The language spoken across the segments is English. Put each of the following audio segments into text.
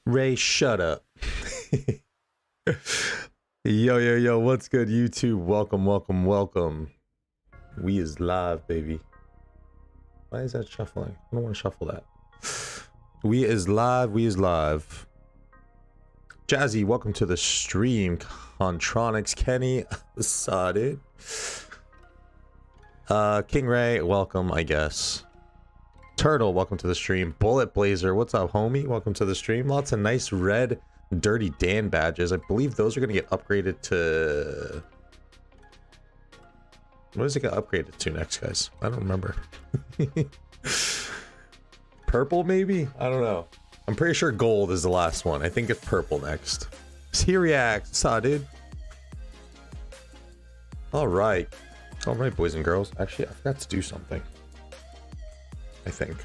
Ray, shut up. Yo, what's good, YouTube? Welcome. We is live, baby. Why is that shuffling? I don't want to shuffle that. We is live. Jazzy, welcome to the stream. Contronics, Kenny, saw it. King Ray, welcome, I guess. Turtle, welcome to the stream. Bullet Blazer, what's up, homie? Welcome to the stream. Lots of nice red Dirty Dan badges. I believe those are going to get upgraded to... What does it get upgraded to next, guys? I don't remember. Purple, maybe? I don't know. I'm pretty sure gold is the last one. I think it's purple next. Syriac, saw, dude. All right, boys and girls. Actually, I forgot to do something. I think.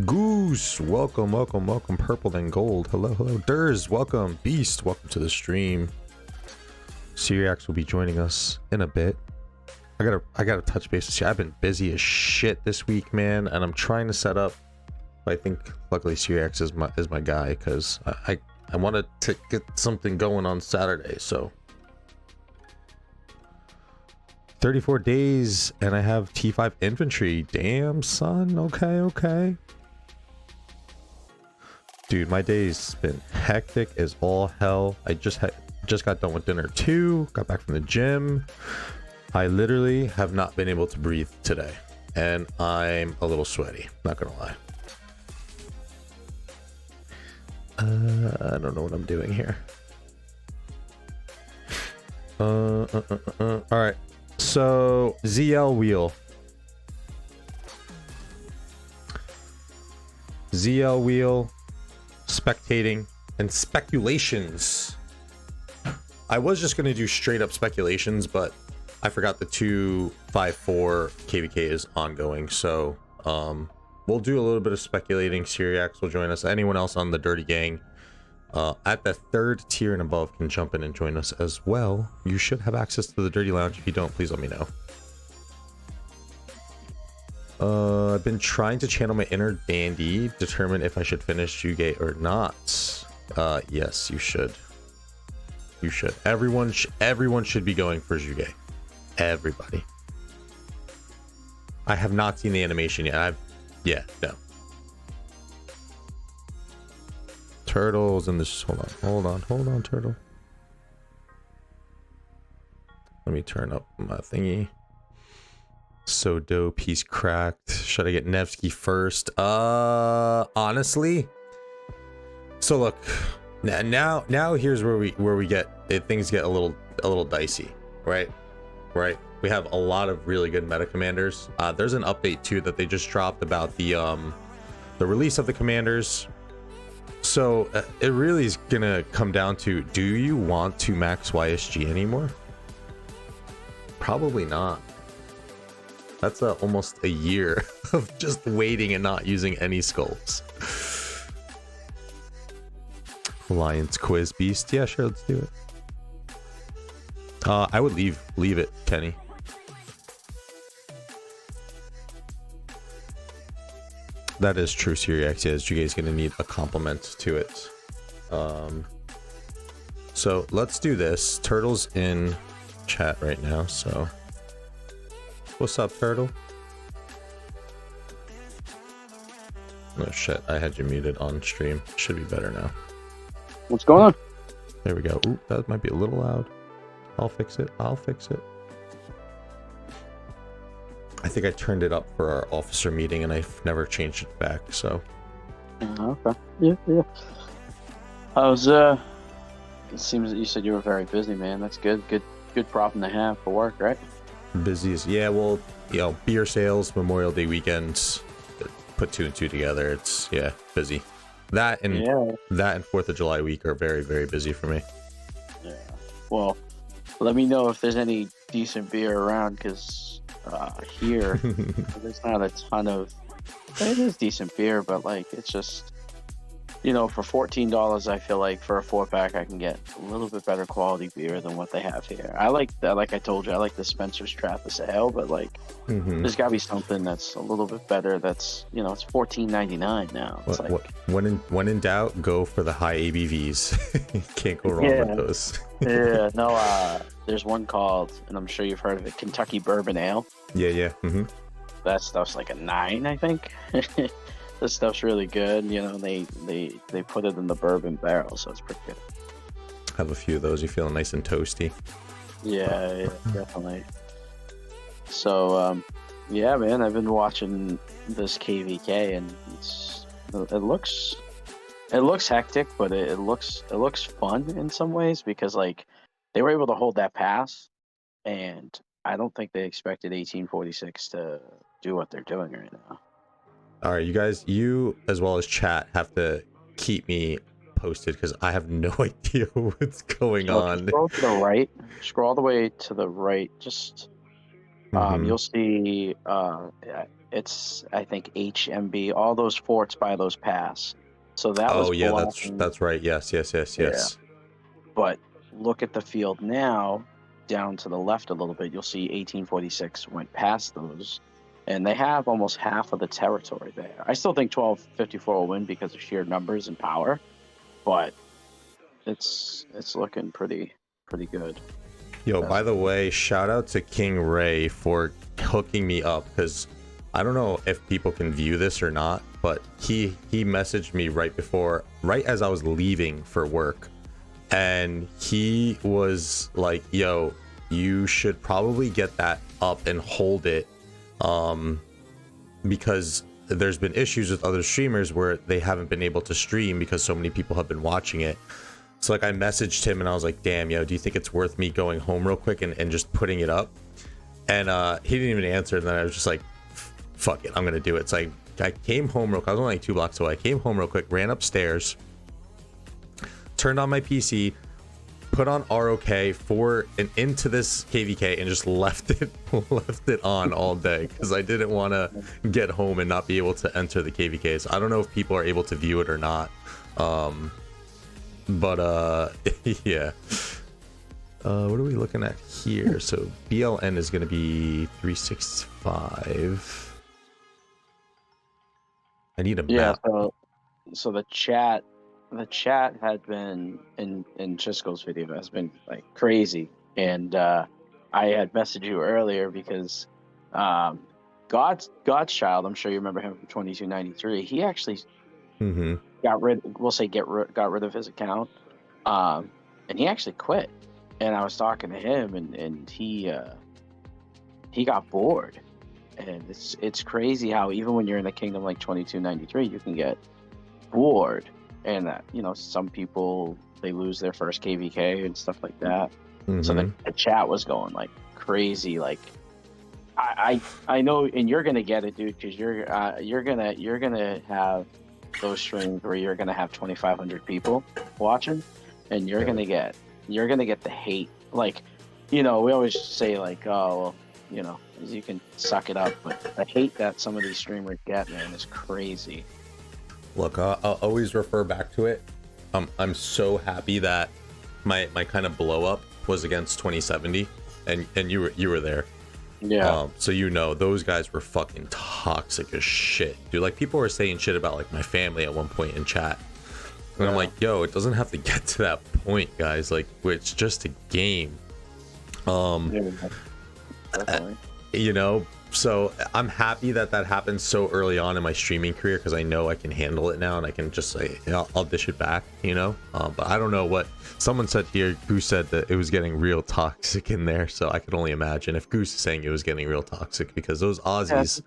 Goose, welcome. Purple then gold. Hello. Durs, welcome. Beast, welcome to the stream. Syriax will be joining us in a bit. I gotta touch base with you. I've been busy as shit this week, man, and I'm trying to set up. I think luckily Syriax is my guy because I wanted to get something going on Saturday, so 34 days and I have T5 infantry. Damn, son. Okay. Dude, my day's been hectic as all hell. I just got done with dinner too. Got back from the gym. I literally have not been able to breathe today, and I'm a little sweaty, not gonna lie. I don't know what I'm doing here. All right. So ZL wheel, spectating, and speculations. I was just gonna do straight up speculations, but I forgot the 254 KvK is ongoing, so we'll do a little bit of speculating. Syriax will join us. Anyone else on the Dirty Gang at the 3rd tier and above can jump in and join us as well. You should have access to the Dirty Lounge. If you don't, please let me know. I've been trying to channel my inner dandy, determine if I should finish Zhuge or not. Yes, you should. Everyone should be going for Zhuge. Everybody. I have not seen the animation yet. No. Turtles in this. Hold on, turtle. Let me turn up my thingy. So dope, he's cracked. Should I get Nevsky first? Honestly. So look, now here's where we get things get a little dicey, right? We have a lot of really good meta commanders. There's an update too that they just dropped about the release of the commanders. So it really is gonna come down to, do you want to max YSG anymore? Probably not. That's almost a year of just waiting and not using any sculpts. Alliance quiz beast. Yeah, sure, let's do it. I would leave it, Kenny. That is true, Syriax. Yes, you guys gonna need a compliment to it. So let's do this. Turtle's in chat right now, so what's up, Turtle? Oh shit, I had you muted on stream. Should be better now. What's going on? There we go. Ooh, that might be a little loud. I'll fix it. I think I turned it up for our officer meeting and I've never changed it back, so. Okay. Yeah. It seems that you said you were very busy, man. That's good problem to have for work, right? Busy as, yeah, well, beer sales, Memorial Day weekends, put 2 and 2 together. It's, yeah, busy. That and 4th of July week are very, very busy for me. Yeah. Well, let me know if there's any decent beer around, because here there's not a ton of. It is decent beer, but like it's for $14, I feel like for a 4-pack, I can get a little bit better quality beer than what they have here. I like that, like I told you, I like the Spencer's Trappist Ale, but like, there's got to be something that's a little bit better. That's it's $14.99 now. It's when in doubt, go for the high ABVs. Can't go wrong with those. Yeah, no. There's one called, and I'm sure you've heard of it, Kentucky Bourbon Ale. Yeah. That stuff's like a 9, I think. This stuff's really good. They put it in the bourbon barrel, so it's pretty good. Have a few of those. You feel nice and toasty. Yeah, definitely. So, yeah, man, I've been watching this KvK, and it looks hectic, but it looks fun in some ways, because like they were able to hold that pass, and I don't think they expected 1846 to do what they're doing right now. All right, you guys, you as well as chat have to keep me posted, because I have no idea what's going on. Scroll to the right. Scroll all the way to the right. Just you'll see. It's, I think, HMB. All those forts by those pass. So that was. Oh yeah, that's right. Yes. Yeah. But look at the field now. Down to the left a little bit, you'll see 1846 went past those. And they have almost half of the territory there. I still think 1254 will win because of sheer numbers and power, but it's looking pretty good. Yo, by the way, shout out to King Ray for hooking me up, because I don't know if people can view this or not, but he messaged me right as I was leaving for work, and he was like, yo, you should probably get that up and hold it, because there's been issues with other streamers where they haven't been able to stream because so many people have been watching it. So like I messaged him and I was like, damn, yo, do you think it's worth me going home real quick and just putting it up? And he didn't even answer, and then I was just like, fuck it, I'm gonna do it. So I came home real quick. I was only like 2 blocks away. I came home real quick, ran upstairs, turned on my PC, put on RoK and into this KvK, and just left it on all day, because I didn't want to get home and not be able to enter the KvKs. I don't know if people are able to view it or not, but yeah. What are we looking at here? So BLN is going to be 365. I need a map. So the chat had been in Chisgule's video has been like crazy, and I had messaged you earlier because God's Child, I'm sure you remember him from 2293. He actually got rid of his account, and he actually quit. And I was talking to him, and he got bored. And it's crazy how even when you're in a kingdom like 2293, you can get bored. And some people, they lose their first KvK and stuff like that. So the chat was going like crazy. Like I know, and you're gonna get it, dude, because you're gonna have those streams where you're gonna have 2,500 people watching, and you're gonna get the hate. Like, we always say like, oh, well, you can suck it up, but the hate that some of these streamers get, man, is crazy. Look, I'll always refer back to it. I'm so happy that my kind of blow up was against 2070, and you were there. Yeah. So those guys were fucking toxic as shit, dude. Like, people were saying shit about like my family at one point in chat, and I'm like, yo, it doesn't have to get to that point, guys. Like, it's just a game. Definitely. So I'm happy that happened so early on in my streaming career, because I know I can handle it now, and I can just say, I'll dish it back, but I don't know what someone said here. Goose said that it was getting real toxic in there, so I could only imagine if Goose is saying it was getting real toxic, because those Aussies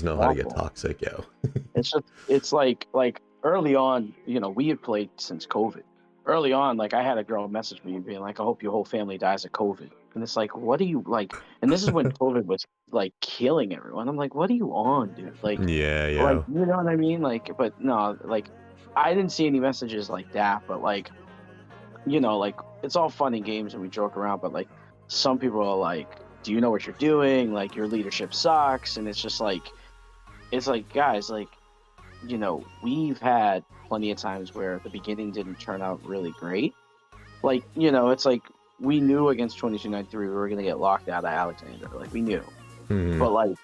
know how to get toxic, yo. it's like early on, we had played since COVID. Early on, like, I had a girl message me being like, I hope your whole family dies of COVID. And it's like, what do you like? And this is when COVID was like killing everyone. I'm like, what are you on, dude? Like, yeah. Like, you know what I mean? Like, but no, like, I didn't see any messages like that. But like, like, it's all fun and games and we joke around. But like, some people are like, do you know what you're doing? Like, your leadership sucks. And it's just like, guys, like, you know, we've had plenty of times where the beginning didn't turn out really great. Like, you know, it's like we knew against 2293 we were going to get locked out of Alexander. Like, we knew. But, like,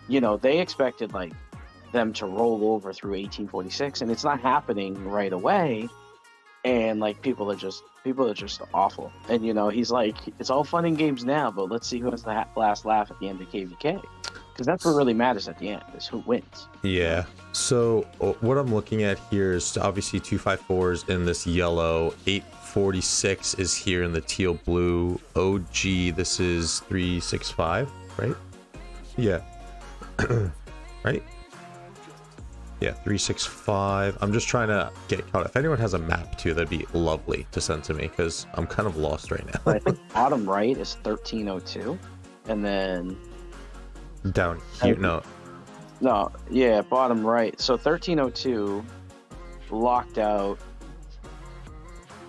you know, they expected, like, them to roll over through 1846, and it's not happening right away. And, like, people are just awful. And, you know, he's like, it's all fun and games now, but let's see who has the last laugh at the end of KvK. Because that's what really matters at the end, is who wins. Yeah. So what I'm looking at here is obviously 254s in this yellow. 846 is here in the teal blue. OG, this is 365, right? Yeah. Right? Yeah, 365. I'm just trying to get caught. If anyone has a map too, that'd be lovely to send to me because I'm kind of lost right now. I think bottom right is 1302. And then down here, no, yeah, bottom right. So 1302 locked out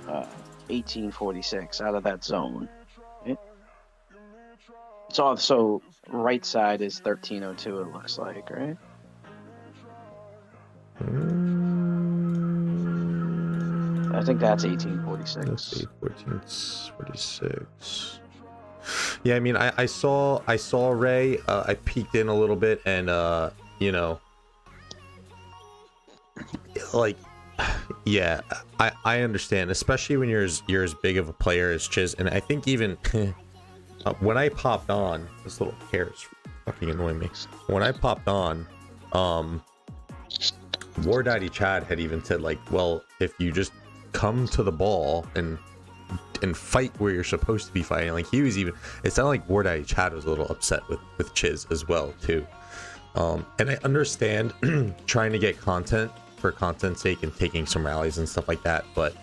1846 out of that zone. Okay. So right side is 1302. It looks like, right? I think that's 1846. Let's see, 1446. Yeah, I mean, I saw Ray. I peeked in a little bit, and you know, like, yeah, I understand, especially when you're as big of a player as Chiz, and I think even when I popped on, this little hair is fucking annoying me. When I popped on, War Daddy Chad had even said, like, well, if you just come to the ball and fight where you're supposed to be fighting, like, he was even, it sounded like War Daddy Chad was a little upset with Chiz as well too. And I understand trying to get content for content's sake and taking some rallies and stuff like that, but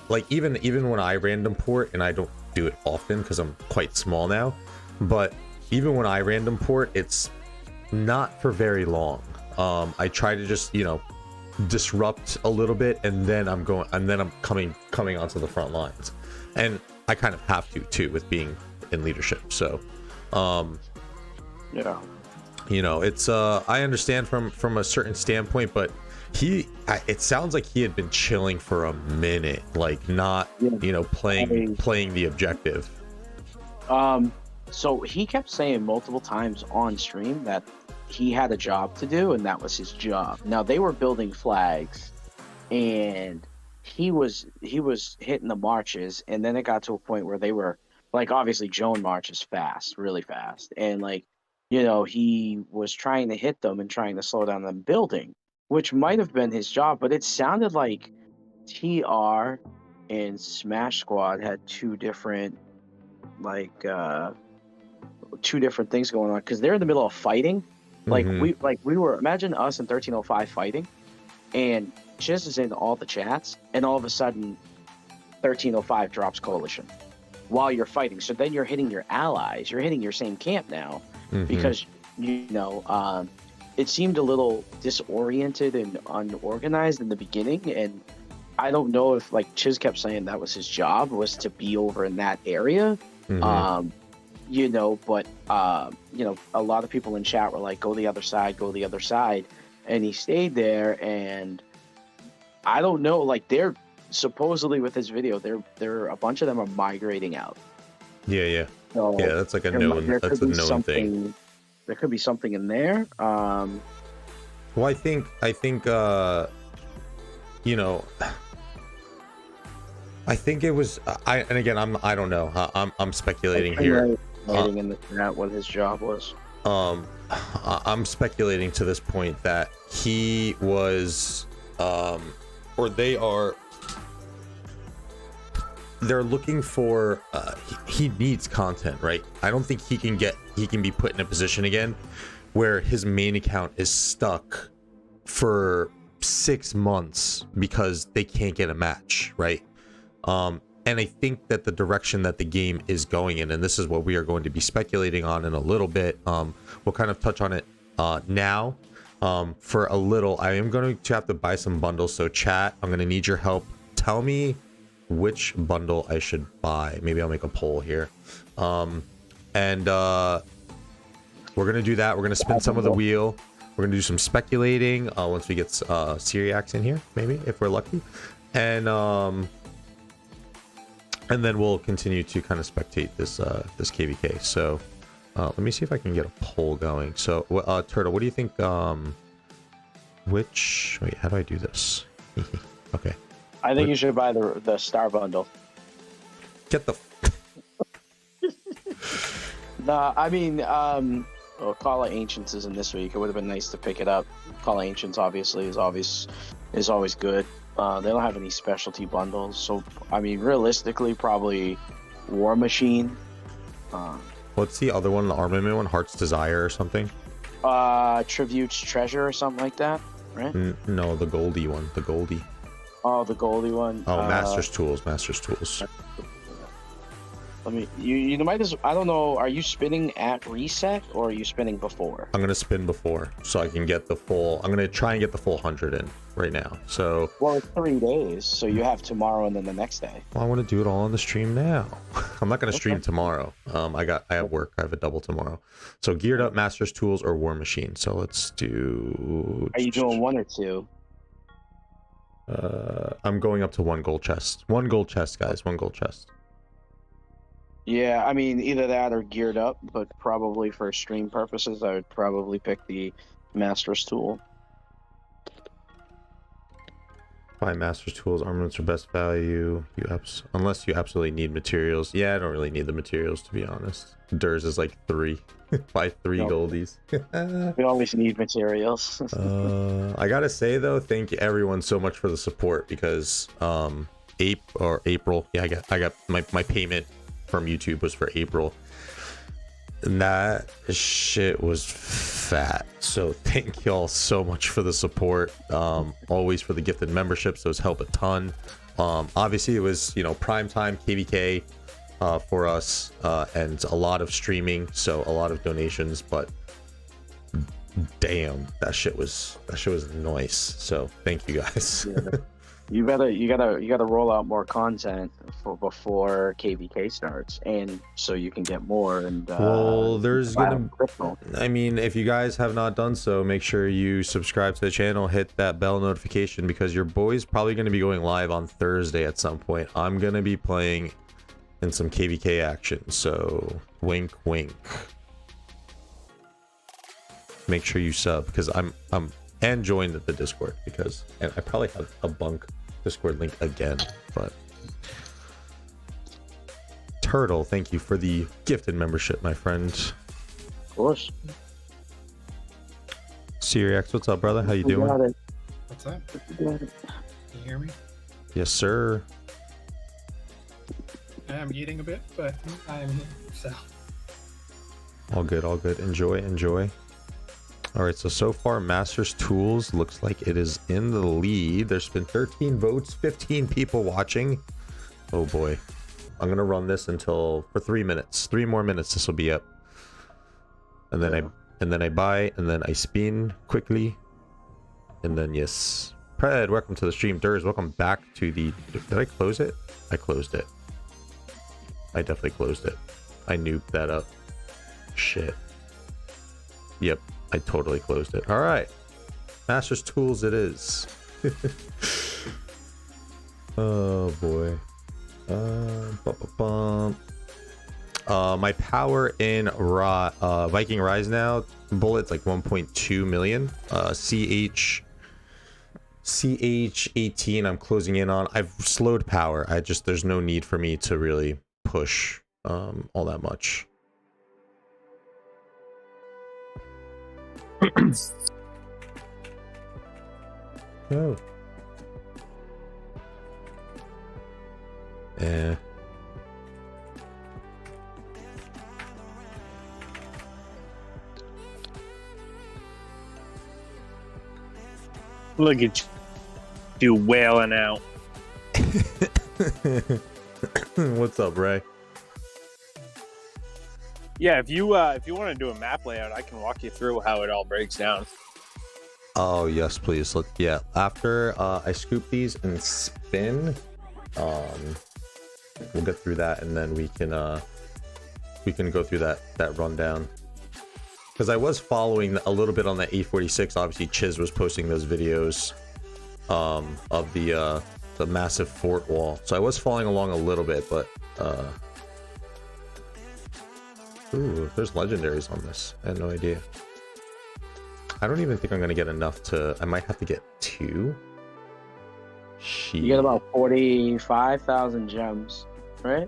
like even when I random port, and I don't do it often because I'm quite small now, but even when I random port, it's not for very long. I try to just, you know, disrupt a little bit, and then I'm coming onto the front lines, and I kind of have to too with being in leadership. So yeah, you know, it's I understand from a certain standpoint, but it sounds like he had been chilling for a minute, like not, you know, playing the objective. So he kept saying multiple times on stream that he had a job to do, and that was his job. Now, they were building flags, and he was hitting the marches, and then it got to a point where they were, like, obviously Joan marches fast, really fast, and, like, you know, he was trying to hit them and trying to slow down them building, which might have been his job, but it sounded like TR and Smash Squad had two different things going on, because they're in the middle of fighting. Like, we were, imagine us in 1305 fighting, and Chiz is in all the chats, and all of a sudden 1305 drops coalition while you're fighting. So then you're hitting your allies, you're hitting your same camp now, because, you know, it seemed a little disoriented and unorganized in the beginning, and I don't know if, like, Chiz kept saying that was his job, was to be over in that area. You know, but, you know, a lot of people in chat were like, go the other side. And he stayed there, and I don't know, like, they're supposedly, with his video, they're a bunch of them are migrating out. Yeah. So yeah, that's like a known thing. There could be something in there. Well, I think, you know, I think it was, I don't know. I'm speculating here. In the chat what his job was. I'm speculating to this point that he was, or they're looking for, he needs content, right? I don't think he can be put in a position again where his main account is stuck for 6 months because they can't get a match, right? And I think that the direction that the game is going in, and this is what we are going to be speculating on in a little bit, we'll kind of touch on it now. For a little, I am going to have to buy some bundles, so chat, I'm going to need your help. Tell me which bundle I should buy. Maybe I'll make a poll here. And we're going to do that. We're going to spin some of the wheel. We're gonna do some speculating once we get Syriacs in here, maybe if we're lucky, and then we'll continue to kind of spectate this this KvK. So let me see if I can get a poll going. So Turtle, what do you think? Wait, how do I do this? Okay. I think you should buy the star bundle. Get the. No, I mean, well, Call of Ancients isn't this week. It would have been nice to pick it up. Call of Ancients obviously is always good. They don't have any specialty bundles, so I mean, realistically, probably War Machine. What's the other one? The armament one, Heart's Desire or something? Tribute's Treasure or something like that, right? No, the Goldie one. The Goldie. Oh, the Goldie one. Oh, Master's Tools. Master's Tools. Let me. You might as. I don't know. Are you spinning at reset or are you spinning before? I'm gonna spin before, so I can get the full. I'm gonna try and get the full 100 in right now. So. Well, it's 3 days, so you have tomorrow and then the next day. Well, I want to do it all on the stream now. I'm not gonna stream tomorrow. I have work. I have a double tomorrow. So geared up, Master's Tools or War Machine. So let's do. Are you doing 1 or 2? I'm going up to 1 gold chest. 1 gold chest, guys. 1 gold chest. Yeah, I mean, either that or geared up, but probably for stream purposes, I would probably pick the Master's Tool. Buy Master's Tools. Armaments are best value. Unless you absolutely need materials. Yeah, I don't really need the materials, to be honest. Durs is like 3. Buy 3 goldies. We always need materials. I gotta say though, thank everyone so much for the support, because April. Yeah, I got my payment from YouTube was for April, and that shit was fat. So thank y'all so much for the support. Always for the gifted memberships, those help a ton. Obviously it was, you know, prime time KvK for us, and a lot of streaming, so a lot of donations, but damn, that shit was nice. So thank you guys. Yeah. You gotta roll out more content before KvK starts, and so you can get more. And well, there's gonna. I mean, if you guys have not done so, make sure you subscribe to the channel, hit that bell notification, because your boy's probably gonna be going live on Thursday at some point. I'm gonna be playing in some KvK action, so wink, wink. Make sure you sub, because I'm and join the Discord, because and I probably have a bunk Discord link again, but Turtle, thank you for the gifted membership, my friend. Of course. Syriax, what's up, brother? How you doing? What's up? Can you hear me? Yes, sir. I'm eating a bit, but I'm here, so. All good, all good. Enjoy. All right, so far Master's Tools looks like it is in the lead. There's been 13 votes, 15 people watching. Oh boy. I'm gonna run this for 3 minutes. 3 more minutes this will be up. And then I buy, and then I spin quickly. And then yes. Pred, welcome to the stream. Durs, welcome back to the. Did I close it? I closed it. I definitely closed it. I nuked that up. Shit. Yep. I totally closed it. All right, Master's Tools it is. Oh boy. My power in Viking Rise now bullets like 1.2 million. CH 18 I'm closing in on. I've slowed power. There's no need for me to really push all that much. Oh. Yeah. Look at you wailing out. What's up, Ray? Yeah, if you want to do a map layout, I can walk you through how it all breaks down. Oh yes, please. Yeah. After I scoop these and spin, we'll get through that, and then we can go through that rundown. because I was following a little bit on that 846. Obviously, Chiz was posting those videos of the massive fort wall, so I was following along a little bit, but ooh, there's legendaries on this. I had no idea. I don't even think I'm gonna get enough to. I might have to get 2. You get about 45,000 gems, right?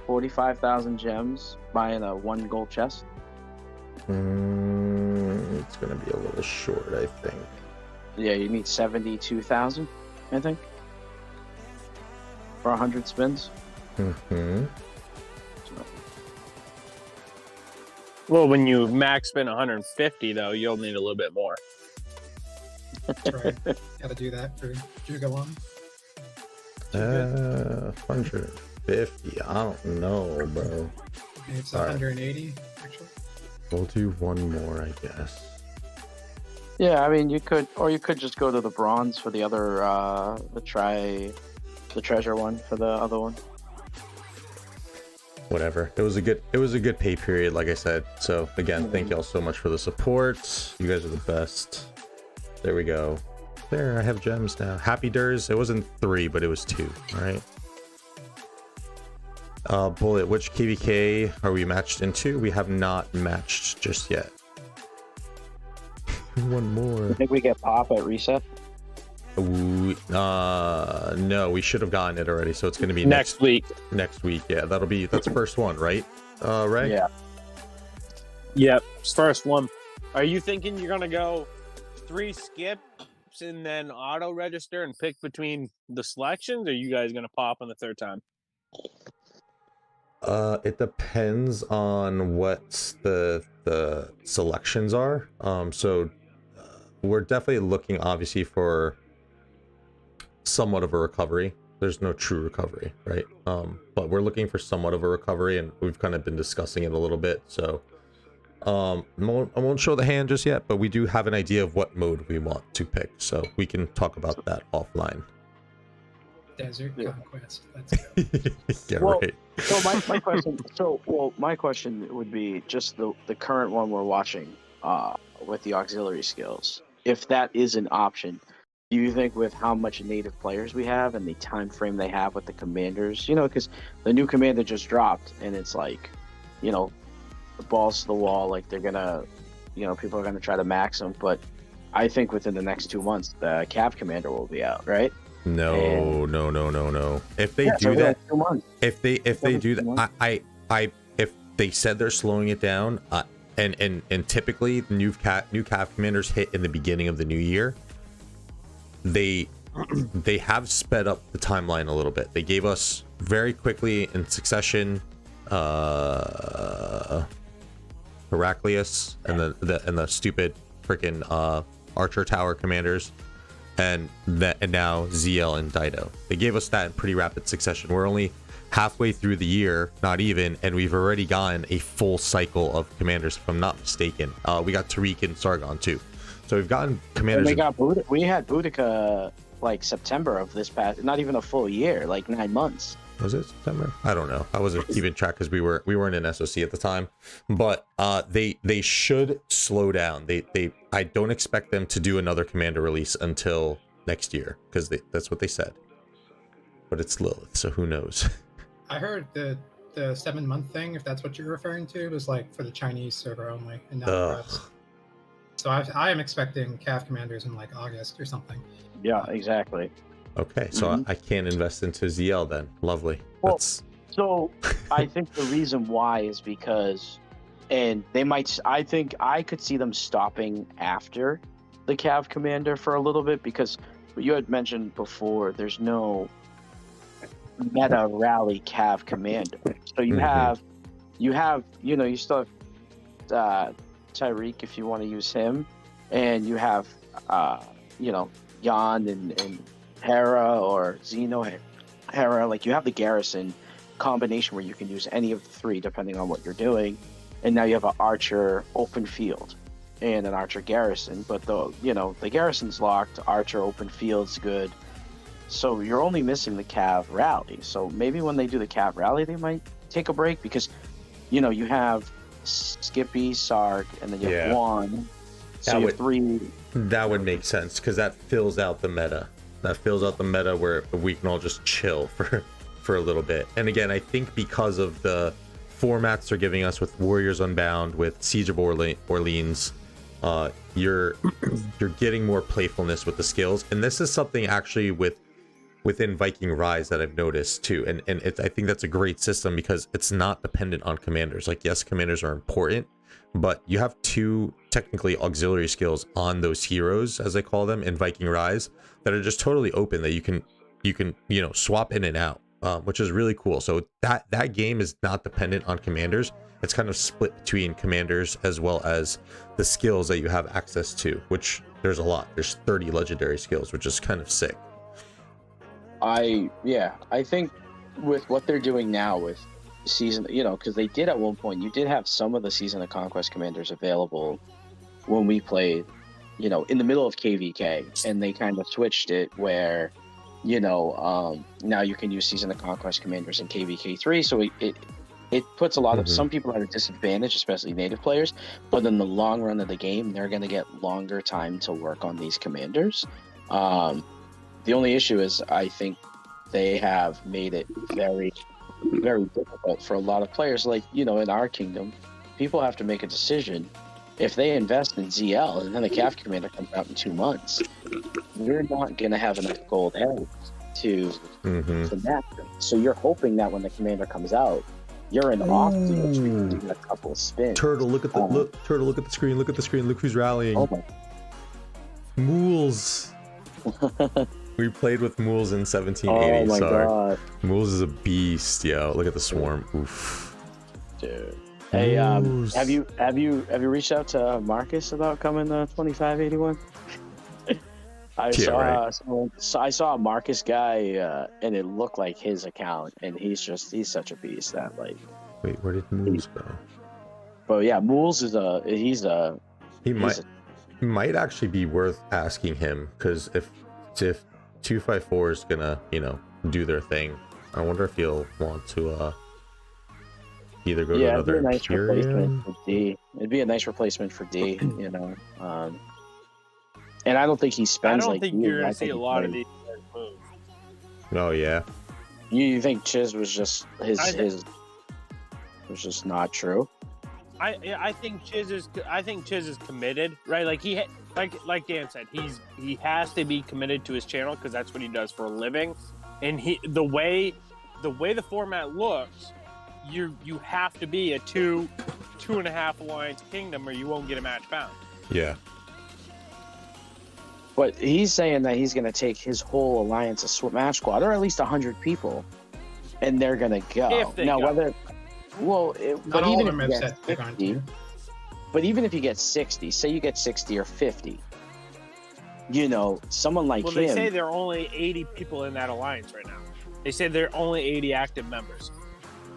45,000 gems buying a 1 gold chest. It's gonna be a little short, I think. Yeah, you need 72,000, I think, for 100 spins. Mm-hmm. Well, when you max spin 150, though, you'll need a little bit more. That's right. Gotta do that for Zhuge. 150. I don't know, bro. It's All right. 180, actually. We'll do one more, I guess. Yeah, I mean, you could just go to the bronze for the other, the treasure one for the other one. Whatever. It was a good pay period, like I said. So again, thank y'all so much for the support. You guys are the best. There we go. There, I have gems now. Happy Durs. It wasn't 3, but it was 2. All right. Bullet. Which KvK are we matched into? We have not matched just yet. One more. I think we get pop at reset. No, we should have gotten it already. So it's going to be Next week. Next week, yeah. That's first one, right? Ray? Yeah. Yep, first one. Are you thinking you're gonna go 3 skips and then auto register and pick between the selections, or are you guys gonna pop on the 3rd time? It depends on what the selections are. We're definitely looking, obviously, for somewhat of a recovery. There's no true recovery, right? But we're looking for somewhat of a recovery, and we've kind of been discussing it a little bit. So I won't show the hand just yet, but we do have an idea of what mode we want to pick, so we can talk about that offline. Desert Conquest. Let's go. Yeah, Well, right. So my question would be just the current one we're watching with the auxiliary skills. If that is an option, do you think with how much native players we have and the time frame they have with the commanders, because the new commander just dropped and it's like, the balls to the wall, like they're gonna, people are gonna try to max them, but I think within the next 2 months the Cav commander will be out, right? No. If they do that, if they do that, if they said they're slowing it down, and typically new Cav commanders hit in the beginning of the new year, they have sped up the timeline a little bit. They gave us very quickly in succession Heraclius and the stupid freaking Archer Tower commanders, and now ZL and Dido. They gave us that in pretty rapid succession. We're only halfway through the year, not even, and we've already gotten a full cycle of commanders, if I'm not mistaken. We got Tariq and Sargon too, so we've gotten commanders. And we had Boudica like September of this past, not even a full year, like 9 months. Was it September? I don't know. I wasn't keeping track because we weren't in SOC at the time. But they should slow down. I don't expect them to do another commander release until next year, because that's what they said. But it's Lilith, so who knows? I heard the 7-month thing, if that's what you're referring to, was like for the Chinese server only, and not the rest. So I am expecting Cav commanders in like August or something. Yeah, exactly. Okay, so I can't invest into ZL then. Lovely. Well, so I think the reason why is because, and they might, I think I could see them stopping after the Cav commander for a little bit, because you had mentioned before there's no meta rally Cav commander. So you have, you still have Tyreek if you want to use him, and you have, Jan and Hera or Xeno Hera. Like, you have the garrison combination where you can use any of the 3 depending on what you're doing, and now you have an Archer open field and an Archer garrison, but the garrison's locked, Archer open field's good, so you're only missing the Cav rally. So maybe when they do the Cav rally they might take a break, because you have Skippy, Sark, and then you have Yeah. Juan. So That you would- have 3. That would make sense because that fills out the meta. That fills out the meta where we can all just chill for a little bit. And again, I think because of the formats they're giving us with Warriors Unbound, with Siege of Orleans, you're getting more playfulness with the skills. And this is something actually within Viking Rise that I've noticed too. And I think that's a great system because it's not dependent on commanders. Like, yes, commanders are important, but you have 2 technically auxiliary skills on those heroes, as I call them, in Viking Rise, that are just totally open that you can swap in and out, which is really cool. So that game is not dependent on commanders. It's kind of split between commanders as well as the skills that you have access to, which there's a lot. There's 30 legendary skills, which is kind of sick. I think with what they're doing now with season, because they did at one point, you did have some of the Season of Conquest commanders available when we played, in the middle of KvK, and they kind of switched it where, now you can use Season of Conquest commanders in KvK 3, so it puts a lot of some people at a disadvantage, especially native players, but in the long run of the game, they're going to get longer time to work on these commanders. The only issue is I think they have made it very, very difficult for a lot of players. Like, in our kingdom, people have to make a decision. If they invest in ZL and then the KvK commander comes out in 2 months, you're not going to have enough gold heads to match them. So you're hoping that when the commander comes out, you're in off do a couple of spins. Turtle, look at the Turtle, look at the screen. Look at the screen. Look who's rallying. Oh my. Mools. We played with Mools in 1780. Oh my god, Mools is a beast, yo. Look at the swarm. Oof. dude. Hey, Mools. have you reached out to Marcus about coming to 2581? I saw a Marcus guy, and it looked like his account, and he's such a beast that like. Wait, where did Mools go? But yeah, Mools is He might actually be worth asking him, because if 254 is gonna do their thing, I wonder if he'll want to either go to another it'd be a nice Imperium. replacement for D. It'd be a nice replacement for D, and I don't think he I spends don't like think you. you're I gonna see think a he lot of plays- these moves. Oh yeah. You think Chiz was just his was just not true? I think Chiz is committed, right? Like like Dan said, he has to be committed to his channel because that's what he does for a living. And the way the format looks, you have to be a 2.5 alliance kingdom or you won't get a match found. Yeah. But he's saying that he's going to take his whole alliance of match squad, or at least 100 people, and they're going to go. If they now, go. whether Not but all even of them if have you said get they're going 60, to. but even if you get 60, say you get 60 or 50, someone like Well, him. they say there are only 80 people in that alliance right now. They say there are only 80 active members.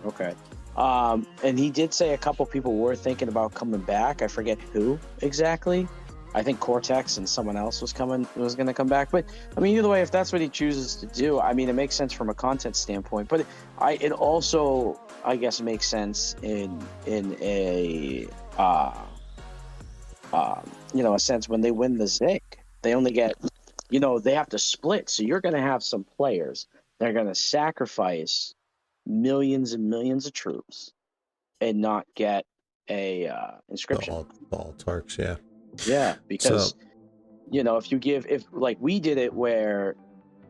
Okay. And he did say a couple people were thinking about coming back. I forget who exactly. I think Cortex and someone else was going to come back. But I mean, either way, if that's what he chooses to do, I mean, it makes sense from a content standpoint. But it also, I guess, makes sense in a a sense when they win the Zig, they only get, they have to split. So you're going to have some players that are going to sacrifice millions and millions of troops and not get a inscription. The all Tarks, yeah. Yeah, because if like we did it where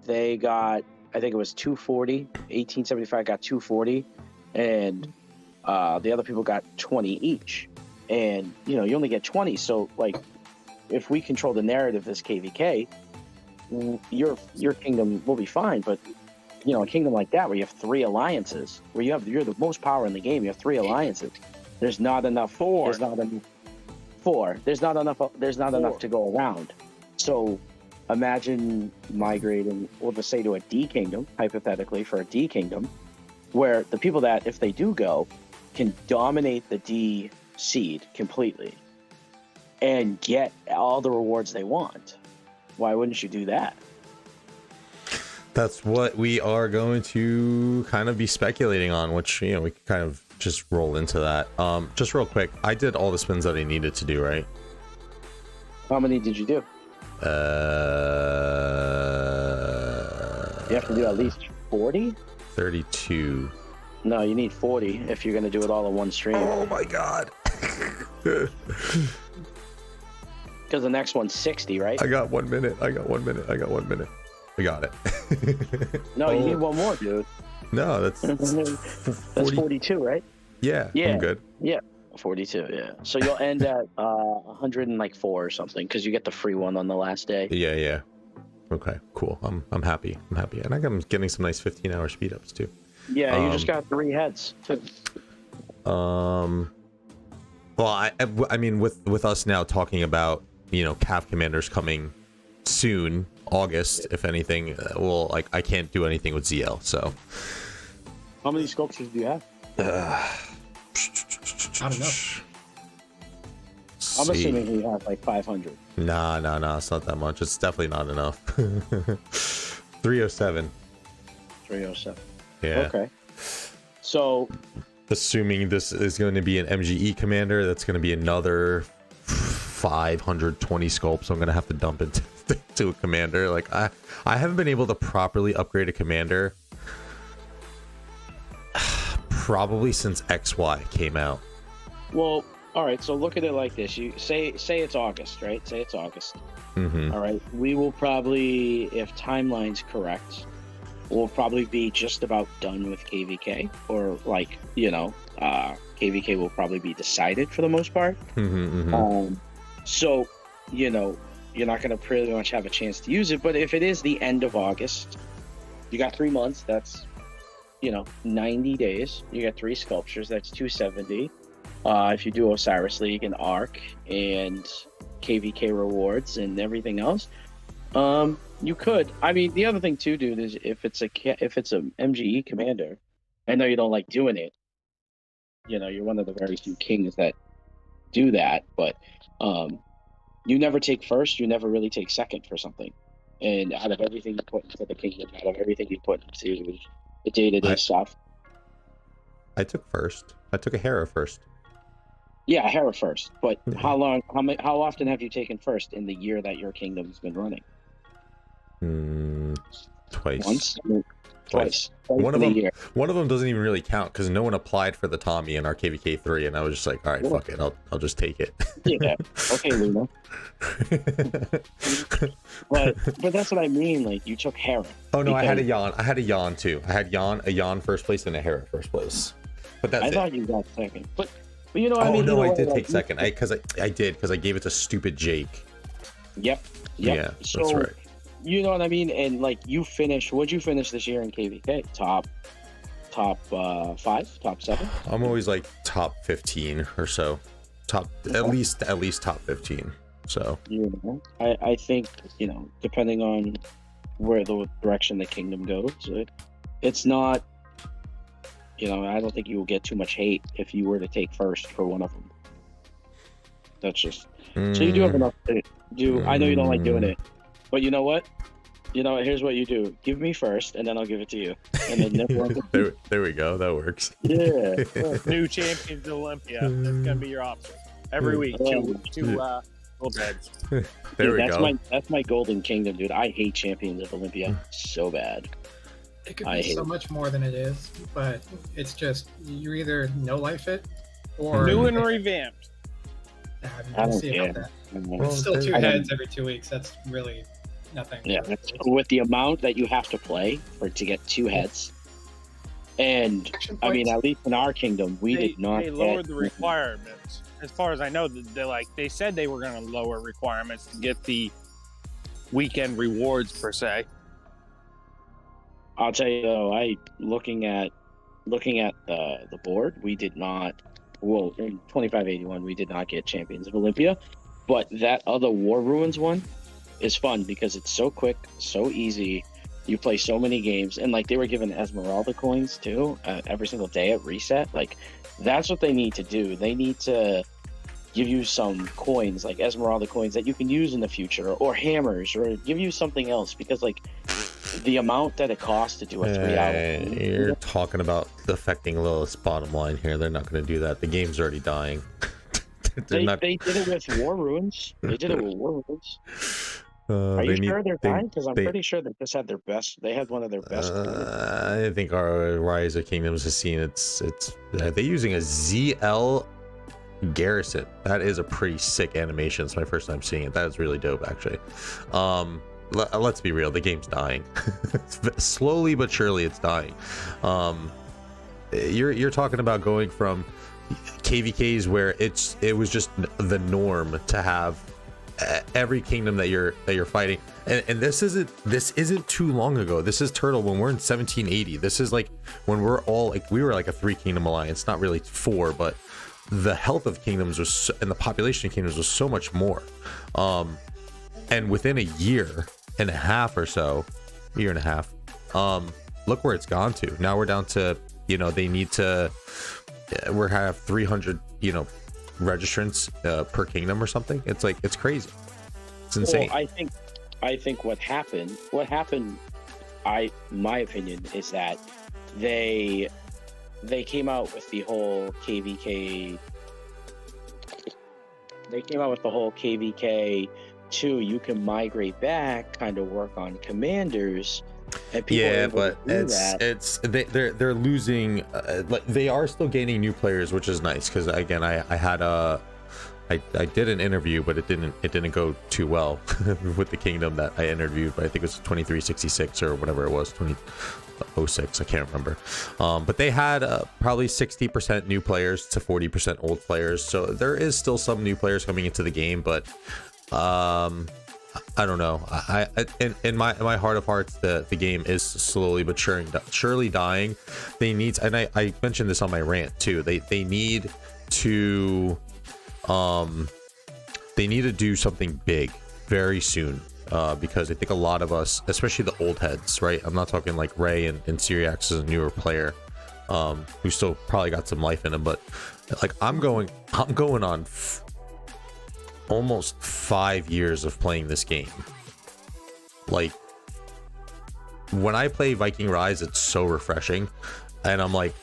they got, I think it was 240, 1875 got 240, and the other people got 20 each, and you only get 20. So like, if we control the narrative as KvK, your kingdom will be fine. But a kingdom like that where you have 3 alliances, where you're the most power in the game, you have 3 alliances. There's not enough. 4. There's not enough. 4. There's not enough to go around. So imagine migrating, we'll just say, to a D kingdom, hypothetically, for a D kingdom, where the people that, if they do go, can dominate the D seed completely and get all the rewards they want. Why wouldn't you do that? That's what we are going to kind of be speculating on, which we can kind of just roll into that. Just real quick, I did all the spins that I needed to do, right? How many did you do? You have to do at least 40? 32. No, you need 40 if you're going to do it all in one stream. Oh my god. Because the next one's 60, right? I got 1 minute. I got it. No, you need one more, dude. No, that's That's 42, right? Yeah, Yeah. I'm good. Yeah, 42, yeah. So you'll end at 104 or something because you get the free one on the last day. Yeah. Okay, cool. I'm happy. And I'm getting some nice 15-hour speed ups too. Yeah, you just got 3 heads. Well, I mean, with us now talking about, you know, KvK commanders coming soon, August, if anything, well, like I can't do anything with ZL, so. How many sculptures do you have? Not enough. I'm assuming you have like 500. Nah, it's not that much. It's definitely not enough. 307. 307. Yeah. Okay. So, assuming this is going to be an MGE commander, that's going to be another 520 sculpts. So I'm going to have to dump it to a commander. Like I haven't been able to properly upgrade a commander probably since XY came out. well, all right. So look at it like this. You say it's August, right? Say it's August. Mm-hmm. All right. We will probably, if timeline's correct, we'll probably be just about done with KvK, or like, you know, KvK will probably be decided for the most part. So, you know, you're not going to pretty much have a chance to use it. But if it is the end of August, you got 3 months. That's, you know, 90 days. You got 3 sculptures. That's 270. If you do Osiris League and ARC and KvK rewards and everything else, you could. I mean, the other thing too, dude, is if it's a MGE commander, I know you don't like doing it. You know, you're one of the very few kings that do that, but you never take first, you never really take second for something. And out of everything you put into the kingdom, out of everything you put into the day-to-day stuff, I took first. I took a Hera first. yeah, Hera first. But Yeah. how often have you taken first in the year that your kingdom's been running? Twice. Once? Twice. One of in a them. year. One of them doesn't even really count because no one applied for the Tommy in our KvK 3, and I was just like, all right, fuck it, I'll just take it. Yeah. Okay, Luna. But that's what I mean. Like, you took Hera. Oh no, I had a because Yan. I had a Yan too. I had a Yan first place and a Hera first place. But that's I it. thought you got second. But you know what I Oh mean? no, Either I way, did like, take second. I did because I gave it to stupid Jake. Yep. Yeah, So, that's right. you know what I mean? And like, what'd you finish this year in KvK? Top 5, top 7? I'm always like top 15 or so. At least top 15. So You know, I think, you know, depending on where the direction the kingdom goes, it's not, you know, I don't think you will get too much hate if you were to take first for one of them. That's just, so you do have enough to do. I know you don't like doing it, but you know what? Here's what you do. Give me first, and then I'll give it to you. And then there we go. That works. Yeah. New champions of Olympia. That's gonna be your option every week. Two little beds. There we that's go. That's my golden kingdom, dude. I hate champions of Olympia so bad. It could I be hate so it. much more than it is, but it's just you either no life it or New and revamped. I don't see care. about that. Well, It's still 2 I don't- heads every 2 weeks. That's really nothing. Yeah, with the amount that you have to play to get 2 heads, and Action I mean, points. at least in our kingdom, we did not. They lowered the requirements. As far as I know, they said they were going to lower requirements to get the weekend rewards per se. I'll tell you though, looking at the board, we did not. Well, in 2581, we did not get Champions of Olympia, but that other War Ruins one is fun because it's so quick, so easy. You play so many games, and like they were given Esmeralda coins too every single day at reset. Like that's what they need to do. They need to give you some coins, like Esmeralda coins that you can use in the future, or hammers, or give you something else. Because like the amount that it costs to do a 3-hour. You're talking about affecting Lilith's bottom line here. They're not going to do that. The game's already dying. They did it with War Runes. They did it with War Runes. Are you sure they're dying? Because I'm pretty sure they just had their best. They had one of their best. I think our Rise of Kingdoms has seen it's. Are they using a ZL Garrison? That is a pretty sick animation. It's my first time seeing it. That is really dope, actually. Let's be real. The game's dying. Slowly but surely, it's dying. You're talking about going from KvKs where it was just the norm to have every kingdom that you're fighting, and this isn't too long ago. This is Turtle when we're in 1780. This is like when we're all like, we were like a 3-kingdom alliance, not really 4, but the health of kingdoms was and the population of kingdoms was so much more. And within a year and a half or so, year and a half, look where it's gone to. Now we're down to, they need to, we have 300, registrants per kingdom or something. It's like, it's crazy. It's insane. Well, I think what happened, my opinion is that they came out with the whole KvK. They came out with the whole KvK 2. You can migrate back, kind of work on commanders. And people but they're losing. Like they are still gaining new players, which is nice because again, I had I did an interview, but it didn't go too well with the kingdom that I interviewed. But I think it was 2366 or whatever it was, 2006. I can't remember. But they had probably 60% new players to 40% old players. So there is still some new players coming into the game, but I don't know. I in my heart of hearts, the game is slowly but surely dying. They need, and I mentioned this on my rant too. They need to do something big very soon, because I think a lot of us, especially the old heads, right? I'm not talking like Ray and Syriax is a newer player, who still probably got some life in him, but like I'm going on almost 5 years of playing this game. Like when I play Viking Rise, it's so refreshing, and I'm like,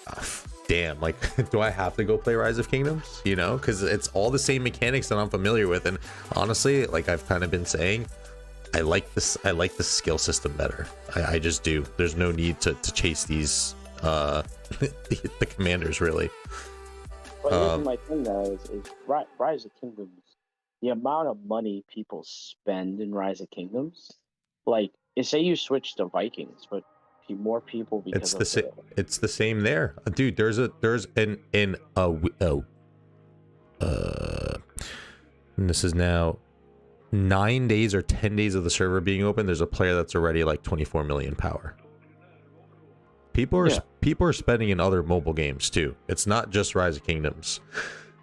damn, like do I have to go play Rise of Kingdoms, because it's all the same mechanics that I'm familiar with. And honestly, like I've kind of been saying, I like the skill system better. I just do. There's no need to chase these the commanders, really. But here's my thing though, is Rise of Kingdoms, the amount of money people spend in Rise of Kingdoms, like say you switch to Vikings, but more people because it's the same there, dude. There's and this is now 9 days or 10 days of the server being open. There's a player that's already like 24 million power. People are spending in other mobile games too. It's not just Rise of Kingdoms.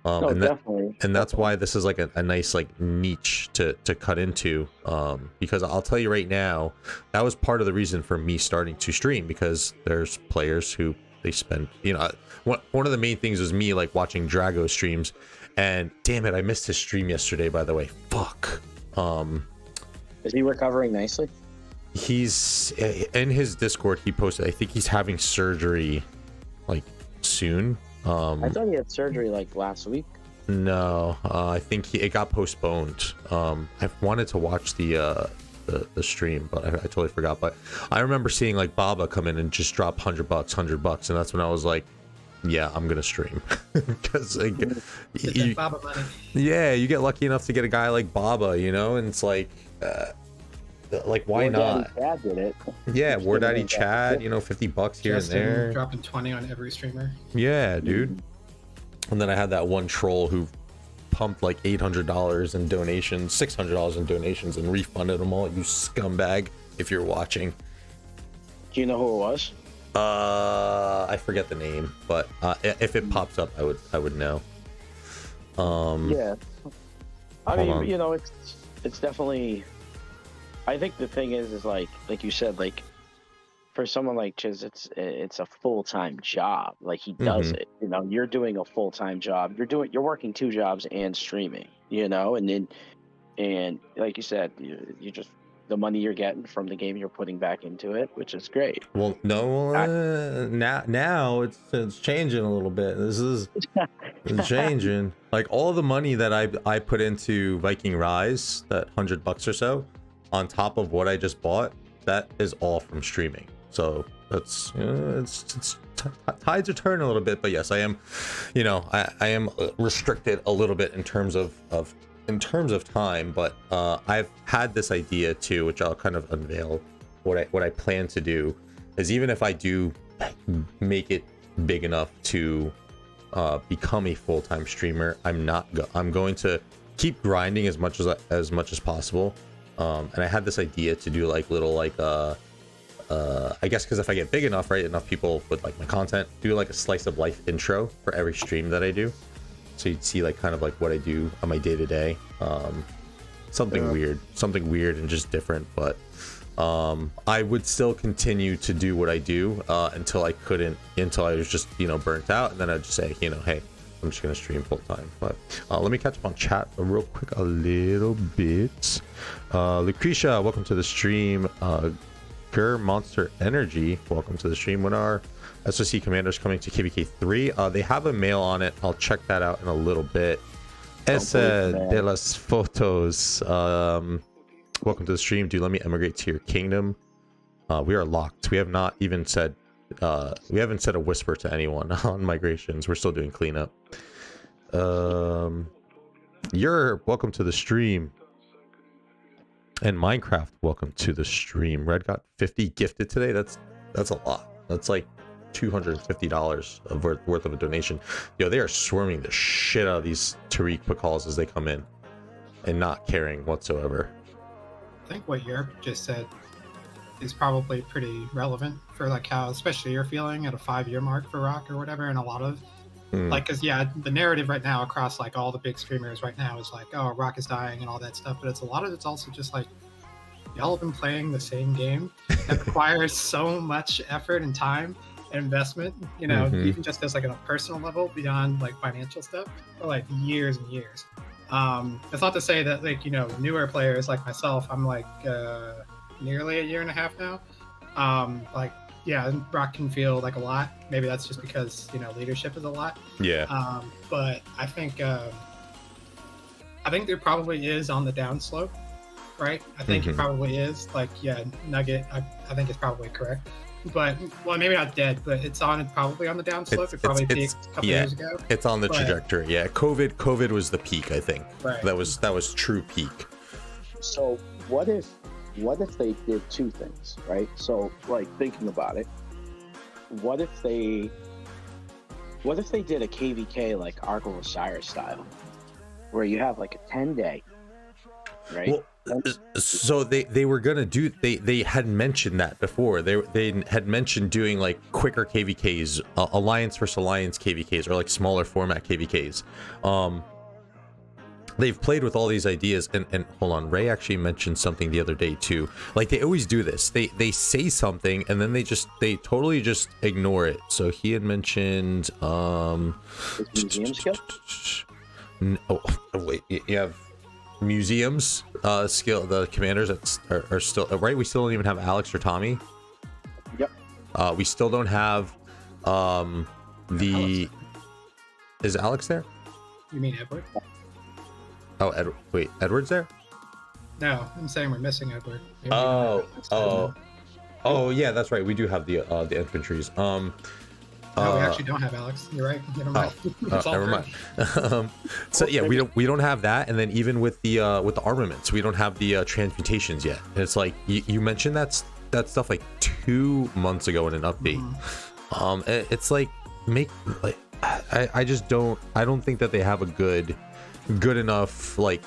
Definitely. And that's why this is like a nice like niche to cut into, because I'll tell you right now, that was part of the reason for me starting to stream, because there's players who they spend, one of the main things was me like watching Drago streams, and damn it, I missed his stream yesterday, by the way. Fuck. Is he recovering nicely? He's in his Discord, he posted, I think he's having surgery like soon. I thought he had surgery like last week. No, I think it got postponed. I wanted to watch the stream, but I totally forgot. But I remember seeing like Baba come in and just drop $100, and that's when I was like, yeah, I'm gonna stream. Because Baba money. Yeah, you get lucky enough to get a guy like Baba, and it's like why not? Chad did it. Yeah, War Daddy Chad, $50 here Justin and there, dropping 20 on every streamer. Yeah, dude. And then I had that one troll who pumped like $800 in donations, $600 in donations, and refunded them all. You scumbag! If you're watching, do you know who it was? I forget the name, but if it pops up, I would know. Yeah, I mean, it's definitely. I think the thing is like you said, like for someone like Chiz, it's a full-time job. Like he does it, you're doing a full-time job. You're working 2 jobs and streaming, and like you said, you just the money you're getting from the game you're putting back into it, which is great. Well, no, now it's changing a little bit. This is it's changing. Like all the money that I put into Viking Rise, that $100 or so, on top of what I just bought, that is all from streaming. So that's tides are turning a little bit. But yes, I am, I am restricted a little bit in terms of time. But I've had this idea too, which I'll kind of unveil. What I plan to do is, even if I do make it big enough to become a full-time streamer, I'm going to keep grinding as much as possible. And I had this idea to do like little I guess because if I get big enough, right, enough people would like my content, do like a slice of life intro for every stream that I do, so you'd see like kind of like what I do on my day-to-day. Something weird and just different, but I would still continue to do what I do until I was just burnt out, and then I'd just say, hey, I'm just gonna stream full time. But let me catch up on chat real quick a little bit. Lucretia, welcome to the stream. Monster Energy, welcome to the stream. When are SOC commanders coming to KvK 3? They have a mail on it. I'll check that out in a little bit. Esa de las Fotos, welcome to the stream. Do let me emigrate to your kingdom. We are locked. We have not even said we haven't said a whisper to anyone on migrations. We're still doing cleanup. You're welcome to the stream. And Minecraft, welcome to the stream. Red got 50 gifted today. That's a lot. That's like $250 of worth of a donation. They are swarming the shit out of these Tariq calls as they come in and not caring whatsoever. I think what Europe just said is probably pretty relevant for like how, especially you're feeling at a 5-year mark for RoK or whatever, and a lot of like, because the narrative right now across like all the big streamers right now is like, oh, RoK is dying and all that stuff, but it's also just like, y'all have been playing the same game that requires so much effort and time and investment, even just as like on a personal level beyond like financial stuff for like years and years. It's not to say that like newer players like myself, I'm like nearly a year and a half now. RoK can feel like a lot. Maybe that's just because leadership is a lot. Yeah. But I think there probably is on the downslope, right? I think it probably is. Like, Nugget, I think it's probably correct. But maybe not dead, but it's probably on the downslope. It probably peaked a couple years ago. It's on the trajectory. Yeah, COVID was the peak. I think that was true peak. So what if they did two things, right? So like thinking about it, what if they did a KvK like Ark of Osiris style, where you have like a 10-day, right? Well, so they were gonna do, they had mentioned that before. They had mentioned doing like quicker KvKs, alliance versus alliance KvKs, or like smaller format KvKs. They've played with all these ideas, and hold on, Ray actually mentioned something the other day too. Like, they always do this. They say something and then they totally just ignore it. So he had mentioned museum skill? Oh wait, you have museums skill. The commanders that are still right. We still don't even have Alex or Tommy. Yep. We still don't have is Alex there? You mean Edward? Oh, wait, Edward's there? No, I'm saying we're missing Edward. Maybe yeah, that's right. We do have the infantries. No, we actually don't have Alex. You're right. Never mind. Never mind. So yeah, we don't have that, and then even with the armaments, we don't have the transmutations yet. And it's like you mentioned that stuff like 2 months ago in an update. It's like I don't think that they have a good enough like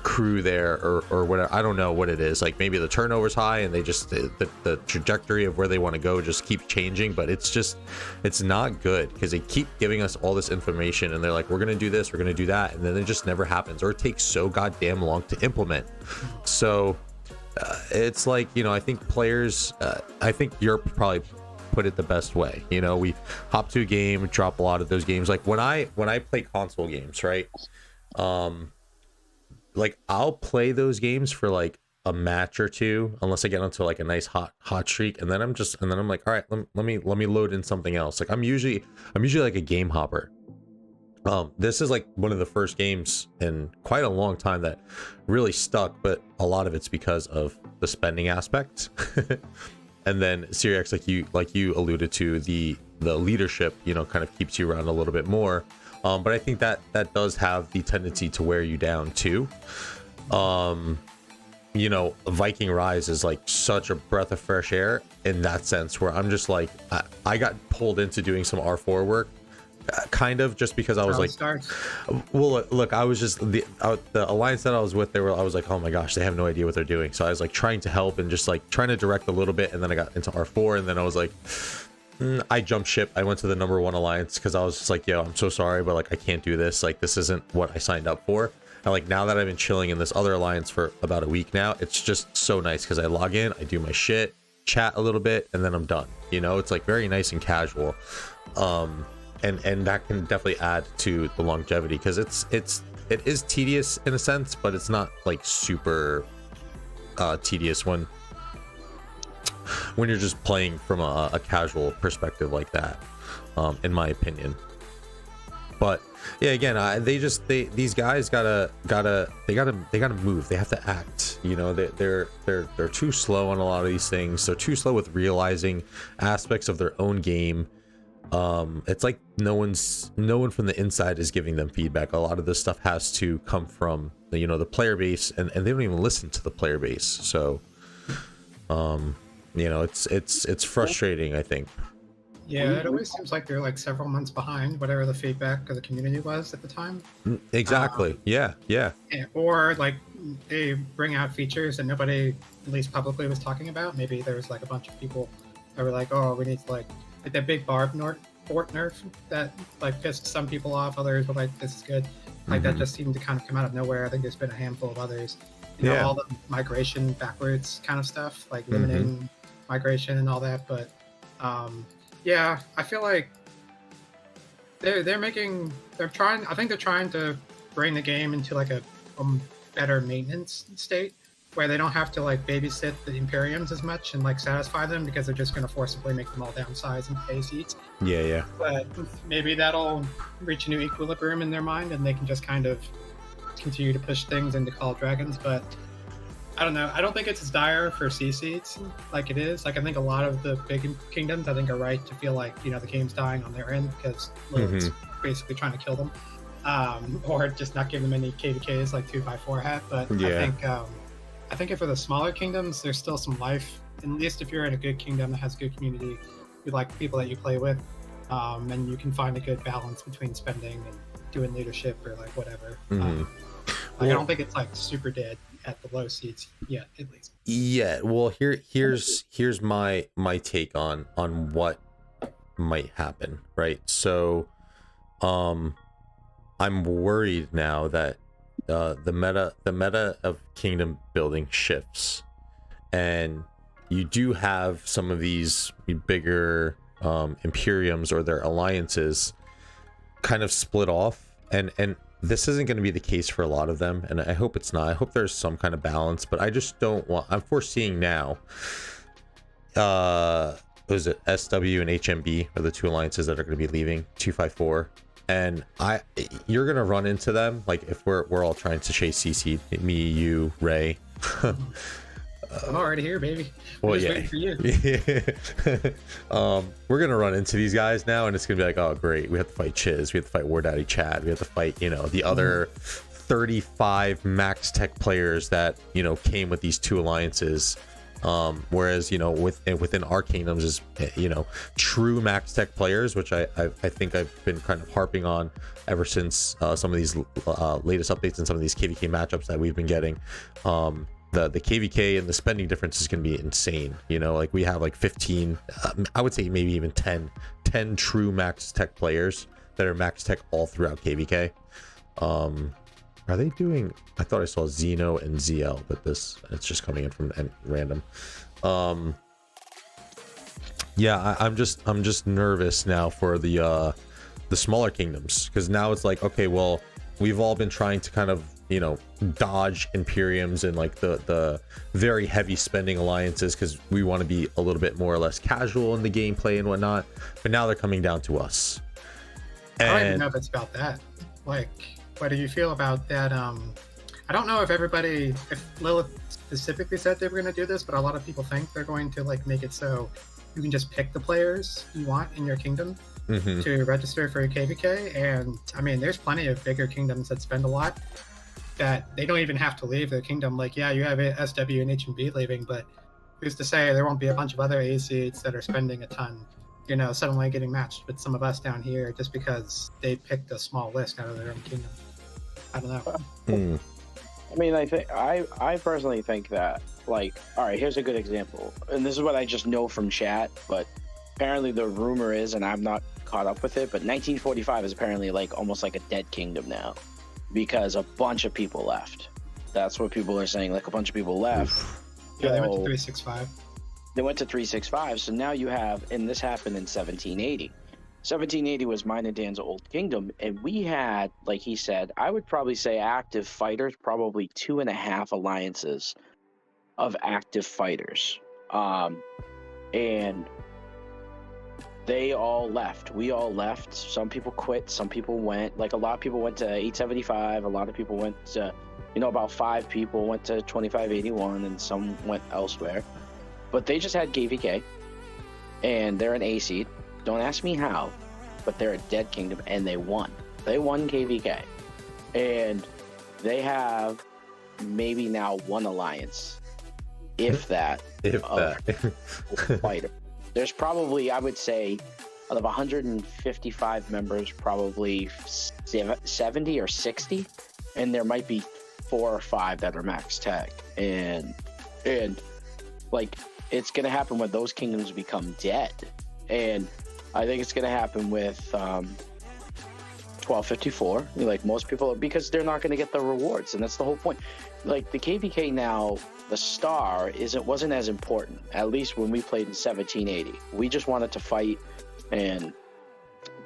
crew there or whatever. I don't know what it is. Like, maybe the turnover's high and they just the trajectory of where they want to go just keeps changing, but it's not good because they keep giving us all this information and they're like, we're gonna do this, we're gonna do that, and then it just never happens, or it takes so goddamn long to implement. So it's like, I think players, I think Europe probably put it the best way. We hop to a game, drop a lot of those games. Like when I play console games, right? Like, I'll play those games for like a match or two, unless I get onto like a nice hot streak, and then I'm like, all right, let me load in something else. Like I'm usually like a game hopper. This is like one of the first games in quite a long time that really stuck, but a lot of it's because of the spending aspect. And then Syriax, like you alluded to, the leadership, you know, kind of keeps you around a little bit more. But I think that does have the tendency to wear you down too. You know, Viking Rise is like such a breath of fresh air in that sense, where I'm just like, I got pulled into doing some R4 work, kind of, just because I was like, well, look, I was just the alliance that I was with, I was like, oh my gosh, they have no idea what they're doing. So I was like trying to help and just like trying to direct a little bit, and then I got into R4, and then I was like, I jumped ship. I went to the #1 alliance because I was just like, yo, I'm so sorry, but like I can't do this. Like this isn't what I signed up for. And like now that I've been chilling in this other alliance for about a week now, it's just so nice because I log in, I do my shit, chat a little bit, and then I'm done. You know, it's like very nice and casual. And that can definitely add to the longevity, because it is tedious in a sense, but it's not like super tedious when you're just playing from a casual perspective like that, in my opinion. But yeah, again, these guys gotta move. They have to act. You know, they're too slow on a lot of these things. They're too slow with realizing aspects of their own game. It's like no one from the inside is giving them feedback. A lot of this stuff has to come from the, you know, the player base, and they don't even listen to the player base. So you know, it's frustrating, I think. Yeah, it always seems like they're like several months behind whatever the feedback of the community was at the time. Exactly. Yeah. Or like they bring out features that nobody, at least publicly, was talking about. Maybe there was like a bunch of people that were like, oh, we need to like that big fort nerf that like pissed some people off. Others were like, this is good. Like that just seemed to kind of come out of nowhere. I think there's been a handful of others. You know, all the migration backwards kind of stuff, like limiting migration and all that. But yeah, I feel like they're trying. I think they're trying to bring the game into like a better maintenance state, where they don't have to like babysit the Imperiums as much and like satisfy them, because they're just going to forcibly make them all downsize and pay seats. Yeah. But maybe that'll reach a new equilibrium in their mind, and they can just kind of continue to push things into Call of Dragons. But I don't know. I don't think it's as dire for C seats like it is. Like I think a lot of the big kingdoms, I think, are right to feel like, you know, the game's dying on their end because Lilith's basically trying to kill them, or just not give them any KvKs like 2x4 had. But I think for the smaller kingdoms, there's still some life. At least if you're in a good kingdom that has a good community, you like the people that you play with, and you can find a good balance between spending and doing leadership or like whatever. I don't think it's like super dead at the low seats yet, at least. Yeah, well, here's my take on what might happen, right? So I'm worried now that the meta of kingdom building shifts, and you do have some of these bigger Imperiums or their alliances kind of split off, and this isn't going to be the case for a lot of them, and I hope it's not. I hope there's some kind of balance, but I just don't want. I'm foreseeing now. What is it? SW and HMB are the two alliances that are going to be leaving 254, and you're going to run into them. Like if we're all trying to chase CC, me, you, Ray. I'm already here, baby. Well, yeah. Waiting for you. We're gonna run into these guys now, and it's gonna be like, oh great, we have to fight Chiz, we have to fight War Daddy Chad, we have to fight, you know, the other 35 max tech players that, you know, came with these two alliances. Whereas, you know, within our kingdoms is, you know, true max tech players, which I think I've been kind of harping on ever since some of these latest updates and some of these KvK matchups that we've been getting. The KvK and the spending difference is going to be insane. You know, like we have like 15, I would say maybe even 10 true max tech players that are max tech all throughout KvK. Are they doing? I thought I saw Xeno and ZL, but it's just coming in from random. Yeah, I'm just nervous now for the smaller kingdoms, because now it's like, okay, well, we've all been trying to kind of, you know, dodge Imperiums and like the very heavy spending alliances, because we want to be a little bit more or less casual in the gameplay and whatnot. But now they're coming down to us. I don't even know if it's about that. Like, what do you feel about that? I don't know if Lilith specifically said they were going to do this, but a lot of people think they're going to like make it so you can just pick the players you want in your kingdom to register for a KvK. And I mean, there's plenty of bigger kingdoms that spend a lot that they don't even have to leave their kingdom. Like, yeah, you have SW and HB leaving, but who's to say there won't be a bunch of other A seeds that are spending a ton, you know, suddenly getting matched with some of us down here just because they picked a small list out of their own kingdom. I don't know. I mean, I personally think that, like, all right, here's a good example, and this is what I just know from chat, but apparently the rumor is, and I'm not caught up with it, but 1945 is apparently like almost like a dead kingdom now because a bunch of people left. That's what people are saying, like a bunch of people left. Yeah, they went to 365. They went to 365, so now you have, and this happened in 1780. 1780 was mine and Dan's old kingdom, and we had, like he said, I would probably say active fighters, probably 2.5 alliances of active fighters. And they all left. We all left. Some people quit, some people went. Like, a lot of people went to 875, a lot of people went to, you know, about 5 people went to 2581, and some went elsewhere. But they just had KvK, and they're an A seed. Don't ask me how, but they're a dead kingdom, and they won. They won KvK. And they have maybe now one alliance, if that. Fighter. There's probably, I would say, out of 155 members, probably 70 or 60, and there might be 4 or 5 that are max tech. And like, it's going to happen when those kingdoms become dead. And I think it's going to happen with 1254. Like, most people, because they're not going to get the rewards, and that's the whole point. Like, the KvK now, the star wasn't as important, at least when we played in 1780. We just wanted to fight and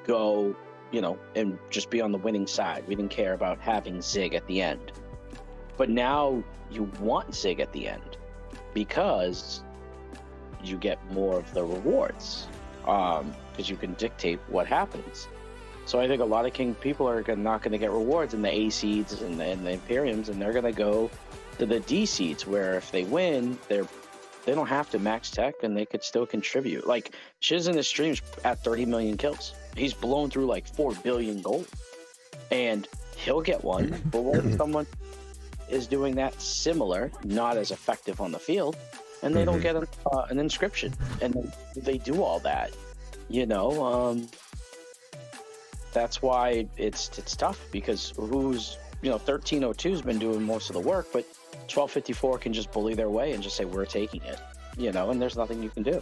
go, you know, and just be on the winning side. We didn't care about having Zig at the end. But now you want Zig at the end because you get more of the rewards. Because you can dictate what happens. So I think a lot of king people are not going to get rewards in the A seeds and the Imperiums, and they're going to go to the D seeds, where if they win, they don't have to max tech, and they could still contribute. Like, Chiz in the stream's at 30 million kills. He's blown through like 4 billion gold, and he'll get one. But what if someone is doing that similar, not as effective on the field, and they don't get an inscription, and they do all that, you know? That's why it's tough, because 1302's been doing most of the work, but 1254 can just bully their way and just say, we're taking it, you know, and there's nothing you can do.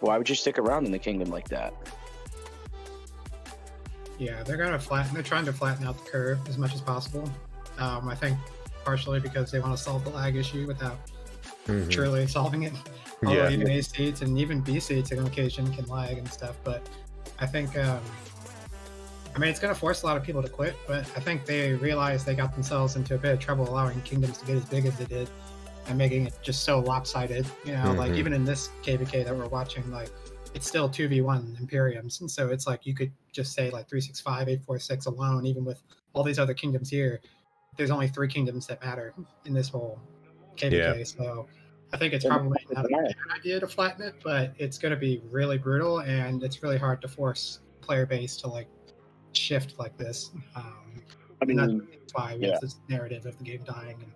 Why would you stick around in the kingdom like that? Yeah, they're trying to flatten out the curve as much as possible. I think partially because they want to solve the lag issue without truly solving it. Although even A seeds and even B seeds on occasion can lag and stuff. But I think, I mean, it's going to force a lot of people to quit, but I think they realize they got themselves into a bit of trouble allowing kingdoms to get as big as they did and making it just so lopsided. You know, like, even in this KvK that we're watching, like, it's still 2v1 Imperiums. And so it's like, you could just say like 365, 846 alone, even with all these other kingdoms here. There's only 3 kingdoms that matter in this whole KvK. So I think it's probably not a bad idea to flatten it, but it's going to be really brutal, and it's really hard to force player base to like shift like this. I mean, that's why we have this narrative of the game dying and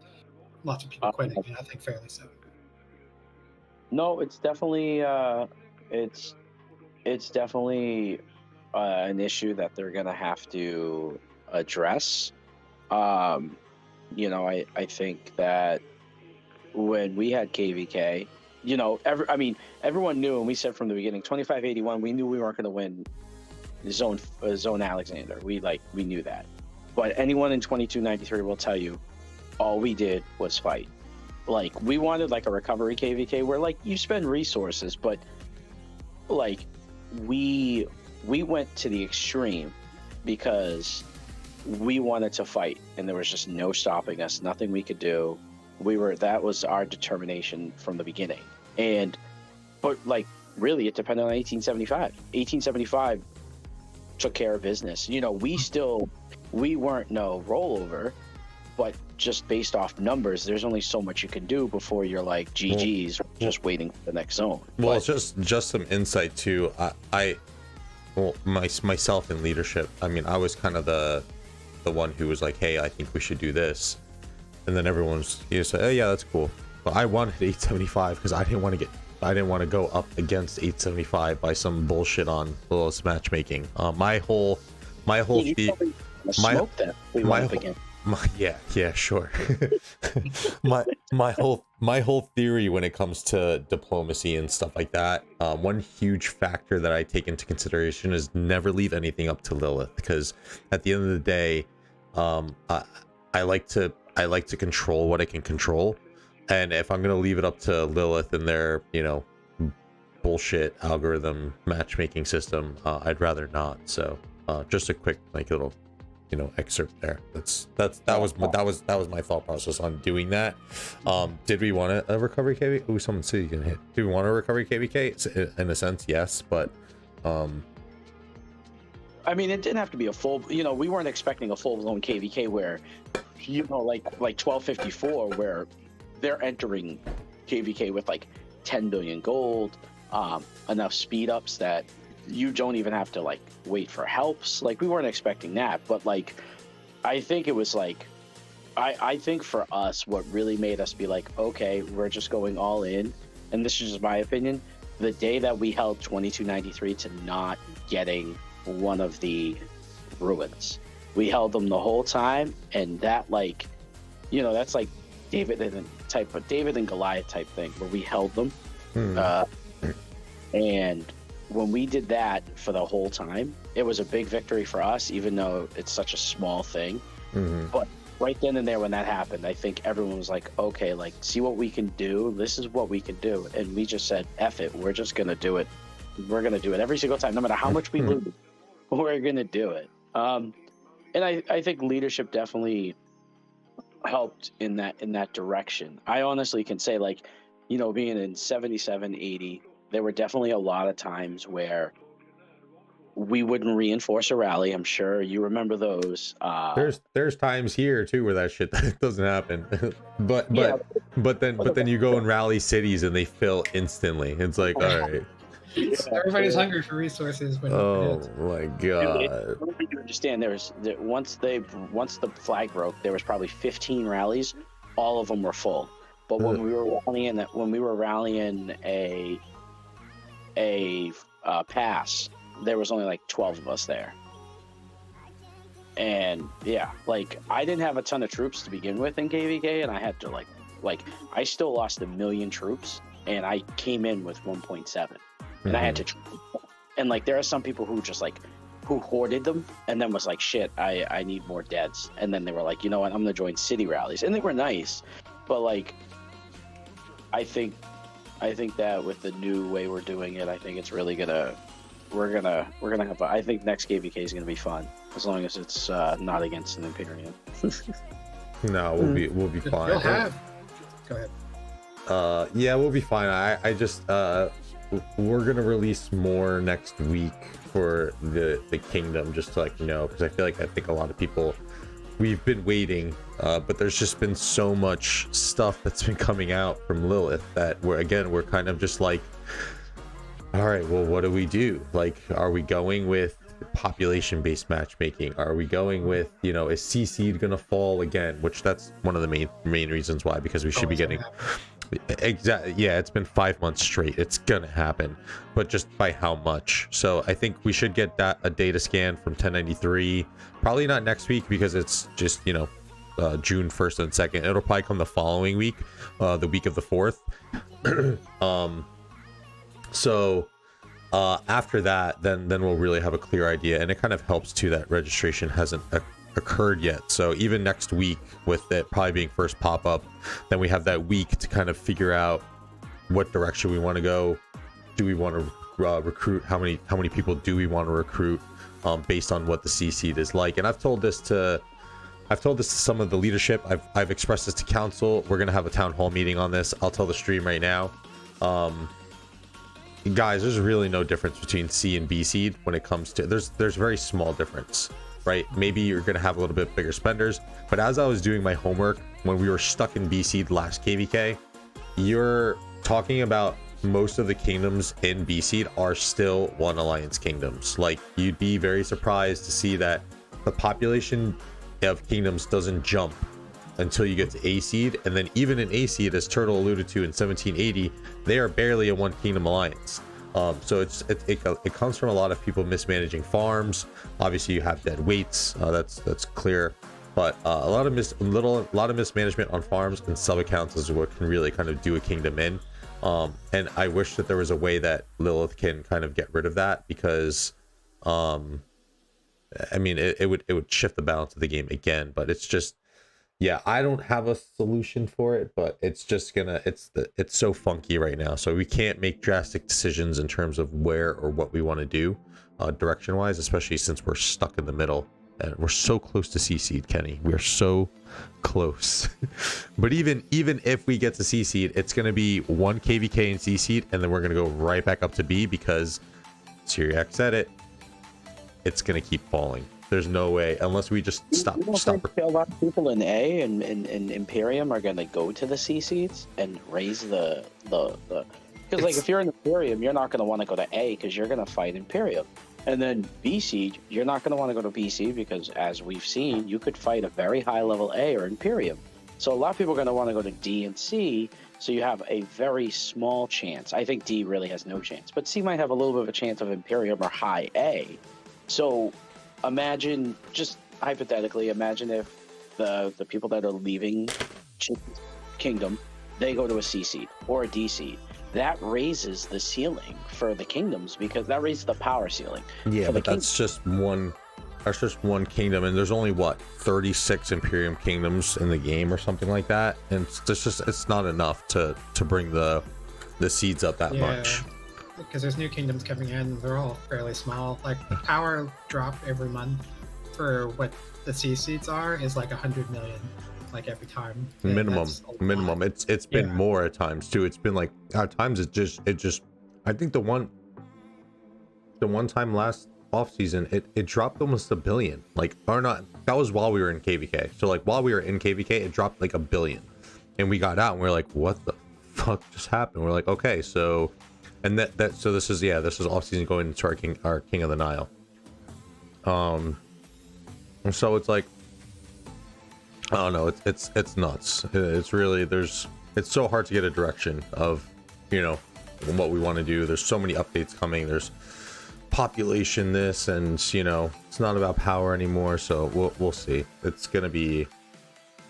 lots of people quitting, and I think fairly so. No, it's definitely it's definitely an issue that they're gonna have to address. You know, I think that when we had KvK, you know, everyone knew, and we said from the beginning, 2581, we knew we weren't going to win Zone Alexander. We knew that. But anyone in 2293 will tell you, all we did was fight. Like, we wanted like a recovery KvK where like you spend resources, but like we went to the extreme because we wanted to fight, and there was just no stopping us. Nothing we could do. That was our determination from the beginning. But like, really, it depended on 1875. 1875 took care of business. You know, we weren't no rollover, but just based off numbers, there's only so much you can do before you're like GG's, just waiting for the next zone. Well, just some insight too. Myself in leadership, I mean, I was kind of the one who was like, hey, I think we should do this, and then everyone's say, oh yeah, that's cool. But I wanted 875 because I didn't want to go up against 875 by some bullshit on Lilith's matchmaking. My whole sure. my whole theory when it comes to diplomacy and stuff like that, one huge factor that I take into consideration is never leave anything up to Lilith, because at the end of the day, I like to control what I can control, and if I'm gonna leave it up to Lilith and their, you know, bullshit algorithm matchmaking system, I'd rather not. So just a quick like little, you know, excerpt there. That was my thought process on doing that. Did we want a recovery KvK? Oh, someone said you can hit. Do we want a recovery KvK? In a sense, yes, but I mean, it didn't have to be a full, you know, we weren't expecting a full-blown KvK where, you know, like 1254, where they're entering KvK with like 10 billion gold, enough speed ups that you don't even have to like wait for helps. Like, we weren't expecting that, but like, I think it was like, I think for us, what really made us be like, okay, we're just going all in, and this is just my opinion, the day that we held 2293 to not getting one of the ruins, we held them the whole time, and that, like, you know, that's like David and Goliath type thing, where we held them. And when we did that for the whole time, it was a big victory for us, even though it's such a small thing. But right then and there, when that happened, I think everyone was like, okay, like, see what we can do. This is what we can do. And we just said, F it. We're just going to do it. We're going to do it every single time, no matter how much we lose. We're going to do it. And I think leadership definitely helped in that direction. I honestly can say, like, you know, being in 77, 80, there were definitely a lot of times where we wouldn't reinforce a rally. I'm sure you remember those. There's times here too where that shit doesn't happen. but then you go and rally cities and they fill instantly. It's like, all right. Everybody's hungry for resources. But oh my god! You understand? Once the flag broke, there was probably 15 rallies. All of them were full. But when we were rallying a pass, there was only like 12 of us there. And yeah, like, I didn't have a ton of troops to begin with in KvK, and I had to like I still lost 1 million troops, and I came in with 1.7. And I had to, and like, there are some people who just like, who hoarded them and then was like, shit, I need more deads. And then they were like, you know what, I'm gonna join city rallies, and they were nice, but like, I think that with the new way we're doing it, I think it's really we're gonna have I think next KvK is gonna be fun, as long as it's not against an Imperium. No, we'll be fine. You'll have. Go ahead. Yeah, we'll be fine. I just we're gonna release more next week for the kingdom, just to let you know, because I think a lot of people, we've been waiting, but there's just been so much stuff that's been coming out from Lilith that we're kind of just like, all right, well, what do we do? Like, are we going with population-based matchmaking? Are we going with, you know, is CC gonna fall again? Which that's one of the main reasons why, because we should be getting. Exactly. Yeah, it's been 5 months straight. It's gonna happen, but just by how much? So I think we should get a data scan from 1093. Probably not next week, because it's just, you know, June 1st and 2nd. It'll probably come the following week, the week of the 4th. So after that, then we'll really have a clear idea, and it kind of helps too that registration hasn't occurred yet. So even next week, with it probably being first pop-up, then we have that week to kind of figure out what direction we want to go. Do we want to recruit, how many people do we want to recruit, based on what the C seed is like. And I've told this to some of the leadership. I've expressed this to council. We're gonna have a town hall meeting on this. I'll tell the stream right now. Guys, there's really no difference between C and B seed when it comes to, there's very small difference, right? Maybe you're gonna have a little bit bigger spenders, but as I was doing my homework when we were stuck in B seed last KvK, you're talking about most of the kingdoms in B seed are still one alliance kingdoms. Like, you'd be very surprised to see that the population of kingdoms doesn't jump until you get to A seed, and then even in A seed, as Turtle alluded to in 1780, they are barely a one kingdom alliance. So it comes from a lot of people mismanaging farms. Obviously, you have dead weights. That's clear, but a lot of mismanagement on farms and sub accounts is what can really kind of do a kingdom in. And I wish that there was a way that Lilith can kind of get rid of that, because I mean, it would shift the balance of the game again. But it's just, yeah, I don't have a solution for it, but it's just gonna, it's so funky right now, so we can't make drastic decisions in terms of where or what we want to do direction wise, especially since we're stuck in the middle and we're so close to C seed. Kenny, we are so close. But even if we get to C seed, it's gonna be one KvK in C seed, and then we're gonna go right back up to B, because Syriac said it, it's gonna keep falling. There's no way, unless we just stop. A lot of people in A and Imperium are going to go to the C seeds and raise the because, like, if you're in Imperium, you're not going to want to go to A because you're going to fight Imperium, and then B seed, you're not going to want to go to B seed because, as we've seen, you could fight a very high level A or Imperium. So a lot of people are going to want to go to D and C. So you have a very small chance. I think D really has no chance, but C might have a little bit of a chance of Imperium or high A. So imagine, just hypothetically, imagine if the people that are leaving Kingdom, they go to a C seed or a D seed. That raises the ceiling for the kingdoms, because that raises the power ceiling. Yeah, but that's just one kingdom, and there's only, what, 36 Imperium kingdoms in the game or something like that, and it's not enough to bring the seeds up that much. Because there's new kingdoms coming in, they're all fairly small. Like, the power drop every month for what the C seeds are is like 100 million, like, every time. Minimum. It's been more at times too. It's been like, at times it just I think the one time last off season it dropped almost 1 billion. Like, or not, that was while we were in KvK. So, like, while we were in KvK, it dropped like 1 billion, and we got out and we are like, what the fuck just happened? We're like, okay, so. And so this is off season going into our King of the Nile. And so it's like, I don't know, it's nuts. It's really, it's so hard to get a direction of, you know, what we want to do. There's so many updates coming. There's population this, and, you know, it's not about power anymore. So we'll see. It's gonna be,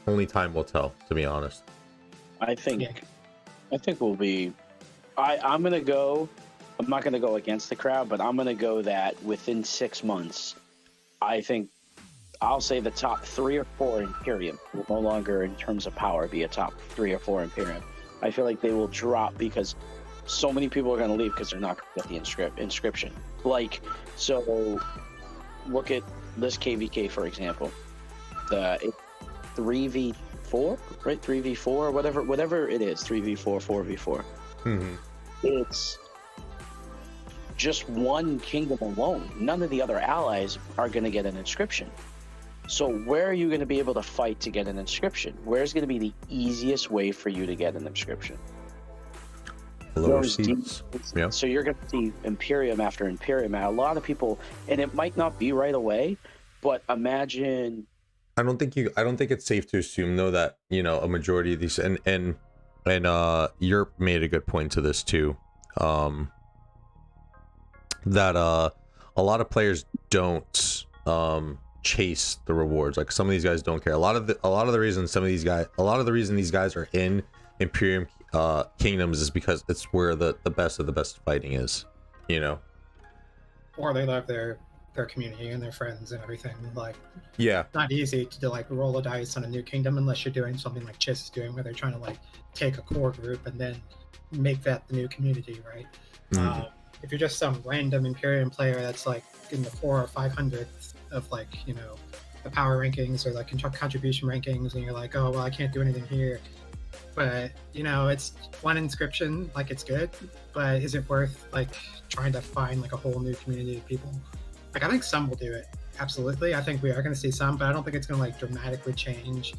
only time will tell, to be honest. I think we'll be. I'm going to go, I'm not going to go against the crowd, but I'm going to go that within 6 months, I think, I'll say the top 3 or 4 Imperium will no longer, in terms of power, be a top 3 or 4 Imperium. I feel like they will drop because so many people are going to leave because they're not going to get the inscription. Like, so look at this KvK, for example. It's 3v4, right? 3v4, whatever it is, 3v4, 4v4. Mm-hmm. It's just one kingdom alone. None of the other allies are going to get an inscription. So where are you going to be able to fight to get an inscription? Where's going to be the easiest way for you to get an inscription? Lower seats. Yeah. So you're going to see Imperium after Imperium. And a lot of people, and it might not be right away, but imagine. I don't think it's safe to assume, though, that, you know, a majority of these, and Europe made a good point to this too, that a lot of players don't chase the rewards. Like, some of these guys don't care. A lot of the reason these guys are in Imperium kingdoms is because it's where the best of the best fighting is, you know. Or they love their community and their friends and everything. Like, yeah, it's not easy to like roll a dice on a new kingdom unless you're doing something like Chis is doing, where they're trying to like take a core group and then make that the new community, right? if you're just some random Imperium player that's like in the 400 or 500 of like, the power rankings or like contribution rankings, and you're like, oh well, I can't do anything here. But it's one inscription, like it's good, but is it worth like trying to find like a whole new community of people? Like I think some will do it, absolutely. I think we are going to see some, but I don't think it's going to like dramatically change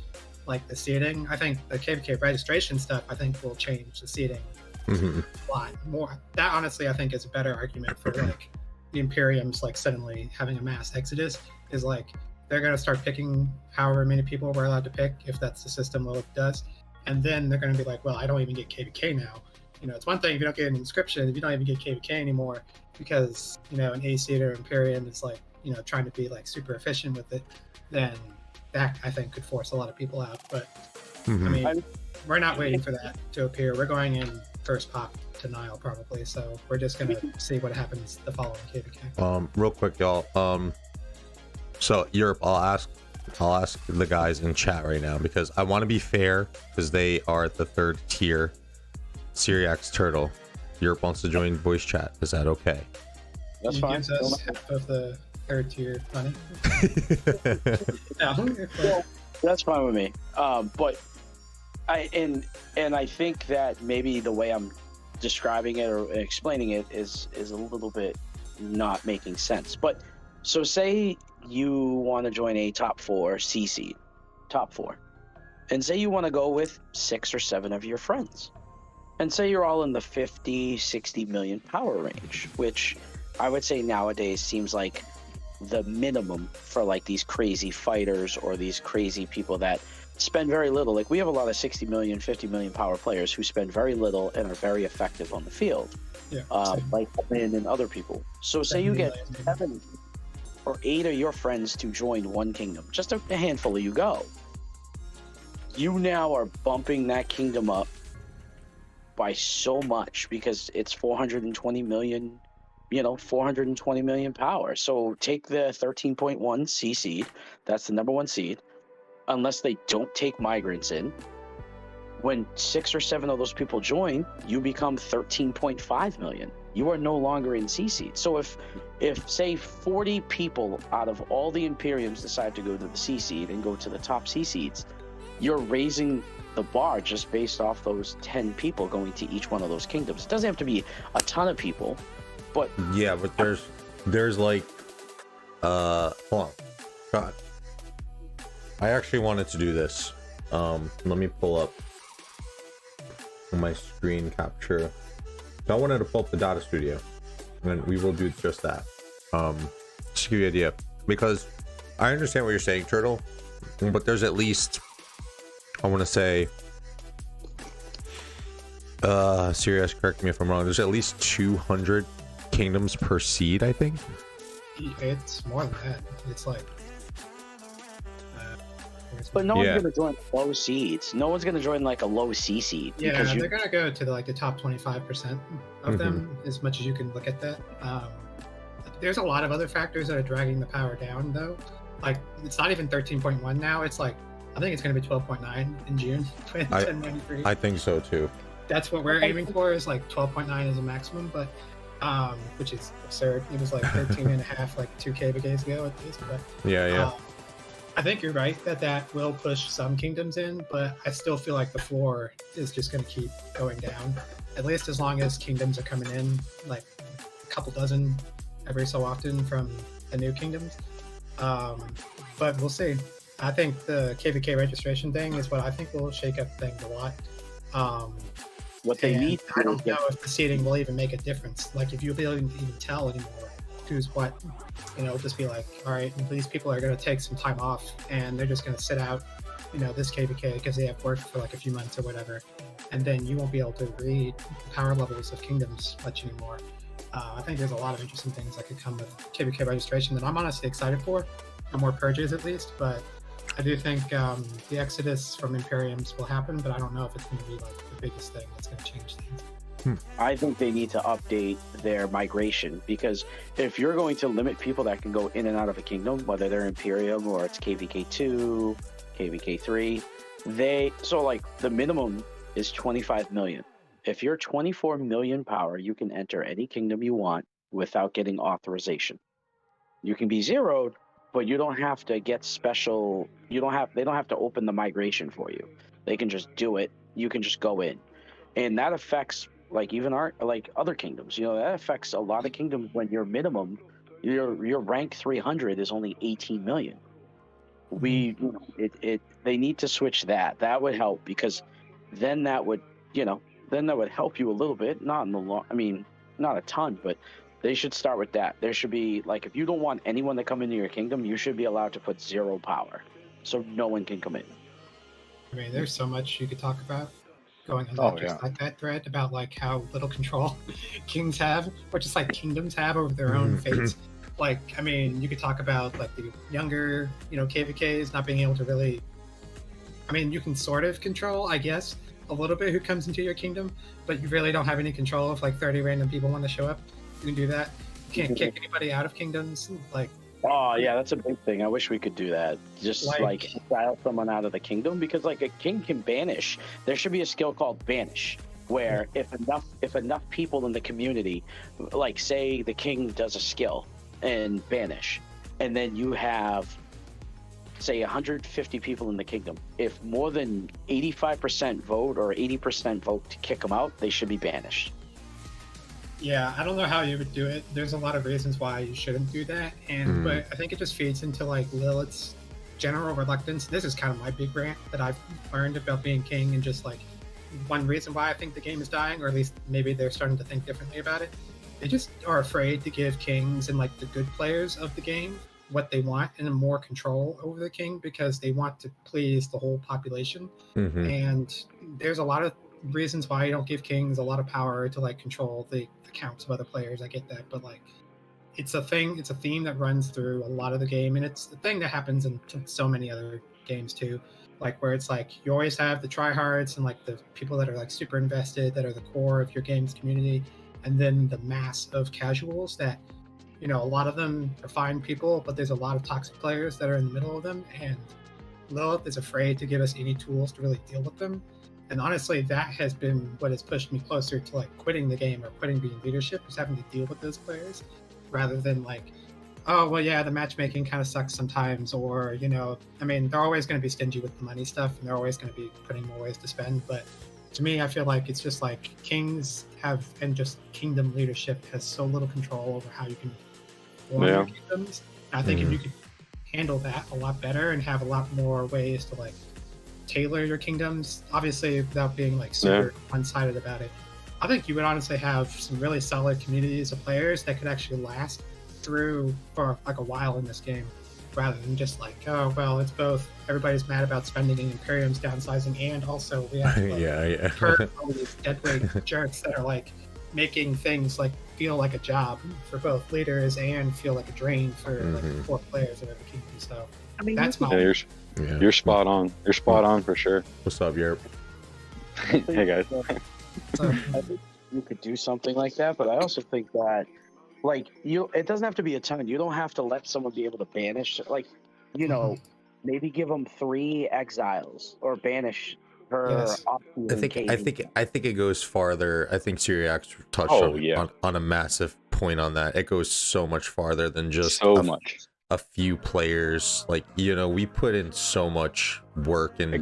like the seeding. I think the KvK registration stuff, I think will change the seeding a lot more. That honestly, I think is a better argument for like the Imperiums like suddenly having a mass exodus. Is like they're going to start picking however many people we're allowed to pick, if that's the system Lilith does. And then they're going to be like, well, I don't even get KvK now. It's one thing if you don't get an inscription, if you don't even get KvK anymore, because, an A-seed or Imperium is like, trying to be like super efficient with it, then that I think could force a lot of people out. But I mean, we're not waiting for that to appear. We're going in first pop to Nile probably. So we're just going to see what happens the following KvK. Real quick, y'all. So Europe, I'll ask the guys in chat right now because I want to be fair because they are at the 3rd tier. Syriax Turtle, Europe wants to join voice chat. Is that okay? That's fine. Gives us half of the 3rd tier money. Well, that's fine with me. But I think that maybe the way I'm describing it or explaining it is a little bit not making sense. But so say you want to join a top 4 C seed, top 4, and say you want to go with 6 or 7 of your friends, and say you're all in the 50-60 million power range, which I would say nowadays seems like the minimum for like these crazy fighters or these crazy people that spend very little. Like we have a lot of 60 million, 50 million power players who spend very little and are very effective on the field, like Lynn and other people. So say you get 7 or 8 of your friends to join one kingdom, just a handful of you go. You now are bumping that kingdom up by so much because it's 420 million, 420 million power. So take the 13.1 C seed, that's the number 1 seed, unless they don't take migrants in. When 6 or 7 of those people join, you become 13.5 million. You are no longer in C seed. So if say 40 people out of all the Imperiums decide to go to the C seed and go to the top C seeds, you're raising the bar just based off those 10 people going to each one of those kingdoms. It doesn't have to be a ton of people, but yeah, but there's like hold on, God, I actually wanted to do this. Let me pull up my screen capture. So I wanted to pull up the data studio, and we will do just that. Just to give you an idea, because I understand what you're saying, Turtle, but there's at least, I want to say, Sirius, correct me if I'm wrong, there's at least 200 kingdoms per seed, I think. It's more than that. It's like but no one's gonna join low seeds. No one's gonna join like a low C seed. Yeah, they're gonna go to the top 25% of them, as much as you can look at that. There's a lot of other factors that are dragging the power down, though. Like it's not even 13.1 now. It's like I think it's gonna be 12.9 in June 2023. I think so too. That's what we're aiming for. Is like 12.9 is a maximum, but which is absurd. It was like 13 and a half like 2 KvKs ago at least. But yeah. I think you're right that will push some kingdoms in, but I still feel like the floor is just going to keep going down, at least as long as kingdoms are coming in, like a couple dozen every so often from the new kingdoms. But we'll see. I think the KvK registration thing is what I think will shake up things a lot. What they need, I don't know if the seeding will even make a difference. Like if you'll be able to even tell anymore who's what, just be like, all right, these people are going to take some time off and they're just going to sit out, this KvK because they have worked for like a few months or whatever, and then you won't be able to read the power levels of kingdoms much anymore. I think there's a lot of interesting things that could come with KvK registration that I'm honestly excited for, and more purges at least, but I do think the exodus from Imperiums will happen, but I don't know if it's going to be like the biggest thing that's going to change things. I think they need to update their migration, because if you're going to limit people that can go in and out of a kingdom, whether they're Imperium or it's KvK2, KvK3, so like the minimum is 25 million. if you're 24 million power, you can enter any kingdom you want without getting authorization. You can be zeroed, but you don't have to get special. They don't have to open the migration for you. They can just do it. You can just go in, and that affects like even like other kingdoms. That affects a lot of kingdoms when your minimum, your rank 300 is only 18 million. They need to switch that. That would help, because then that would help you a little bit. Not in the long. I mean, not a ton, but they should start with that. There should be like, if you don't want anyone to come into your kingdom, you should be allowed to put 0 power, so no one can come in. I mean, there's so much you could talk about going on like that thread about like how little control kings have, or just like kingdoms have over their own fates. Like, I mean, you could talk about like the younger, KvKs not being able to really. I mean, you can sort of control, I guess, a little bit who comes into your kingdom, but you really don't have any control if like 30 random people want to show up. You can do that. You can't kick anybody out of kingdoms. Like, oh yeah, that's a big thing. I wish we could do that. Just like exile someone out of the kingdom, because like a king can banish. There should be a skill called banish, where if enough people in the community, like say the king does a skill and banish, and then you have say 150 people in the kingdom. If more than 85% vote or 80% vote to kick them out, they should be banished. Yeah, I don't know how you would do it. There's a lot of reasons why you shouldn't do that, but I think it just feeds into like Lilith's general reluctance. This is kind of my big rant that I've learned about being king, and just like one reason why I think the game is dying, or at least maybe they're starting to think differently about it. They just are afraid to give kings and like the good players of the game what they want and more control over the king, because they want to please the whole population. And there's a lot of reasons why you don't give kings a lot of power to like control the counts of other players. I get that, but like it's a theme that runs through a lot of the game, and it's the thing that happens in so many other games too, like where it's like you always have the tryhards and like the people that are like super invested, that are the core of your game's community, and then the mass of casuals that a lot of them are fine people, but there's a lot of toxic players that are in the middle of them, and Lilith is afraid to give us any tools to really deal with them. And honestly, that has been what has pushed me closer to like quitting the game or quitting being leadership, is having to deal with those players, rather than like, oh, well, yeah, the matchmaking kind of sucks sometimes, or, I mean, they're always going to be stingy with the money stuff, and they're always going to be putting more ways to spend. But to me, I feel like it's just like kings have, and just kingdom leadership has so little control over how you can form your kingdoms. And I think if you could handle that a lot better and have a lot more ways to like tailor your kingdoms, obviously without being like super one-sided about it, I think you would honestly have some really solid communities of players that could actually last through for like a while in this game, rather than just like, oh well, it's both everybody's mad about spending and Imperium's downsizing, and also we have to hurt all these deadweight jerks that are like making things like feel like a job for both leaders and feel like a drain for like the core players of every kingdom. So I mean, that's my you're spot on. You're spot on for sure. What's up, Yerp? Hey guys. I think you could do something like that, but I also think that like it doesn't have to be a ton. You don't have to let someone be able to banish, like maybe give them 3 exiles or banish her. I think it goes farther. I think Syriax touched on a massive point on that. It goes so much farther than just a few players. Like, we put in so much work and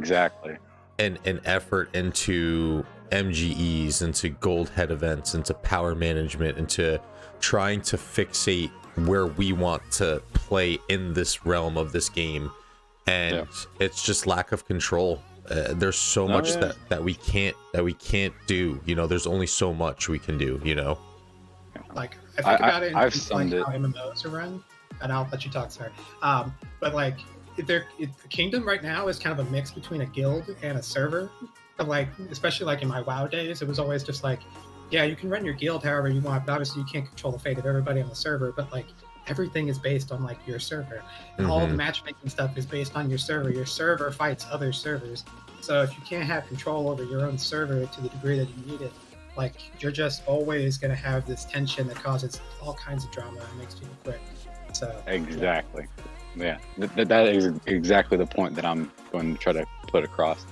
and effort into MGEs, into gold head events, into power management, into trying to fixate where we want to play in this realm of this game, and it's just lack of control. There's so much that we can't do. There's only so much we can do. Like I think about it, I've summed it. How MMOs are run, and I'll let you talk, sorry. But like, the kingdom right now is kind of a mix between a guild and a server. But like, especially like in my WoW days, it was always just like, yeah, you can run your guild however you want, but obviously you can't control the fate of everybody on the server. But like, everything is based on like your server. All the matchmaking stuff is based on your server. Your server fights other servers. So if you can't have control over your own server to the degree that you need it, like, you're just always going to have this tension that causes all kinds of drama and makes people quit. So exactly. Yeah, that is exactly the point that I'm going to try to put across.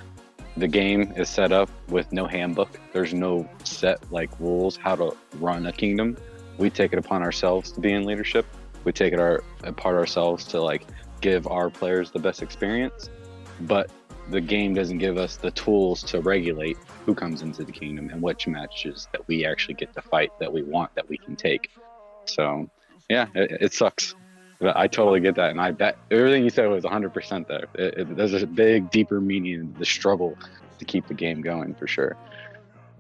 the game is set up with no handbook. There's no set like rules how to run a kingdom. We take it upon ourselves to be in leadership. We take it upon ourselves to like give our players the best experience, but the game doesn't give us the tools to regulate who comes into the kingdom and which matches that we actually get to fight that we want, that we can take. So yeah, it sucks. But I totally get that, and I bet everything you said was 100% there. There's a big, deeper meaning in the struggle to keep the game going for sure.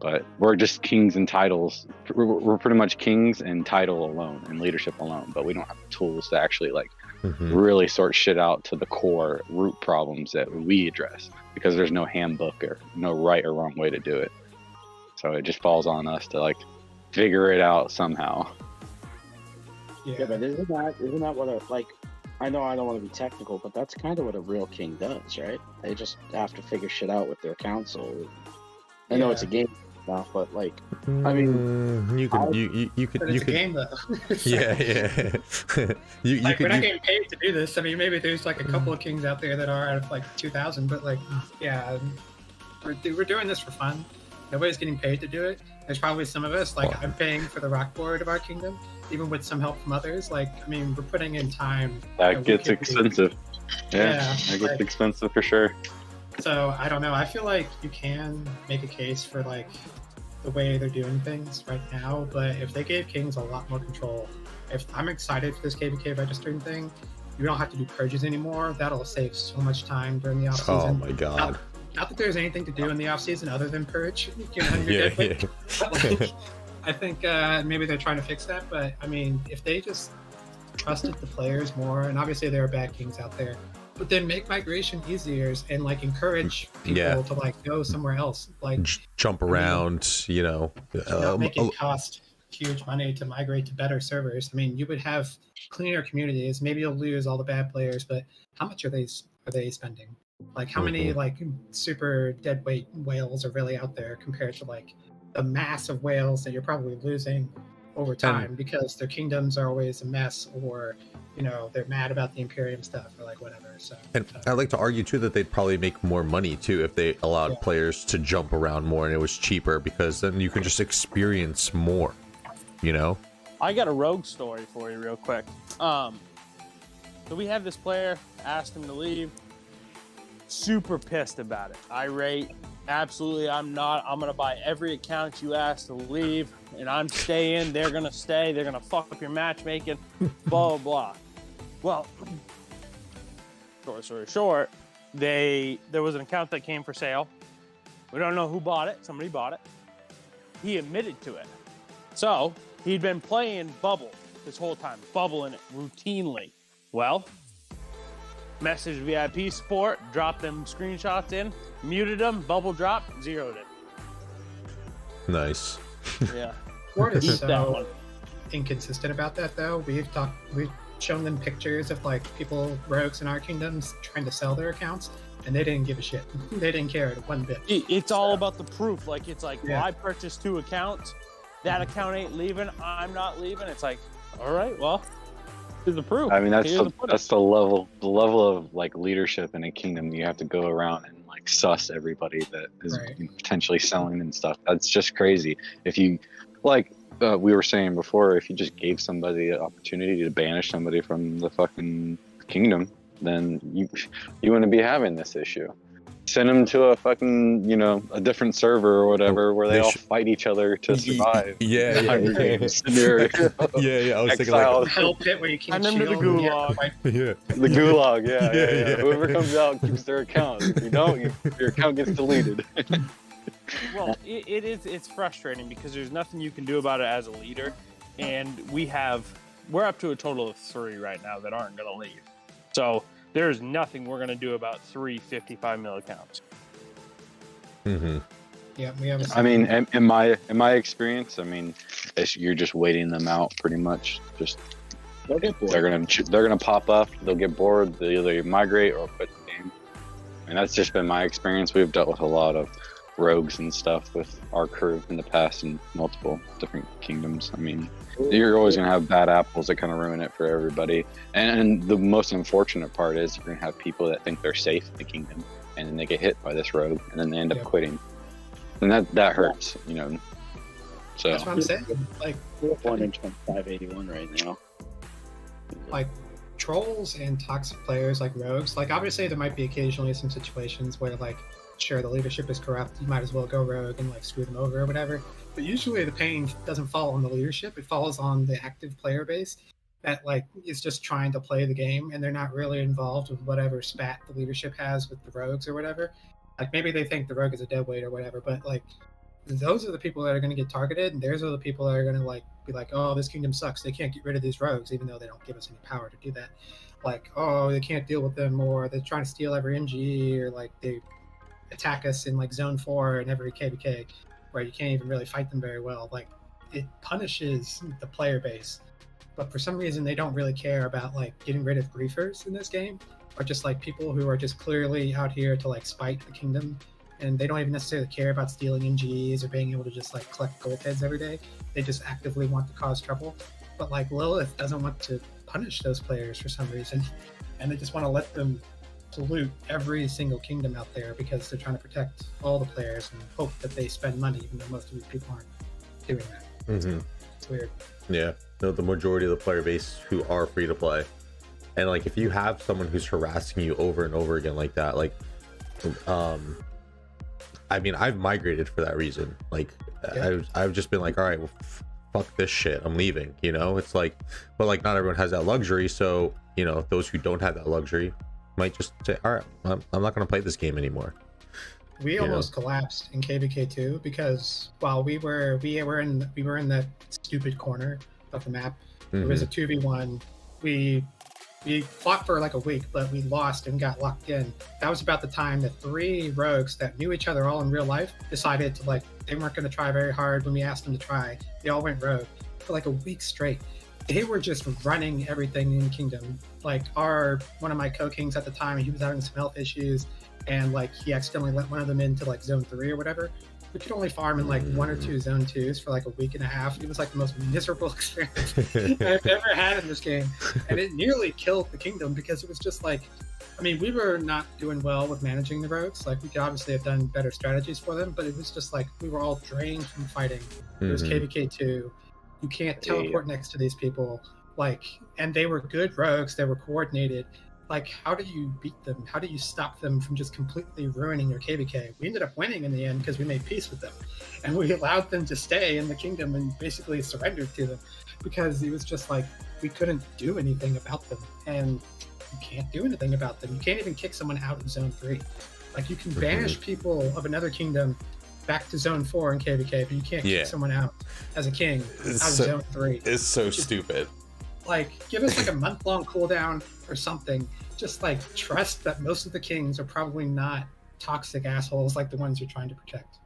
But we're just kings and titles. We're pretty much kings and title alone and leadership alone, but we don't have the tools to actually like really sort shit out to the core root problems that we address, because there's no handbook or no right or wrong way to do it. So it just falls on us to like figure it out somehow. Yeah, but isn't that what a, like, I know I don't want to be technical, but that's kind of what a real king does, right? They just have to figure shit out with their council. I know it's a game now, but like, I mean, you could But it's a game though. yeah. you Like, could we're not getting paid to do this. I mean, maybe there's like a couple of kings out there that are out of like 2,000, but like, yeah, we're doing this for fun. Nobody's getting paid to do it. There's probably some of us, like, I'm paying for the RoK board of our kingdom, even with some help from others. Like, I mean, we're putting in time. That gets expensive. Yeah, that gets like, expensive for sure. So I don't know. I feel like you can make a case for like the way they're doing things right now, but if they gave kings a lot more control, if I'm excited for this KvK registering thing, you don't have to do purges anymore. That'll save so much time during the off season. Oh my god. Not that there's anything to do in the off season other than purge. You know, like, I think maybe they're trying to fix that, but I mean, if they just trusted the players more, and obviously there are bad kings out there, but then make migration easier and like encourage people to like go somewhere else, like jump around, you know, not make it cost huge money to migrate to better servers. I mean, you would have cleaner communities. Maybe you'll lose all the bad players, but how much are they spending? Like, how many like super deadweight whales are really out there compared to like the mass of whales that you're probably losing over time because their kingdoms are always a mess, or you know, they're mad about the Imperium stuff or like whatever. So, and I'd like to argue too that they'd probably make more money too if they allowed players to jump around more and it was cheaper, because then you can just experience more, you know. I got a rogue story for you real quick. So we have this player, asked him to leave, super pissed about it, irate. Absolutely, I'm gonna buy every account you asked to leave, and I'm staying. They're gonna stay. They're gonna fuck up your matchmaking. Blah blah blah. Well, short story short, there was an account that came for sale. We don't know who bought it. Somebody bought it. He admitted to it. So he'd been playing Bubble this whole time, bubbling it routinely. Well, message VIP support, dropped them screenshots in, muted them, bubble dropped, zeroed it. Nice. Yeah. Sport is That so one. inconsistent about that though. We've shown them pictures of like people, rogues in our kingdoms trying to sell their accounts, and they didn't give a shit. They didn't care one bit. It's all about the proof. Like, it's like, well, I purchased 2 accounts. That account ain't leaving. I'm not leaving. It's like, all right, well, here's the proof. I mean, that's the level of like leadership in a kingdom. You have to go around and like suss everybody that is potentially selling and stuff. That's just crazy. If you like we were saying before, if you just gave somebody the opportunity to banish somebody from the fucking kingdom, then you wouldn't be having this issue. Send them to a fucking, you know, a different server or whatever where they all fight each other to survive. Yeah. I was thinking like Hell pit where you can't Send them to the gulag. the gulag. Yeah. Whoever comes out keeps their account. If you don't, your account gets deleted. Well, it's frustrating because there's nothing you can do about it as a leader, and we're up to a total of 3 right now that aren't going to leave. So there's nothing we're going to do about 3 55 mil accounts. Mm-hmm. Yeah, we have. I mean, in my experience, I mean, you're just waiting them out pretty much. Just they're gonna pop up. They'll get bored. They either migrate or quit the game. And that's just been my experience. We've dealt with a lot of rogues and stuff with our crew in the past in multiple different kingdoms. I mean, you're always going to have bad apples that kind of ruin it for everybody. And the most unfortunate part is you're going to have people that think they're safe in the kingdom and then they get hit by this rogue, and then they end up Yep. quitting, and that hurts, you know. So That's what I'm saying. Like, We're 581 right now. like trolls and toxic players like rogues, like obviously there might be occasionally some situations where like sure the leadership is corrupt, you might as well go rogue and like screw them over or whatever, but usually the pain doesn't fall on the leadership, it falls on the active player base that like is just trying to play the game, and they're not really involved with whatever spat the leadership has with the rogues or whatever. Like maybe they think the rogue is a dead weight or whatever, but like those are the people that are going to get targeted, and those are the people that are going to like be like, oh, this kingdom sucks, they can't get rid of these rogues, even though they don't give us any power to do that. Like, oh, they can't deal with them, or they're trying to steal every MG, or like they attack us in like zone 4 and every KvK where you can't even really fight them very well. Like, it punishes the player base, but for some reason they don't really care about like getting rid of griefers in this game, or just like people who are just clearly out here to like spite the kingdom, and they don't even necessarily care about stealing MGs or being able to just like collect gold heads every day. They just actively want to cause trouble. But like Lilith doesn't want to punish those players for some reason, and they just want to let them pollute every single kingdom out there because they're trying to protect all the players and hope that they spend money, even though most of these people aren't doing that. Mm-hmm. It's weird. Yeah, no, the majority of the player base who are free to play, and like if you have someone who's harassing you over and over again like that, like, I mean, I've migrated for that reason. Like, Yeah. I've just been like, all right, well, fuck this shit, I'm leaving. You know, it's like, but like not everyone has that luxury, so you know, those who don't have that luxury might just say, all right, I'm not going to play this game anymore. We almost collapsed in KvK 2 because while we were in that stupid corner of the map, it was a 2v1. We fought for like a week, but we lost and got locked in. That was about the time that 3 rogues that knew each other all in real life decided to, like, they weren't going to try very hard when we asked them to try. They all went rogue for like a week straight. They were just running everything in Kingdom. Like, one of my co-kings at the time, he was having some health issues, and like he accidentally let one of them into like zone 3 or whatever. We could only farm in like 1 or 2 zone 2s for like a week and a half. It was like the most miserable experience I've ever had in this game, and it nearly killed the kingdom because it was just like, I mean, we were not doing well with managing the rogues. Like, we could obviously have done better strategies for them, but it was just like we were all drained from fighting. It was KvK 2. You can't teleport next to these people, like, and they were good rogues. They were coordinated. Like, how do you beat them? How do you stop them from just completely ruining your KvK? We ended up winning in the end because we made peace with them, and we allowed them to stay in the kingdom and basically surrendered to them because it was just like we couldn't do anything about them, and you can't do anything about them. You can't even kick someone out of zone 3. Like, you can banish people of another kingdom back to zone 4 in KvK, but you can't kick someone out as a king out of zone 3. It's so stupid. Like, give us like a month-long cooldown or something. Just like trust that most of the kings are probably not toxic assholes like the ones you're trying to protect.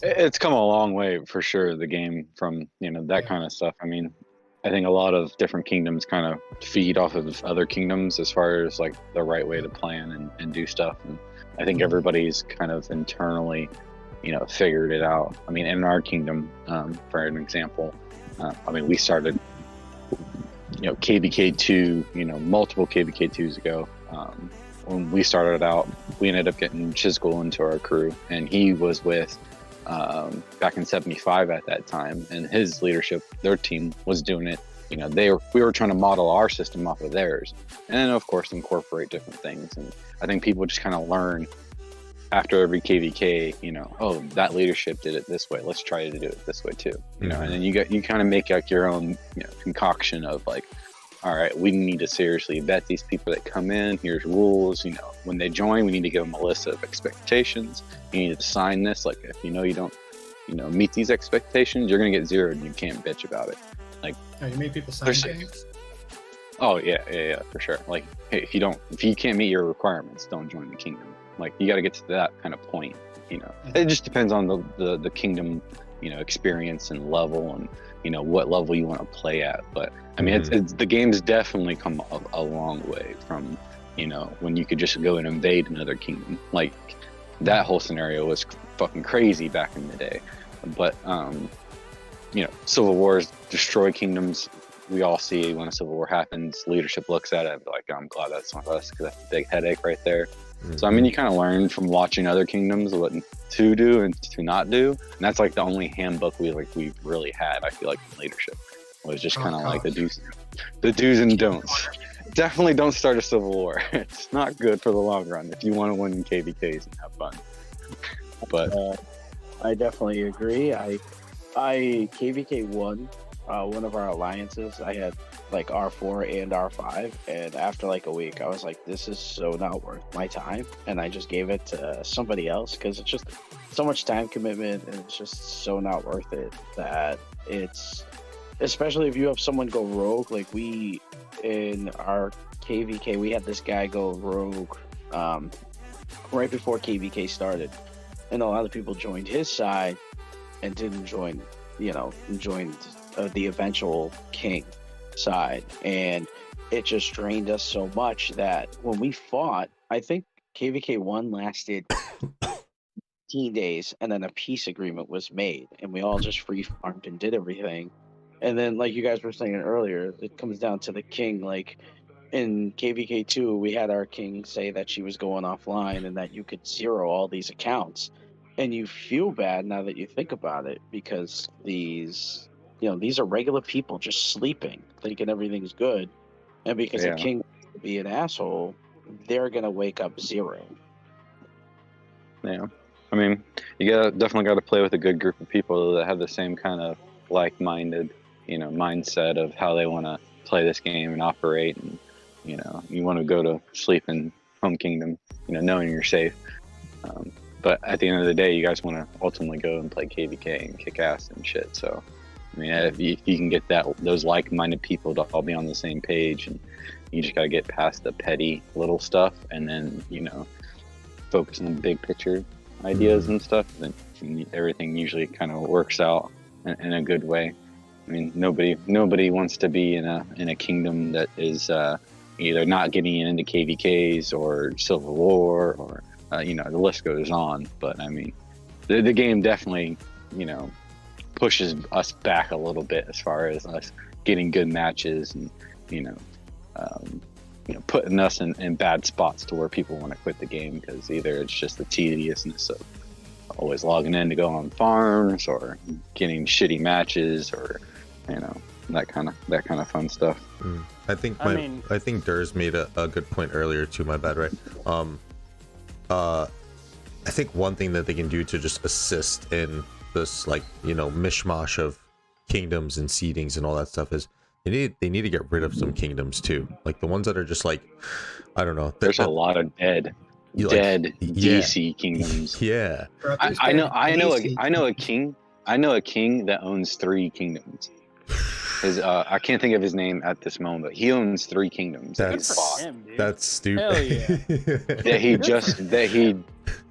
It's come a long way for sure, the game, from, you know, that kind of stuff. I mean, I think a lot of different kingdoms kind of feed off of other kingdoms as far as like the right way to plan and do stuff. And I think everybody's kind of internally, you know, figured it out. I mean, in our kingdom, for an example, I mean, we started, you know, KvK 2, you know, multiple KvK 2s ago. When we started out, we ended up getting Chisgule into our crew, and he was with back in 75 at that time, and his leadership, their team was doing it. You know, we were trying to model our system off of theirs, and then of course incorporate different things. And I think people just kind of learn after every KvK, you know, oh, that leadership did it this way, let's try to do it this way too, you know. And then you kind of make like your own, you know, concoction of like, all right, we need to seriously vet these people that come in. Here's rules, you know, when they join, we need to give them a list of expectations. You need to sign this. Like, if you know you don't, you know, meet these expectations, you're gonna get zeroed, and you can't bitch about it. Like, oh, you made people sign things? Oh yeah, for sure. Like, hey, if you can't meet your requirements, don't join the kingdom. Like, you got to get to that kind of point, you know. It just depends on the kingdom, you know, experience and level, and you know what level you want to play at. But I mean, it's the game's definitely come a long way from, you know, when you could just go and invade another kingdom. Like, that whole scenario was fucking crazy back in the day. But you know, civil wars destroy kingdoms. We all see when a civil war happens, leadership looks at it like, I'm glad that's not us, because that's a big headache right there. So I mean, you kind of learn from watching other kingdoms what to do and to not do, and that's like the only handbook we really had. I feel like in leadership was just kind of like the do's and don'ts. Definitely don't start a civil war. It's not good for the long run if you want to win KvKs and have fun. But I definitely agree. I KvK won one of our alliances. I had like R4 and R5, and after like a week I was like, this is so not worth my time, and I just gave it to somebody else because it's just so much time commitment and it's just so not worth it. That it's, especially if you have someone go rogue, like we in our KvK, we had this guy go rogue right before KvK started, and a lot of people joined his side and didn't join the eventual king side, and it just drained us so much that when we fought, I think KvK 1 lasted 15 days, and then a peace agreement was made, and we all just free farmed and did everything. And then, like you guys were saying earlier, it comes down to the king. Like in KvK 2, we had our king say that she was going offline and that you could zero all these accounts, and you feel bad now that you think about it, because these are regular people just sleeping, thinking everything's good. And because the king wants to be an asshole, they're going to wake up zero. Yeah. I mean, you definitely got to play with a good group of people that have the same kind of like-minded, mindset of how they want to play this game and operate. And, you want to go to sleep in home kingdom, knowing you're safe. But at the end of the day, you guys want to ultimately go and play KvK and kick ass and shit. So, I mean, if you can get those like-minded people to all be on the same page, and you just got to get past the petty little stuff, and then focus on the big picture ideas and stuff, then everything usually kind of works out in a good way. I mean, nobody wants to be in a kingdom that is either not getting into KvKs or Civil War, or the list goes on. But I mean, the game definitely pushes us back a little bit as far as us getting good matches, and putting us in bad spots to where people want to quit the game, because either it's just the tediousness of always logging in to go on farms, or getting shitty matches, or that kind of fun stuff. I think Durs made a good point earlier too. My bad, right? I think one thing that they can do to just assist in this mishmash of kingdoms and seedings and all that stuff is they need to get rid of some kingdoms too, like the ones that are just like, I don't know, there's a lot of dead DC kingdoms. Yeah, I know a king that owns 3 kingdoms. I can't think of his name at this moment, but he owns 3 kingdoms. That's stupid. Hell yeah.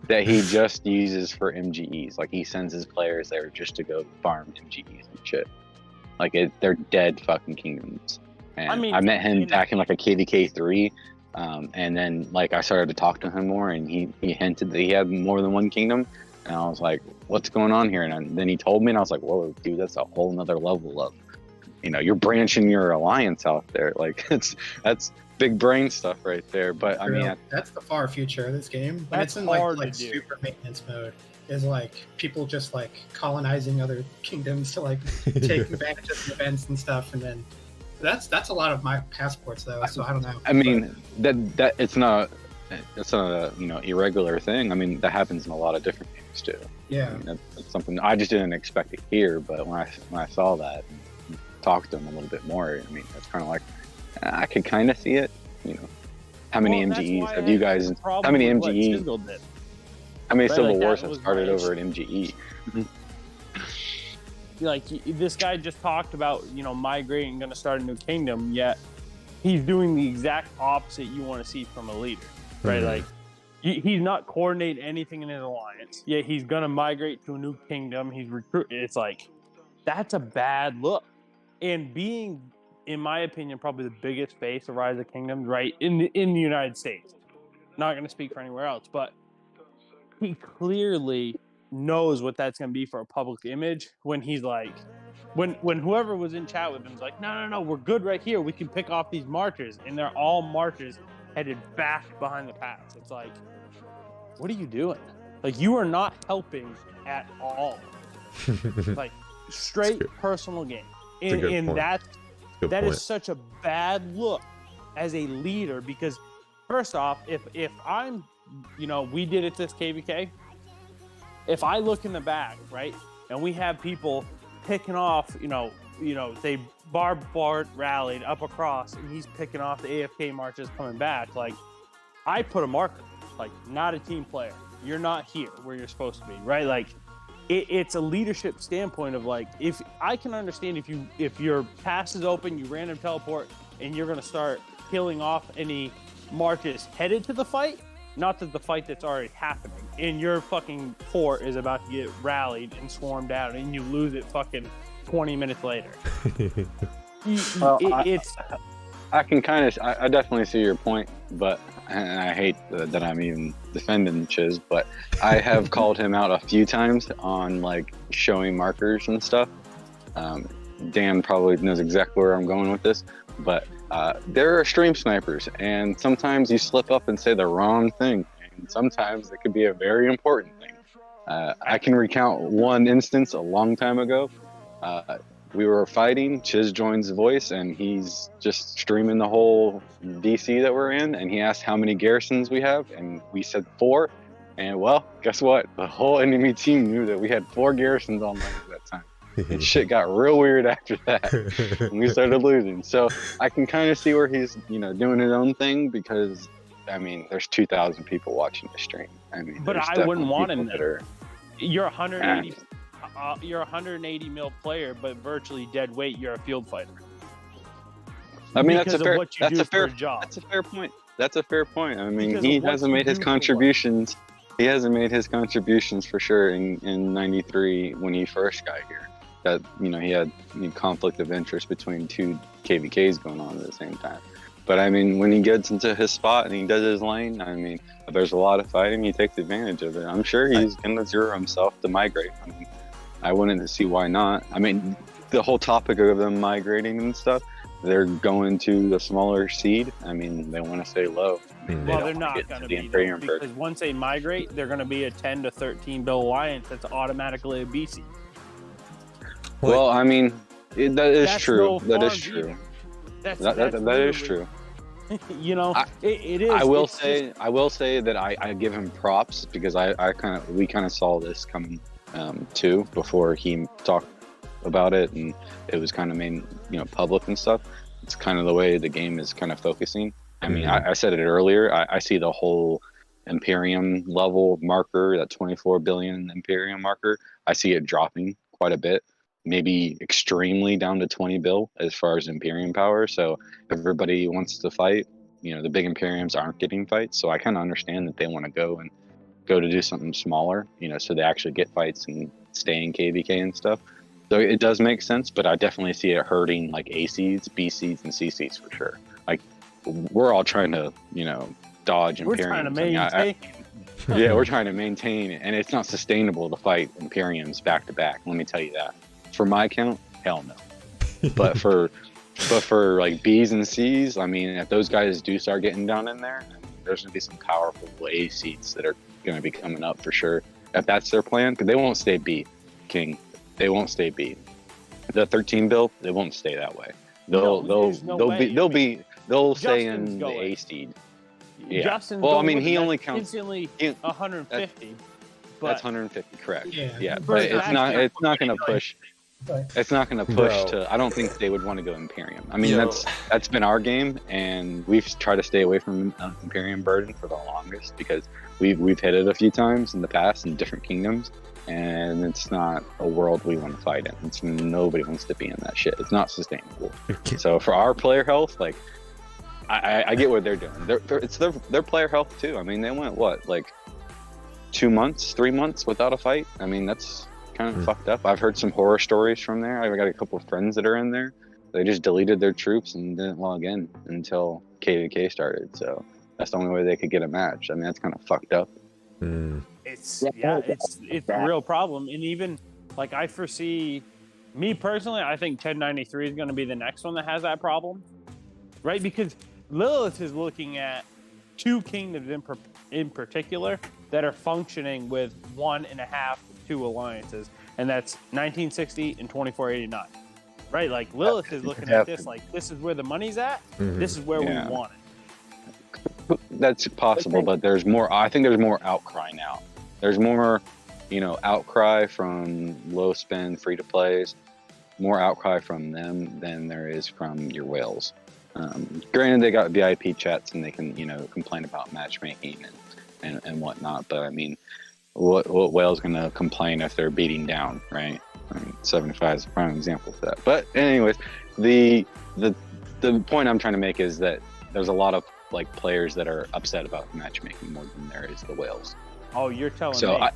that he just uses for MGEs. Like, he sends his players there just to go farm MGEs and shit. Like, they're dead fucking kingdoms. And I met him back in like a KvK 3, and then I started to talk to him more, and he hinted that he had more than one kingdom, and I was like, what's going on here? And then he told me, and I was like, whoa, dude, that's a whole nother level of you're branching your alliance out there. Like, that's big brain stuff right there. But I mean, that's the far future of this game. When it's in like super maintenance mode, is like people just like colonizing other kingdoms to take advantage of the events and stuff, and then that's a lot of my passports though. So I don't know. I mean, that it's not a irregular thing. I mean, that happens in a lot of different games too. Yeah, I mean, that's something I just didn't expect it here. But when I saw that, talk to them a little bit more, I mean, it's kind of like, I could kind of see it. How many MGEs have you guys? How many MGEs? How many civil wars have started over at MGE? This guy just talked about migrating, going to start a new kingdom, yet he's doing the exact opposite you want to see from a leader, right? Like, he's not coordinating anything in his alliance, yet he's going to migrate to a new kingdom. He's recruiting. It's like, that's a bad look. And being, in my opinion, probably the biggest face of Rise of Kingdoms, right, in the United States. Not going to speak for anywhere else, but he clearly knows what that's going to be for a public image when he's like, when whoever was in chat with him is like, no, we're good right here. We can pick off these marchers, and they're all marchers headed back behind the pass. It's like, what are you doing? Like, you are not helping at all. Like, straight personal gain. And that is such a bad look as a leader, because first off, if I'm, we did it this KvK, if I look in the back, right, and we have people picking off, they Bart rallied up across, and he's picking off the AFK marches coming back, like, I put a marker, like, not a team player. You're not here where you're supposed to be, right? Like, it's a leadership standpoint of, like, if I can understand if your pass is open, you random teleport, and you're going to start killing off any marches headed to the fight, not to the fight that's already happening, and your fucking fort is about to get rallied and swarmed out, and you lose it fucking 20 minutes later. I can kind of, I definitely see your point, but, and I hate that I'm even defending Chiz, but I have called him out a few times on, like, showing markers and stuff. Dan probably knows exactly where I'm going with this, but there are stream snipers, and sometimes you slip up and say the wrong thing, and sometimes it could be a very important thing. I can recount one instance a long time ago. We were fighting, Chiz joins voice, and he's just streaming the whole DC that we're in, and he asked how many garrisons we have, and we said 4, and well, guess what? The whole enemy team knew that we had 4 garrisons online at that time. And shit got real weird after that, and we started losing. So I can kind of see where he's, doing his own thing, because, I mean, there's 2,000 people watching the stream. I mean, but I wouldn't want him there. You're 180. You're a 180 mil player, but virtually dead weight. You're a field fighter. I mean, that's a fair point. That's a fair point. I mean, he hasn't made his contributions. He hasn't made his contributions for sure in '93 when he first got here. That he had conflict of interest between 2 KvKs going on at the same time. But I mean, when he gets into his spot and he does his lane, I mean, if there's a lot of fighting, he takes advantage of it. I'm sure he's gonna zero himself to migrate. I mean, I wouldn't see why not. I mean, the whole topic of them migrating and stuff, they're going to the smaller seed. I mean, they want to stay low. Well, they're not going to be, because once they migrate, they're going to be a 10 to 13 bill alliance that's automatically a B seed. Well, I mean, that is true. That is true. That is true. It is. I will say that I give him props, because we kind of saw this coming too before he talked about it, and it was kind of made public and stuff. It's kind of the way the game is kind of focusing. I mean, I said it earlier. I see the whole Imperium level marker, that 24 billion Imperium marker. I see it dropping quite a bit, maybe extremely down to 20 bill as far as Imperium power. So everybody wants to fight. The big Imperiums aren't getting fights, so I kind of understand that they want to go to do something smaller, so they actually get fights and stay in KvK and stuff. So it does make sense, but I definitely see it hurting like A seeds, B seeds, and C seeds for sure. Like, we're all trying to, dodge Imperiums. We're trying to maintain. We're trying to maintain it, and it's not sustainable to fight Imperiums back to back. Let me tell you that. For my count, hell no. But for like B's and C's, I mean, if those guys do start getting down in there, there's gonna be some powerful A seeds that are going to be coming up for sure, if that's their plan, because they won't stay B, King. They won't stay B. The 13 bill, they won't stay that way. They'll stay in the A seed. Yeah. Justin's well, I mean, he only counts instantly 150. That's 150, correct? Yeah. But it's not going to push. It's not going to push to. I don't think they would want to go Imperium. I mean, that's been our game, and we've tried to stay away from Imperium burden for the longest, because we've hit it a few times in the past in different kingdoms, and it's not a world we want to fight in. Nobody wants to be in that shit. It's not sustainable. So for our player health, like, I get what they're doing. It's their player health too. I mean, they went like 2 months, 3 months without a fight. I mean, that's kind of fucked up. I've heard some horror stories from there. I've got a couple of friends that are in there. They just deleted their troops and didn't log in until KvK started. So that's the only way they could get a match. I mean, that's kind of fucked up. It's a real problem. And even like, I foresee, me personally, I think 1093 is going to be the next one that has that problem, right? Because Lilith is looking at 2 kingdoms in particular that are functioning with 1.5 to 2 alliances, and that's 1960 and 2489. Right? Like Lilith is looking at this like, this is where the money's at. This is where we want it. That's possible, but there's more. I think there's more outcry now. There's more, outcry from low spend free to plays, more outcry from them than there is from your whales. Granted, they got VIP chats and they can, complain about matchmaking and whatnot. But I mean, what whale's gonna complain if they're beating down, right? I mean, 75 is a prime example of that. But anyways, the point I'm trying to make is that there's a lot of like players that are upset about matchmaking more than there is the whales. Oh, you're telling so me.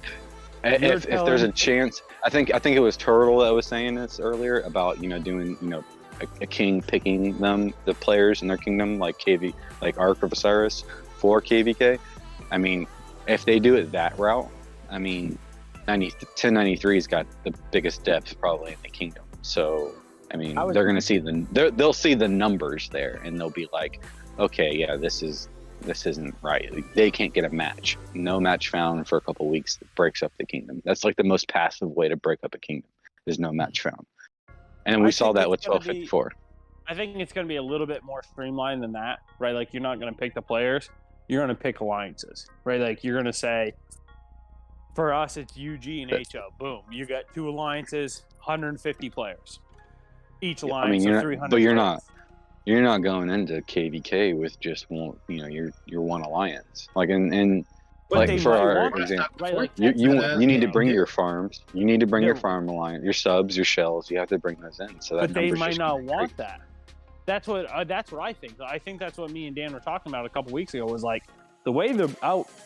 If there's a chance, I think it was Turtle that was saying this earlier about doing a king picking the players in their kingdom like Ark of Osiris for KvK. I mean, if they do it that route, I mean, 1093's got the biggest depth probably in the kingdom. So I mean, they're gonna see they'll see the numbers there and they'll be like, okay, yeah, this isn't right. Like, they can't get a match. No match found for a couple weeks that breaks up the kingdom. That's like the most passive way to break up a kingdom. There's no match found. And we saw that with 1254. I think it's going to be a little bit more streamlined than that, right? Like you're not going to pick the players. You're going to pick alliances, right? Like you're going to say, for us, it's UG and HO. Boom. You got 2 alliances, 150 players. Each alliance is 300 but players. You're not going into KvK with just one, your one alliance. Like like for our example, right? Like you need to bring your farms. You need to bring your farm alliance, your subs, your shells. You have to bring those in. So that. But they might not want that. That's what I think. I think that's what me and Dan were talking about a couple weeks ago. Was like the way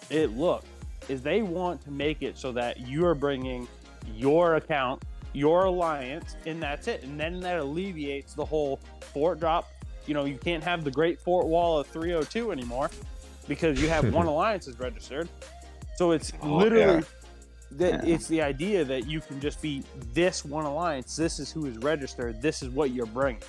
it looked is they want to make it so that you are bringing your account, your alliance, and that's it. And then that alleviates the whole fort drop. You can't have the Great Fort Wall of 302 anymore because you have one alliance is registered. So it's literally it's the idea that you can just be this one alliance. This is who is registered. This is what you're bringing.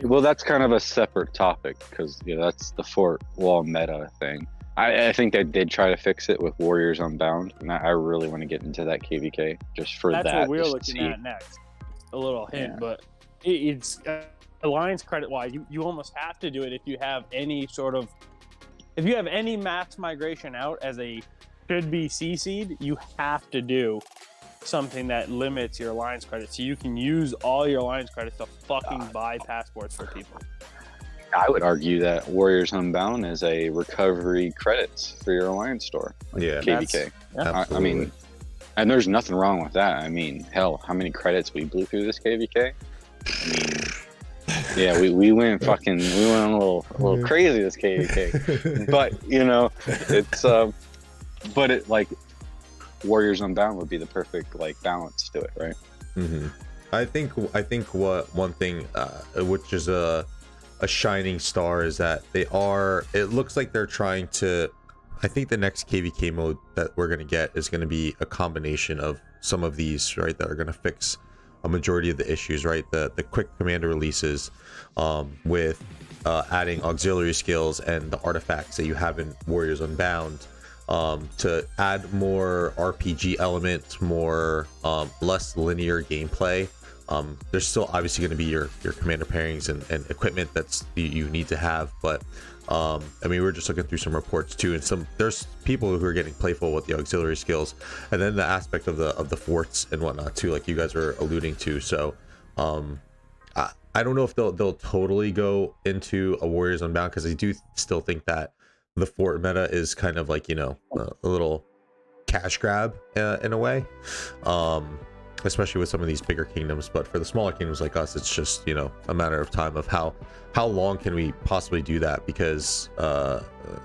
Well, that's kind of a separate topic because that's the Fort Wall meta thing. I think they did try to fix it with Warriors Unbound, and I really want to get into that KvK just for that. That's what we're looking at next. A little hint, but it's alliance credit wise. You almost have to do it if you have any mass migration out as a should be CC'd. You have to do something that limits your alliance credit, so you can use all your alliance credits to fucking buy passports for people. I would argue that Warriors Unbound is a recovery credits for your alliance store. Yeah, KvK. I mean, and there's nothing wrong with that. I mean, hell, how many credits we blew through this KvK? I mean, yeah, we went a little crazy this KvK, but it's but it like Warriors Unbound would be the perfect like balance to it, right? I think what one thing which is a shining star is that it looks like they're trying to. I think the next KvK mode that we're going to get is going to be a combination of some of these, right, that are going to fix a majority of the issues, right? The quick commander releases with adding auxiliary skills and the artifacts that you have in Warriors Unbound to add more RPG elements, more less linear gameplay. There's still obviously going to be your commander pairings and equipment that's you need to have, but I mean, we're just looking through some reports too, and there's people who are getting playful with the auxiliary skills, and then the aspect of the forts and whatnot too, like you guys were alluding to. So I don't know if they'll totally go into a Warriors Unbound, because I do still think that the fort meta is kind of like a little cash grab in a way, especially with some of these bigger kingdoms. But for the smaller kingdoms like us, it's just a matter of time of how long can we possibly do that, because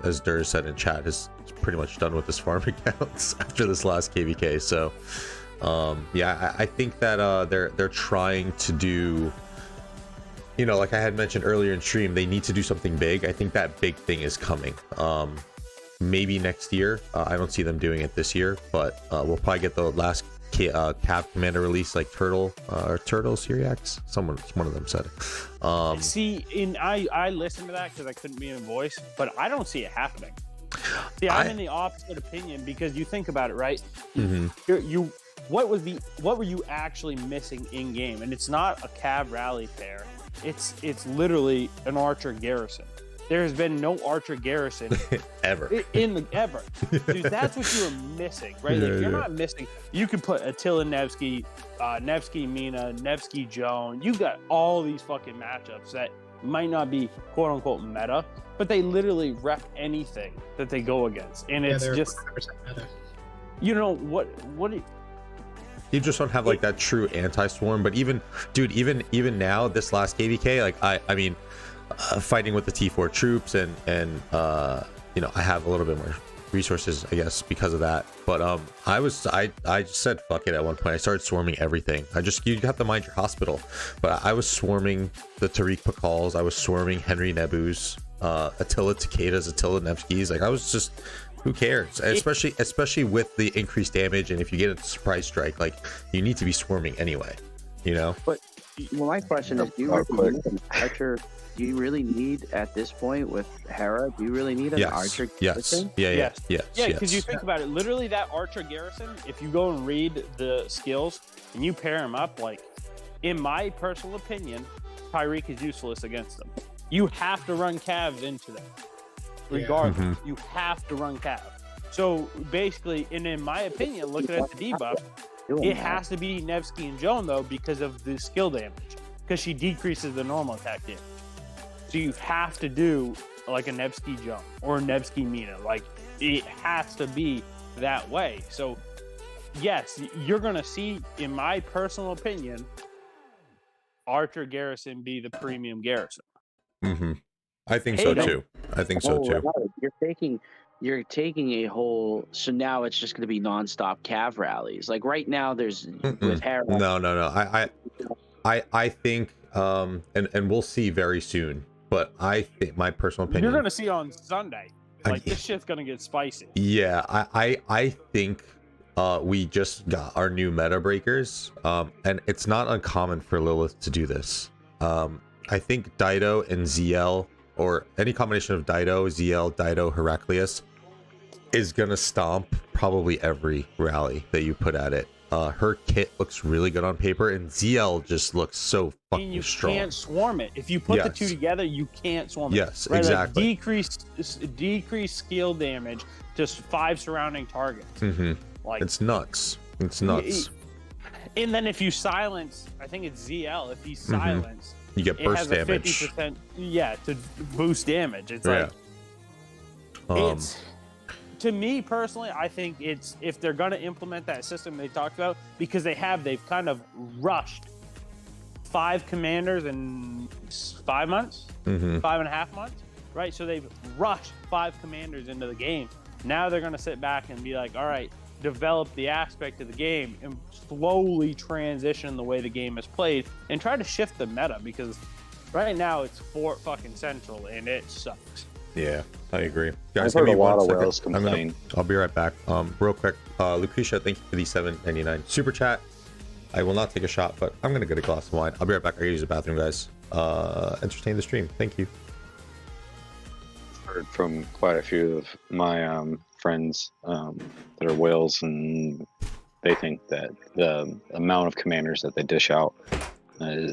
as Dur said in chat, is pretty much done with his farm accounts after this last KvK. So yeah, I think that they're trying to do, like I had mentioned earlier in stream, they need to do something big. I think that big thing is coming maybe next year. I don't see them doing it this year, but we'll probably get the last Cav commander release, like Turtle Syriax, one of them said. See, I listened to that because I couldn't be in voice, but I don't see it happening. See, I'm in the opposite opinion because you think about it, right? Mhm. What were you actually missing in game? And it's not a Cav rally pair. It's literally an Archer Garrison. There has been no Archer Garrison ever. Ever. Dude, that's what you were missing, right? Like, you're not missing. You could put Attila Nevsky, Nevsky Mina, Nevsky Joan. You got all these fucking matchups that might not be quote unquote meta, but they literally rep anything that they go against, and it's just meta. you know what You just don't have like that true anti-swarm. But even even now, this last KvK, like I mean, fighting with the T4 troops and you know, I have a little bit more resources, I guess, because of that. But I just said fuck it at one point. I started swarming everything. You have to mind your hospital, but I was swarming the Tariq Pakals. I was swarming Henry Nebus, Attila Takedas, Attila Nevskys. Like I was just, who cares? Especially with the increased damage, and if you get a surprise strike, like you need to be swarming anyway, you know. But well, my question is, do you really need at this point with Hera? Do you really need an Archer? Yes. Yeah. Because you think about it, literally that Archer Garrison. If you go and read the skills and you pair them up, like in my personal opinion, Tyreek is useless against them. You have to run Cavs into them. Regardless, you have to run Cav. So basically, and in my opinion, looking at the debuff, it has to be Nevsky and Joan though because of the skill damage, because she decreases the normal attack damage. So you have to do like a Nevsky Joan or a Nevsky Mina. Like it has to be that way. So yes, you're gonna see, in my personal opinion, Archer Garrison be the premium Garrison. I think so too. I think so too. You're taking a whole. So now it's just going to be nonstop Cav rallies. Like right now, there's with Hera. No. I think and we'll see very soon. But I think, my personal opinion, you're going to see on Sunday. Like this shit's going to get spicy. Yeah, I think we just got our new meta breakers, and it's not uncommon for Lilith to do this. I think Dido and ZL, or any combination of Dido, ZL, Dido, Heraclius, is gonna stomp probably every rally that you put at it. Her kit looks really good on paper, and ZL just looks so fucking strong. You can't swarm it. If you put the two together, you can't swarm it. Yes, right? Exactly. Like decrease skill damage to 5 surrounding targets. Like it's nuts. It's nuts. And then if you silence, I think it's ZL. If he's silenced, you get burst it has damage. A 50%, to boost damage. It's like it's. To me personally, I think it's, if they're going to implement that system they talked about, because they've kind of rushed 5 commanders in 5 months, 5.5 months, right? So they've rushed 5 commanders into the game. Now they're going to sit back and be like, all right, develop the aspect of the game and slowly transition the way the game is played and try to shift the meta, because right now it's Fort fucking Central and it sucks. Yeah, I agree. Guys, I've heard give me a lot 1 of whales second. complain. I'll be right back. Real quick, Lucretia, thank you for the $7.99 super chat. I will not take a shot, but I'm gonna get a glass of wine. I'll be right back. I gotta use the bathroom, guys. Entertain the stream. Thank you. Heard from quite a few of my friends that are whales, and they think that the amount of commanders that they dish out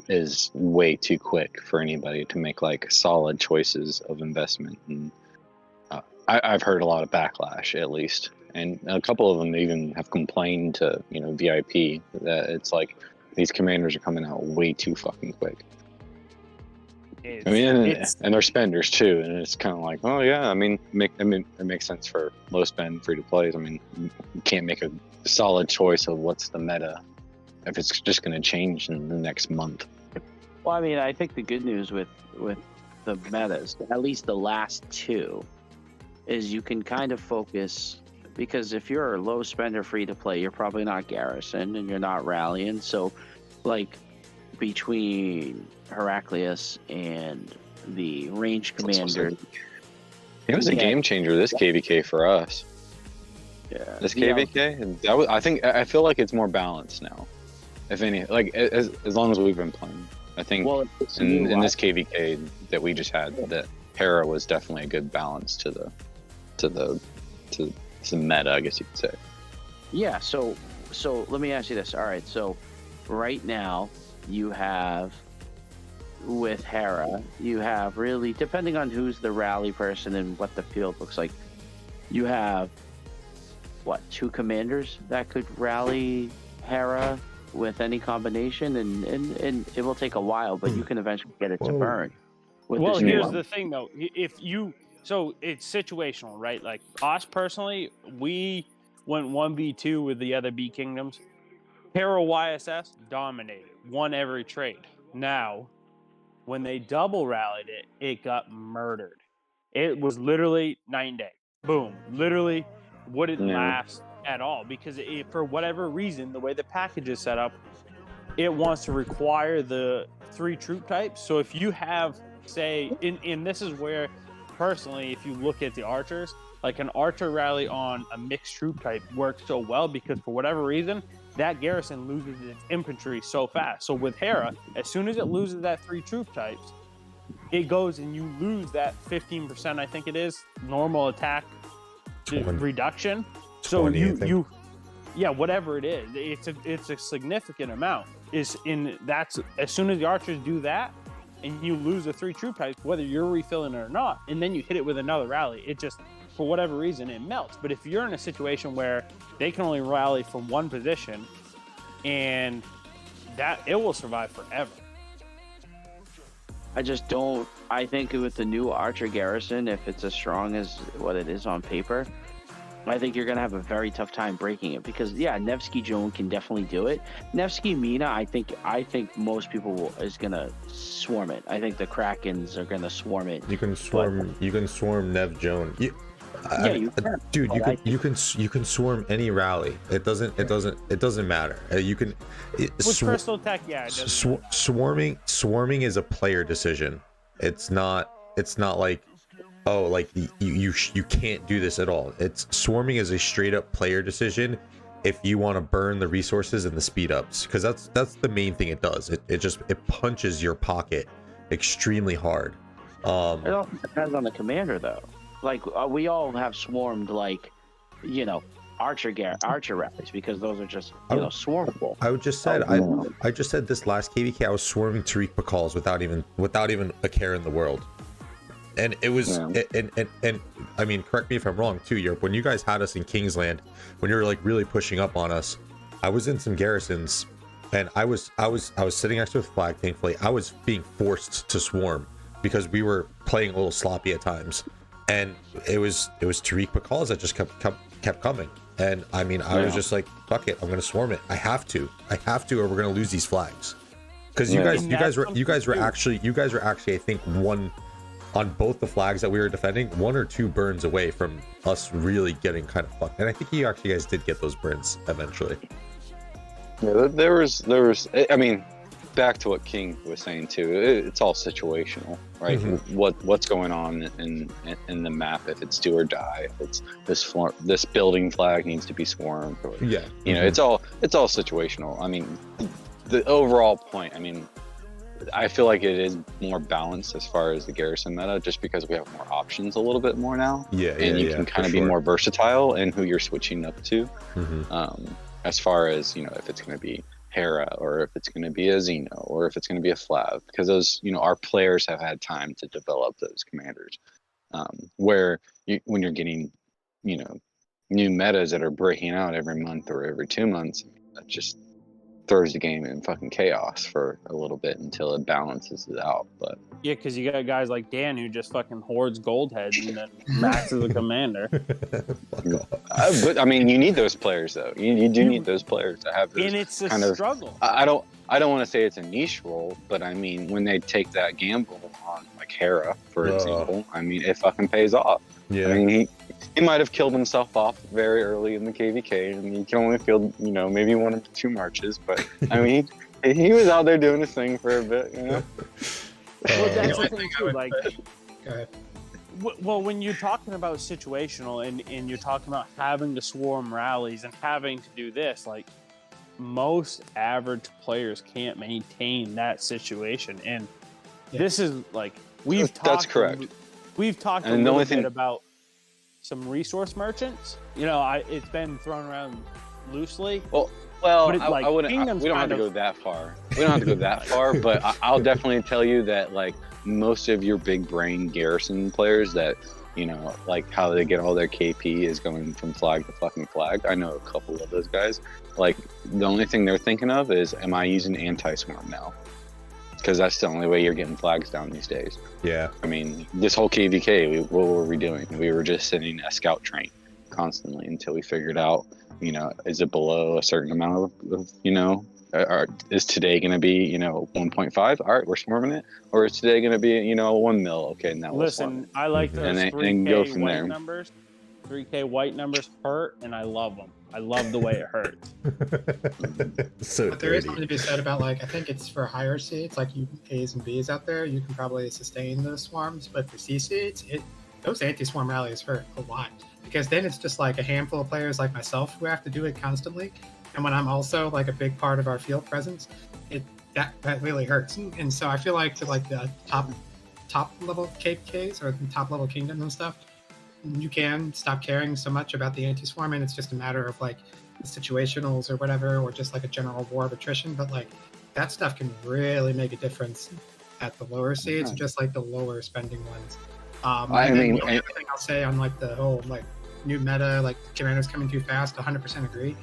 is way too quick for anybody to make like solid choices of investment. And I've heard a lot of backlash, at least, and a couple of them even have complained to VIP that it's like these commanders are coming out way too fucking quick. And they're spenders too, and it's kind of like, oh yeah, I mean it makes sense for low spend free to plays. I mean, you can't make a solid choice of what's the meta if it's just going to change in the next month. Well, I mean, I think the good news with the metas, at least the last 2, is you can kind of focus, because if you're a low spender free to play, you're probably not Garrison and you're not rallying. So like between Heraclius and the range commander, it was a game changer, this KvK for us. Yeah, this KvK, that was, I feel like it's more balanced now. If any, like as long as we've been playing, I think in this KvK that we just had, that Hera was definitely a good balance to to the meta, I guess you could say. Yeah. So let me ask you this. All right. So right now you have with Hera, you have really, depending on who's the rally person and what the field looks like, you have what, 2 commanders that could rally Hera with any combination, and it will take a while, but you can eventually get it to burn. Well, here's the thing though. So it's situational, right? Like us personally, we went 1v2 with the other B kingdoms. Hera YSS dominated, won every trade. Now, when they double rallied it, it got murdered. It was literally night and day. Boom. Literally wouldn't last at all because for whatever reason, the way the package is set up, it wants to require the 3 troop types. So if you have, say, and this is where, personally, if you look at the archers, like an archer rally on a mixed troop type works so well because for whatever reason, that garrison loses its infantry so fast. So with Hera, as soon as it loses that 3 troop types, it goes and you lose that 15%, I think it is, normal attack reduction. So 20, yeah, whatever it is, it's a significant amount. That's as soon as the archers do that, and you lose the 3 troop types, whether you're refilling it or not, and then you hit it with another rally, it just, for whatever reason, it melts. But if you're in a situation where they can only rally from one position, and that it will survive forever. I think with the new archer garrison, if it's as strong as what it is on paper, I think you're going to have a very tough time breaking it because, yeah, Nevsky Joan can definitely do it. Nevsky Mina, I think most people is going to swarm it. I think the Krakens are going to swarm it. You can swarm Nev Joan. You can. Dude, you can swarm any rally. It doesn't matter. You can. With personal attack, yeah. Swarming is a player decision. It's not like, oh, like you can't do this at all. Swarming is a straight up player decision if you want to burn the resources and the speed ups, because that's the main thing it does. It punches your pocket extremely hard. It all depends on the commander though. Like we all have swarmed, like, you know, archer rallies because those are just swarmable. I just said this last KvK I was swarming Tariq Bakals without even a care in the world. And it was, and I mean, correct me if I'm wrong too, Europe. When you guys had us in Kingsland, when you were like really pushing up on us, I was in some garrisons, and I was sitting next to a flag. Thankfully, I was being forced to swarm because we were playing a little sloppy at times, and it was Tariq Bakals that just kept coming. And I mean, I was just like, fuck it, I'm gonna swarm it. I have to, or we're gonna lose these flags. Because you guys were actually, I think, one. On both the flags that we were defending, 1 or 2 burns away from us really getting kind of fucked. And I think you guys did get those burns eventually. Yeah, there was. I mean, back to what King was saying too. It's all situational, right? Mm-hmm. What's going on in the map? If it's do or die, if it's this building flag needs to be swarmed, or, it's all situational. I mean, the overall point. I mean, I feel like it is more balanced as far as the garrison meta, just because we have more options a little bit more now. And you can kind of be more versatile in who you're switching up to. Mm-hmm. As far as, if it's going to be Hera, or if it's going to be a Xeno, or if it's going to be a Flav, because those, our players have had time to develop those commanders. When you're getting, new metas that are breaking out every month or every 2 months, that just throws the game in fucking chaos for a little bit until it balances it out. But yeah, because you got guys like Dan who just fucking hoards gold heads and then maxes a commander. But I mean, you need those players though. You do need those players to have this, and it's a kind struggle. I don't want to say it's a niche role, but I mean, when they take that gamble on like Hera, for example, I mean, it fucking pays off. Yeah. I mean, he might have killed himself off very early in the KvK, and he can only field, maybe 1 or 2 marches, but I mean, he was out there doing his thing for a bit, Well, that's the thing too, like, go ahead. Well, when you're talking about situational and you're talking about having to swarm rallies and having to do this, like, most average players can't maintain that situation, and this is like we've talked. That's correct. We've talked a little bit about some resource merchants. It's been thrown around loosely. Well, But I wouldn't. We don't have to go that far. We don't have to go that far, but I'll definitely tell you that like most of your big brain garrison players that like how they get all their KP is going from flag to fucking flag. I know a couple of those guys. Like the only thing they're thinking of is, am I using anti-swarm now? Because that's the only way you're getting flags down these days. Yeah. I mean, this whole KvK, what were we doing? We were just sitting a scout train constantly until we figured out, is it below a certain amount of is today going to be, 1.5? All right, we're swarming it. Or is today going to be, 1 mil? Okay, now we're swarming Listen, I like those and 3K go from white there. numbers. 3K white numbers hurt, and I love them. I love the way it hurts. So But there is dirty. something to be said about, like, I think it's for higher seeds, like you A's and B's out there, you can probably sustain those swarms. But for C seeds, those anti-swarm rallies hurt a lot, because then it's just like a handful of players like myself who have to do it constantly. And when I'm also like a big part of our field presence, that really hurts. And so I feel like to like the top level KvKs or the top level kingdoms and stuff, you can stop caring so much about the anti-swarm, and it's just a matter of like the situationals or whatever, or just like a general war of attrition. But like that stuff can really make a difference at the lower seeds, just like the lower spending ones. The only thing I'll say on like the whole like new meta, like commanders coming too fast, 100% agree.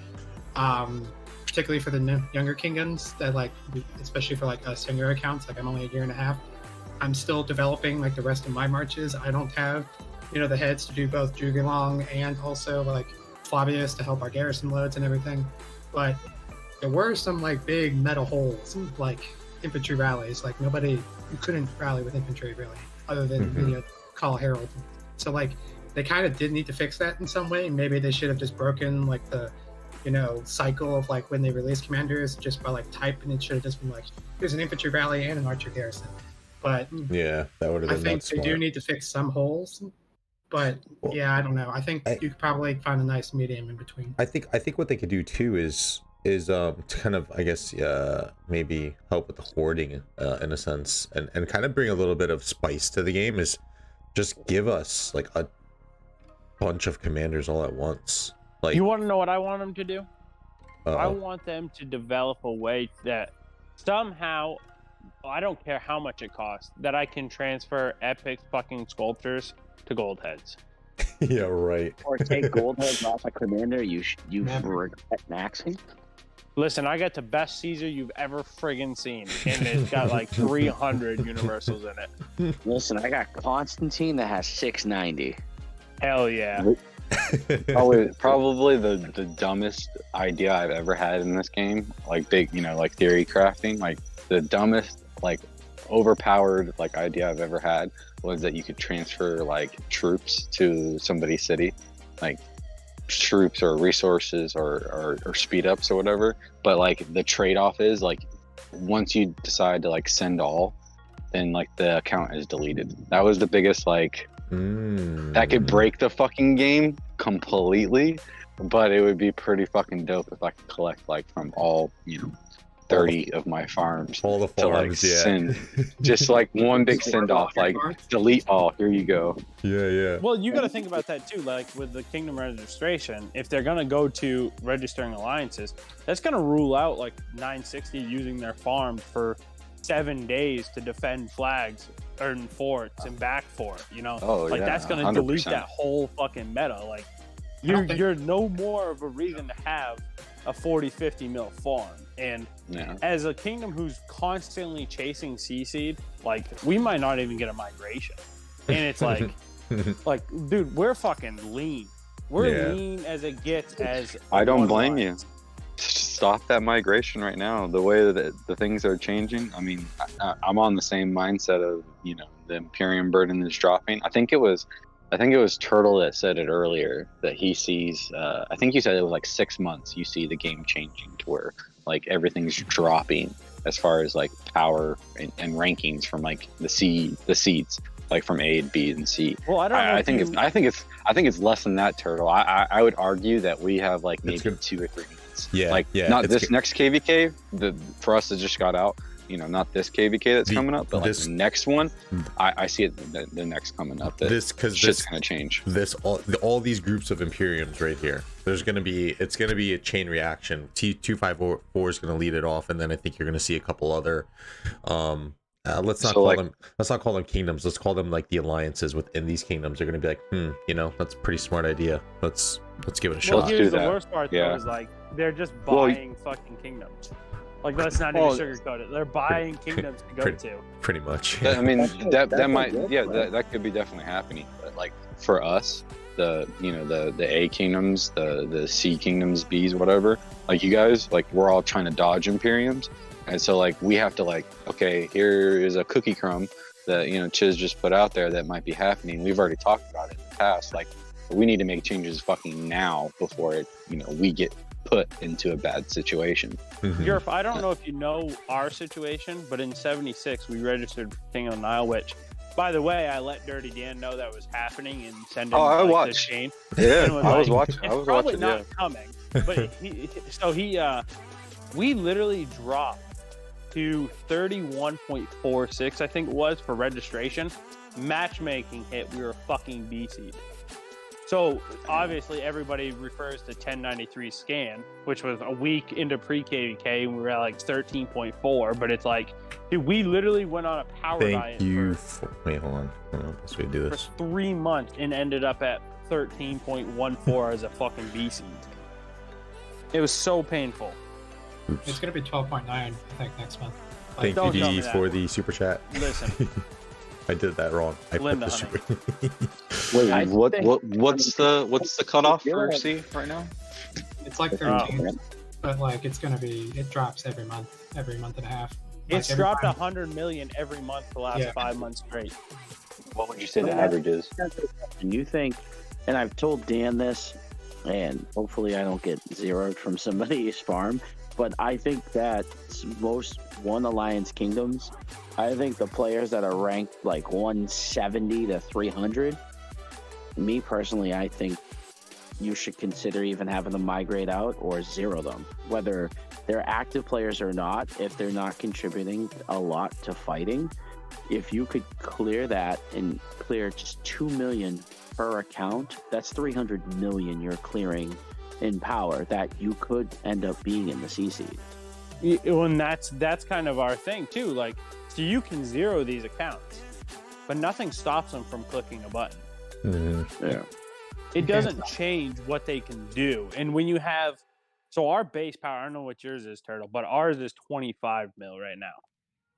Particularly for the younger kingdoms, that like, especially for like us younger accounts, like I'm only a year and a half. I'm still developing like the rest of my marches. I don't have, the heads to do both Zhuge and also like Flavius to help our garrison loads and everything. But there were some like big meta holes, like infantry rallies. Like you couldn't rally with infantry really, other than call Herald. So like they kind of did need to fix that in some way. Maybe they should have just broken like the cycle of like when they release commanders just by like type, and it should have just been like, here's an infantry rally and an archer garrison. But yeah, that would have been. I think they do need to fix some holes. But yeah, I don't know. I think you could probably find a nice medium in between. I think what they could do too is to kind of, I guess, maybe help with the hoarding in a sense, and kind of bring a little bit of spice to the game, is just give us like a bunch of commanders all at once. Like, you want to know what I want them to do? I want them to develop a way that somehow, I don't care how much it costs, that I can transfer epic fucking sculptures to gold heads. Yeah, right. Or take gold heads off a commander you regret maxing. Listen, I got the best Caesar you've ever friggin' seen, and it's got like 300 universals in it. Listen, I got Constantine that has 690. Hell yeah. Probably the dumbest idea I've ever had in this game, like big, like theory crafting, like the dumbest, like overpowered like idea I've ever had was that you could transfer like troops to somebody's city, like troops or resources or speed ups or whatever. But like the trade-off is like once you decide to like send all, then like the account is deleted. That was the biggest like that could break the fucking game completely, but it would be pretty fucking dope if I could collect like from all 30 of my farms, all the farms, to like send just like one big send off, like delete all, here you go. Yeah. Well, you got to think about that too, like with the kingdom registration, if they're going to go to registering alliances, that's going to rule out like 960 using their farm for 7 days to defend flags and forts and back fort, that's going to delete that whole fucking meta. Like you're no more of a reason to have a 40-50 mil farm. And as a kingdom who's constantly chasing C-Seed, like we might not even get a migration. And it's like like dude, we're fucking lean. We're lean as it gets. As I don't blame you. Stop that migration right now. The way that the things are changing, I mean, I'm on the same mindset of the Imperium burden is dropping. I think it was Turtle that said it earlier, that he sees I think you said it was like 6 months you see the game changing to where like everything's dropping as far as like power and rankings from like the seeds, like from A and B and C. Well, I think it's less than that, Turtle. I would argue that we have like maybe 2 or 3 months. Yeah, like yeah, not this next KvK. For us, it just got out. not this KvK that's coming up, but like this- the next one. I see it the next coming up. That shit's gonna change. All these groups of Imperiums right here. It's gonna be a chain reaction. T254 is gonna lead it off, and then I think you're gonna see a couple other. Let's not call them kingdoms. Let's call them like the alliances within these kingdoms. They're gonna be like, that's a pretty smart idea. Let's give it a shot. Well, here's do the that. worst part Yeah. though, is like they're just buying fucking kingdoms. Like, let's not even sugarcoat it. They're buying kingdoms to go to. Pretty much. I mean, that might, that could be definitely happening. But like for us, the A kingdoms, the C kingdoms, Bs, whatever. Like you guys, like we're all trying to dodge Imperiums, and so like we have to like, okay, here is a cookie crumb that Chiz just put out there that might be happening. We've already talked about it in the past. Like we need to make changes fucking now before it, we get put into a bad situation. Europe, I don't know if you know our situation, but in 76 we registered for King of the Nile, which, by the way, I let Dirty Dan know that was happening and send him I the watched. chain. Yeah, And was I was like, watching. It's probably not coming, but we literally dropped to 31.46, I think it was, for registration. Matchmaking hit, we were fucking BC'd. So obviously everybody refers to 1093 scan, which was a week into pre-KvK, and we were at like 13.4. But it's like, dude, we literally went on a power diet. Wait, hold on. I don't know if we do this. For 3 months and ended up at 13.14 as a fucking BC. It was so painful. Oops. It's gonna be 12.9, I think, next month. Thank don't tell me you that. for the super chat. Listen, I did that wrong. I Linda, put the super. Wait, what's the cutoff for C right now? It's like 13, but like it drops every month and a half. it's Like, every dropped time- 100 million every month for the last Yeah. 5 months straight. What would you say the average is? And you think, and I've told Dan this, and hopefully I don't get zeroed from somebody's farm, but I think that most One Alliance Kingdoms, I think the players that are ranked like 170 to 300, me personally, I think you should consider even having them migrate out or zero them, whether they're active players or not. If they're not contributing a lot to fighting, if you could clear that and clear just 2 million per account, that's 300 million you're clearing in power that you could end up being in the CC. And that's kind of our thing too. Like, so you can zero these accounts, but nothing stops them from clicking a button. Yeah. It doesn't change what they can do. And when you have, so our base power, I don't know what yours is, Turtle, but ours is 25 mil right now.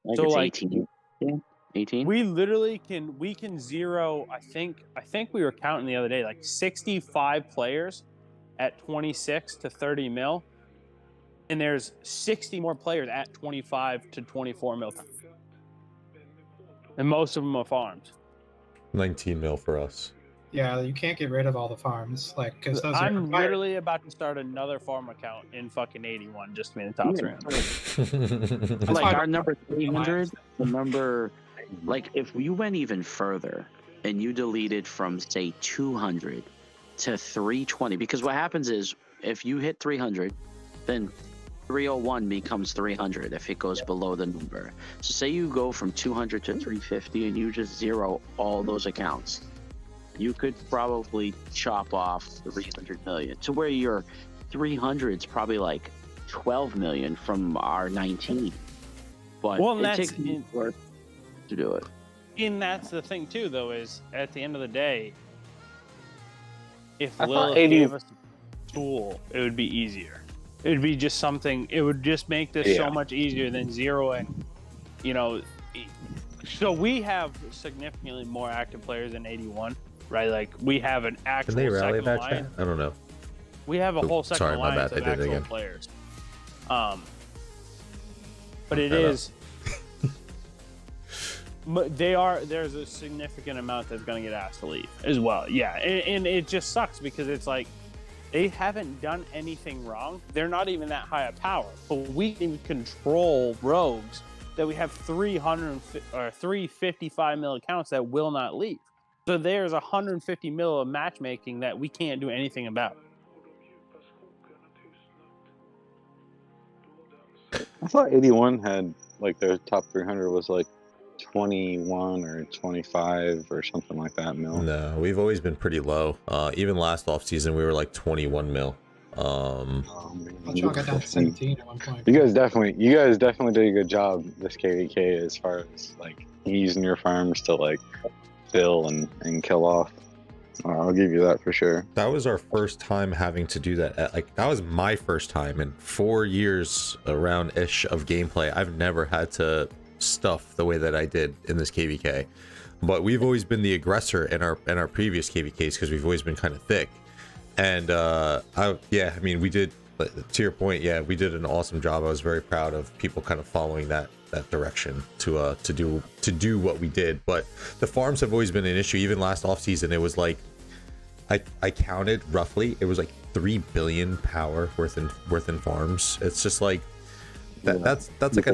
Like So, it's like, 18. Yeah. 18. We literally can zero, I think we were counting the other day, like 65 players at 26 to 30 mil. And there's 60 more players at 25 to 24 mil. And most of them are farms. 19 mil for us. Yeah, you can't get rid of all the farms, like, because those are I'm required. literally about to start another farm account in fucking 81 just to be in the top 300. That's Like why- our number 300, remember, like if you went even further and you deleted from say 200 to 320, because what happens is if you hit 300, then 301 becomes 300 if it goes below the number. So say you go from 200 to 350 and you just zero all those accounts, you could probably chop off 300 million to where your 300 is probably like 12 million from our 19. But Well, and it that's- takes work to do it. And that's the thing too, though, is at the end of the day, if I thought Lilith 80 gave us a tool, it would be easier. It would be just something. It would just make this so Yeah. much easier than zeroing. So we have significantly more active players than 81, right? Like we have an actual Can they rally second that alliance. chat? I don't know. We have a Oh, whole second sorry, my alliance bad. of I did it actual again. players. But it Fair enough. is. But there's a significant amount that's going to get asked to leave as well. Yeah, and it just sucks because it's like they haven't done anything wrong. They're not even that high a power, but we can control rogues that we have 355 mil accounts that will not leave. So there's 150 mil of matchmaking that we can't do anything about. I thought 81 had like their top 300 was like 21 or 25 or something like that mil. No, we've always been pretty low. Even last off season, we were like 21 mil. I'll chalk it down to 17 at one point. You guys definitely did a good job this KvK as far as like using your farms to like fill and kill off. I'll give you that for sure. That was our first time having to do that. Like that was my first time in 4 years around ish of gameplay. I've never had to stuff the way that I did in this KvK, but we've always been the aggressor in our previous KvKs because we've always been kind of thick. And I mean, we did, to your point, yeah, we did an awesome job. I was very proud of people kind of following that direction to do what we did. But the farms have always been an issue. Even last off season, it was like I counted roughly, it was like 3 billion power worth in farms. It's just like that's like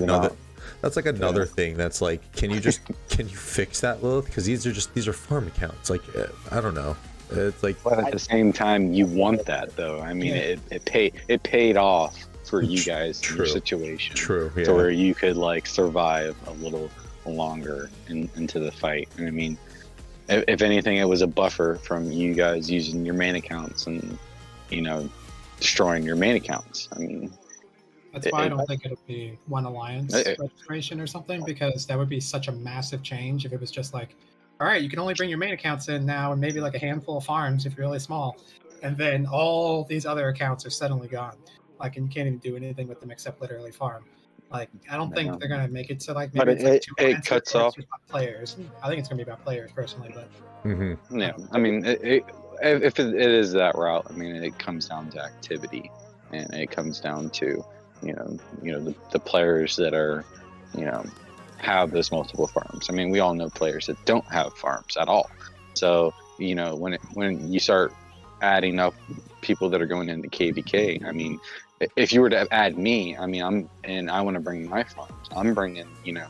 another thing that's like, can you fix that, Lilith? Because these are farm accounts. Like I don't know. It's like, but at the same time, you want that though. I mean, it paid off for you guys in your situation. True. Yeah. To where you could like survive a little longer into the fight. And I mean, if anything, it was a buffer from you guys using your main accounts and, you know, destroying your main accounts. I mean, that's why I don't think it'll be one alliance registration or something, because that would be such a massive change if it was just like, all right, you can only bring your main accounts in now and maybe like a handful of farms if you're really small. And then all these other accounts are suddenly gone. Like, and you can't even do anything with them except literally farm. Like, I don't think they're going to make it to like, maybe it cuts off players. I think it's going to be about players personally, but. Yeah, I mean, if it is that route, I mean, it comes down to activity and it comes down to, you know, the players that are, you know, have those multiple farms. I mean, we all know players that don't have farms at all. So, you know, when you start adding up people that are going into KvK, I mean, if you were to add me, I mean, I want to bring my farms. I'm bringing, you know,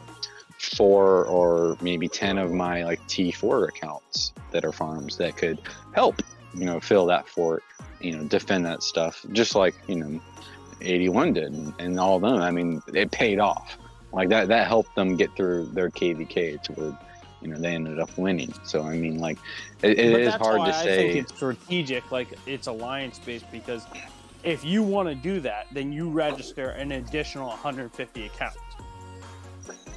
4 or maybe 10 of my like T4 accounts that are farms that could help, you know, fill that fort, you know, defend that stuff, just like, you know, 81 did and all of them. I mean, it paid off. Like that helped them get through their KvK to where, you know, they ended up winning. So I mean, like it is hard to say. I think it's strategic, like it's alliance based, because if you want to do that, then you register an additional 150 accounts.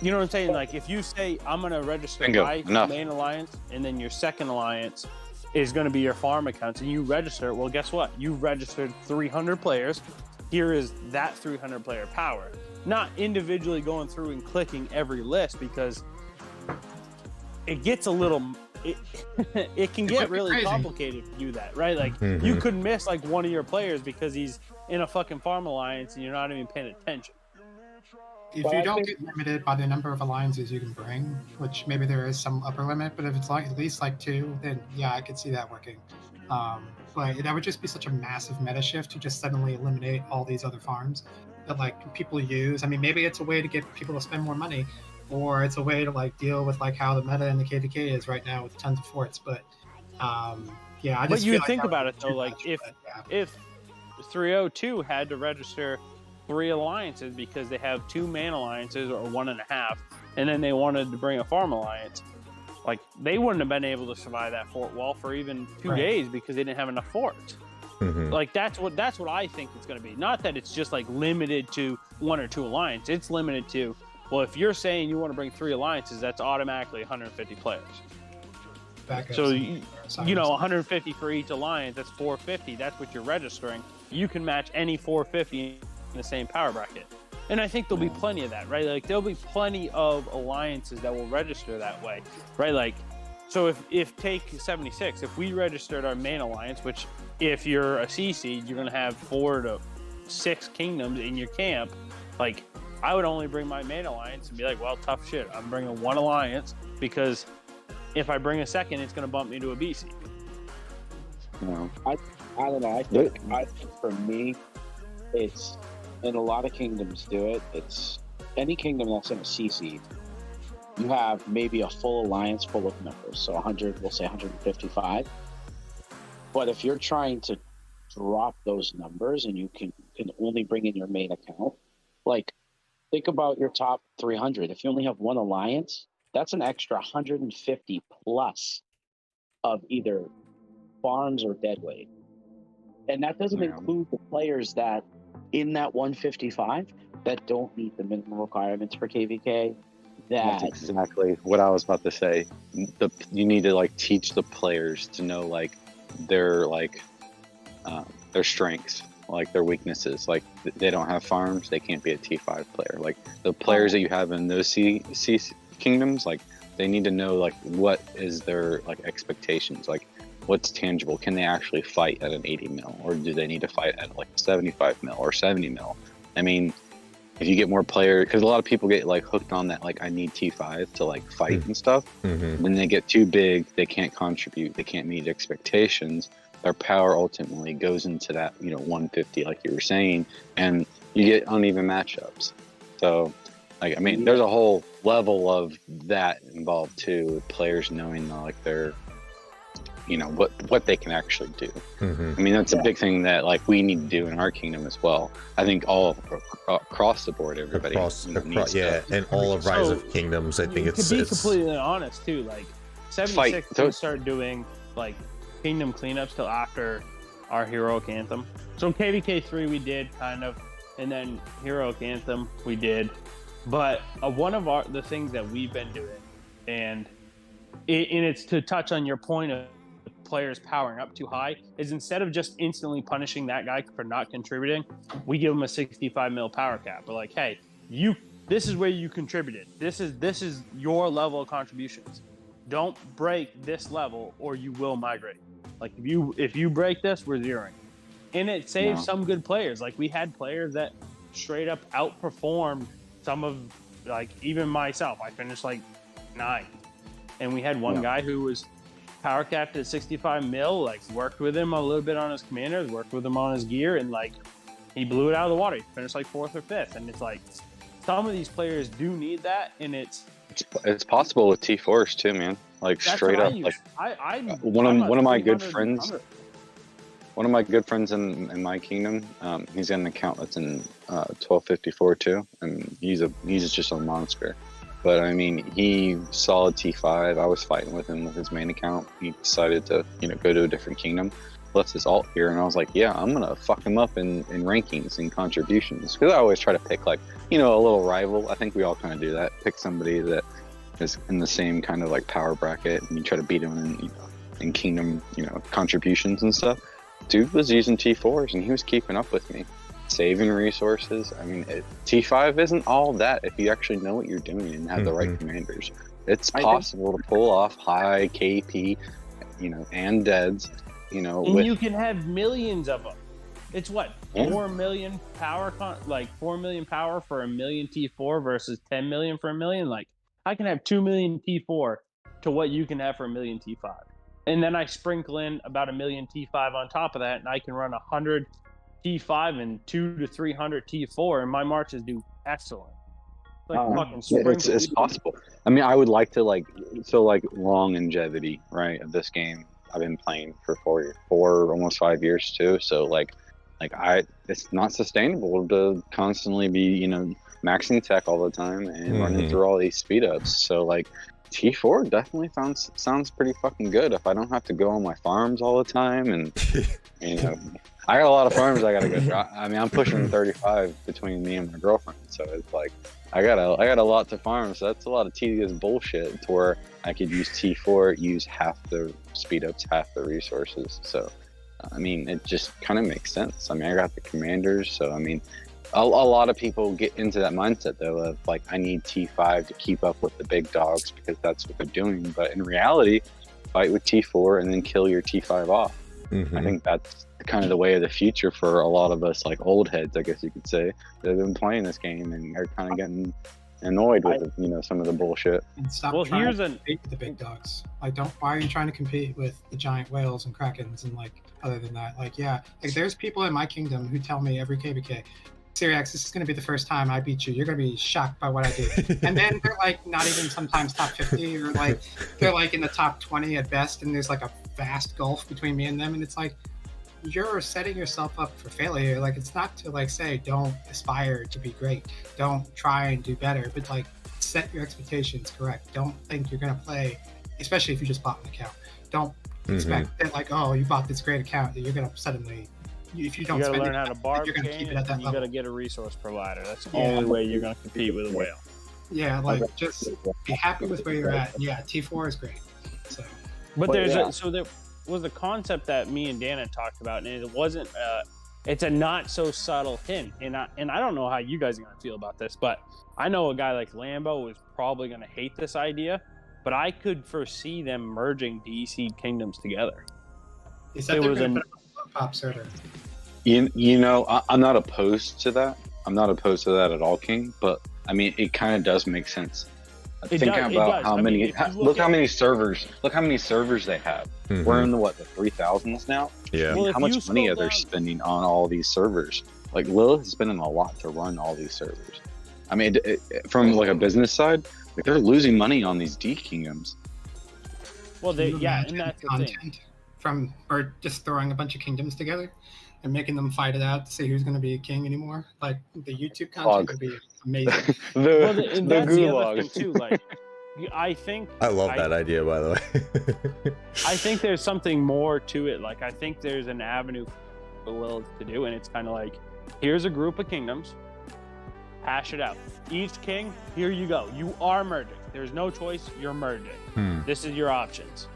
You know what I'm saying? Like if you say I'm going to register my main alliance, and then your second alliance is going to be your farm accounts, and you register, well, guess what? You registered 300 players. Here is that 300 player power. Not individually going through and clicking every list, because it gets a little, it can get really complicated to do that, right? Like you could miss like one of your players because he's in a fucking farm alliance and you're not even paying attention. If you don't get limited by the number of alliances you can bring, which maybe there is some upper limit, but if it's like at least like 2, then yeah, I could see that working. But that would just be such a massive meta shift to just suddenly eliminate all these other farms that like people use. I mean, maybe it's a way to get people to spend more money, or it's a way to like deal with like how the meta in the KvK is right now with tons of forts. But yeah, I just. But you feel think like about it though, like if 302 had to register 3 alliances because they have 2 man alliances or 1.5, and then they wanted to bring a farm alliance, like they wouldn't have been able to survive that fort wall for even 2 days because they didn't have enough forts. Like that's what I think it's going to be. Not that it's just like limited to 1 or 2 alliances. It's limited to, well, if you're saying you want to bring 3 alliances, that's automatically 150 players. So you know, 150 for each alliance. That's 450. That's what you're registering. You can match any 450 in the same power bracket. And I think there'll be plenty of that, right? Like there'll be plenty of alliances that will register that way, right? Like, so if take 76, if we registered our main alliance, which if you're a C seed, you're going to have 4 to 6 kingdoms in your camp. Like I would only bring my main alliance and be like, well, tough shit. I'm bringing 1 alliance because if I bring a second, it's going to bump me to a B seed. I don't know. I think for me, it's, and a lot of kingdoms do it. It's any kingdom that's in a C seed. You have maybe a full alliance full of members, so 100, we'll say 155. But if you're trying to drop those numbers and you can only bring in your main account, like think about your top 300. If you only have one alliance, that's an extra 150 plus of either farms or dead weight. And that doesn't include the players that in that 155 that don't meet the minimum requirements for KvK. That's exactly what I was about to say. You need to like teach the players to know like their strengths, like their weaknesses. Like they don't have farms, they can't be a T5 player. Like the players that you have in those C kingdoms, like they need to know like what is their like expectations, like what's tangible. Can they actually fight at an 80 mil, or do they need to fight at like 75 mil or 70 mil? I mean, if you get more players, because a lot of people get like hooked on that, like I need T5 to like fight and stuff. When they get too big, they can't contribute, they can't meet expectations. Their power ultimately goes into that, 150, like you were saying, and you get uneven matchups. So, like, I mean, there's a whole level of that involved too, with players knowing like their, what they can actually do. I mean, that's a big thing that like we need to do in our kingdom as well. I think all across the board, everybody needs to, and all of Rise of Kingdoms. I think to be completely honest too. Like 76 didn't start doing like kingdom cleanups till after our heroic anthem. So KvK 3 we did kind of, and then heroic anthem we did. But one of the things that we've been doing, and it's to touch on your point of players powering up too high, is instead of just instantly punishing that guy for not contributing, we give him a 65 mil power cap. We're like, hey, this is where you contributed. This is your level of contributions. Don't break this level or you will migrate. Like if you break this, we're zeroing. And it saves some good players. Like we had players that straight up outperformed some of, like, even myself. I finished like 9th. And we had one guy who was power capped at 65 mil, like worked with him a little bit on his commanders, worked with him on his gear, and like he blew it out of the water. He finished like 4th or 5th. And it's like some of these players do need that, and it's possible with T4s too, man. Like straight up, like one of my good friends in my kingdom, he's got an account that's in 1254 too, and he's just a monster. But I mean, he solid T5. I was fighting with him with his main account. He decided to, go to a different kingdom, left his alt here, and I was like, yeah, I'm gonna fuck him up in rankings and contributions, because I always try to pick like, a little rival. I think we all kind of do that. Pick somebody that is in the same kind of like power bracket, and you try to beat him in, in kingdom, contributions and stuff. Dude was using T4s, and he was keeping up with me, saving resources. I mean, T5 isn't all that if you actually know what you're doing and have the right commanders. It's possible to pull off high KP, and deads, and you can have millions of them. It's what, 4 million power, 4 million power for a million T4 versus 10 million for a million. Like, I can have 2 million T4 to what you can have for a million T5. And then I sprinkle in about a million T5 on top of that, and I can run 100 T5 and 200 to 300 T4, and my marches do excellent. It's possible. I mean, I would like to longevity, right, of this game. I've been playing for 4 almost 5 years too. So it's not sustainable to constantly be, maxing tech all the time and running through all these speed ups. So T4 definitely sounds pretty fucking good if I don't have to go on my farms all the time. And I got a lot of farms I gotta go. I mean, I'm pushing 35 between me and my girlfriend, so it's like I got a lot to farm. So that's a lot of tedious bullshit to where I could use T4, use half the speed ups, half the resources. So I mean, it just kind of makes sense. I mean, I got the commanders, so I mean, a lot of people get into that mindset though of like, I need T5 to keep up with the big dogs because that's what they're doing. But in reality, fight with T4 and then kill your T5 off. I think that's kind of the way of the future for a lot of us, like old heads, I guess you could say, that have been playing this game and are kind of getting annoyed with some of the bullshit. And stop trying to compete with the big dogs. Like, why are you trying to compete with the giant whales and krakens? And other than that, there's people in my kingdom who tell me every KvK, Syriax, this is going to be the first time I beat you. You're going to be shocked by what I do. And then they're not even sometimes top 50, or they're in the top 20 at best. And there's a vast gulf between me and them. And it's you're setting yourself up for failure. Like, it's not to like say don't aspire to be great, don't try and do better, but like set your expectations correct. Don't think you're gonna play, especially if you just bought an account. Don't expect that like, oh, you bought this great account that you're gonna suddenly, if you don't You gotta spend learn it, how to bargain, you're gonna keep it at that and you level. gotta get a resource provider. That's the Yeah. only way you're gonna compete with a whale. Yeah, like just be happy with where you're at. Yeah, T4 is great. So, But Well, there's yeah. so there was a concept that me and Dan had talked about, and it wasn't. It's a not so subtle hint, and I don't know how you guys are gonna feel about this, but I know a guy like Lambo is probably gonna hate this idea, but I could foresee them merging DC kingdoms together. he said It they're was gonna an- put up a pop server. You know, I'm not opposed to that. I'm not opposed to that at all, King. But I mean, it kind of does make sense. Thinking does, it about does. how I many. mean, if you Look look how at- many servers. Look how many servers they have. Mhm. We're in the what, the 3000s now. Yeah. Well, if How you much money scroll are they down- spending on all these servers? Like Lilith is spending a lot to run all these servers. I mean, from like a business side, like they're losing money on these D kingdoms. Well, Can you yeah, imagine and that's the thing. content from or just throwing a bunch of kingdoms together and making them fight it out to see who's going to be a king anymore. Like the YouTube content would be amazing. Well, and the that's the other gulag. thing too. Like, I think I love that idea, by the way. I think there's something more to it. Like, I think there's an avenue for Lilith to do, and it's kind of like, here's a group of kingdoms, hash it out. Each king, here you go. You are merging. There's no choice. You're merging. This is your options.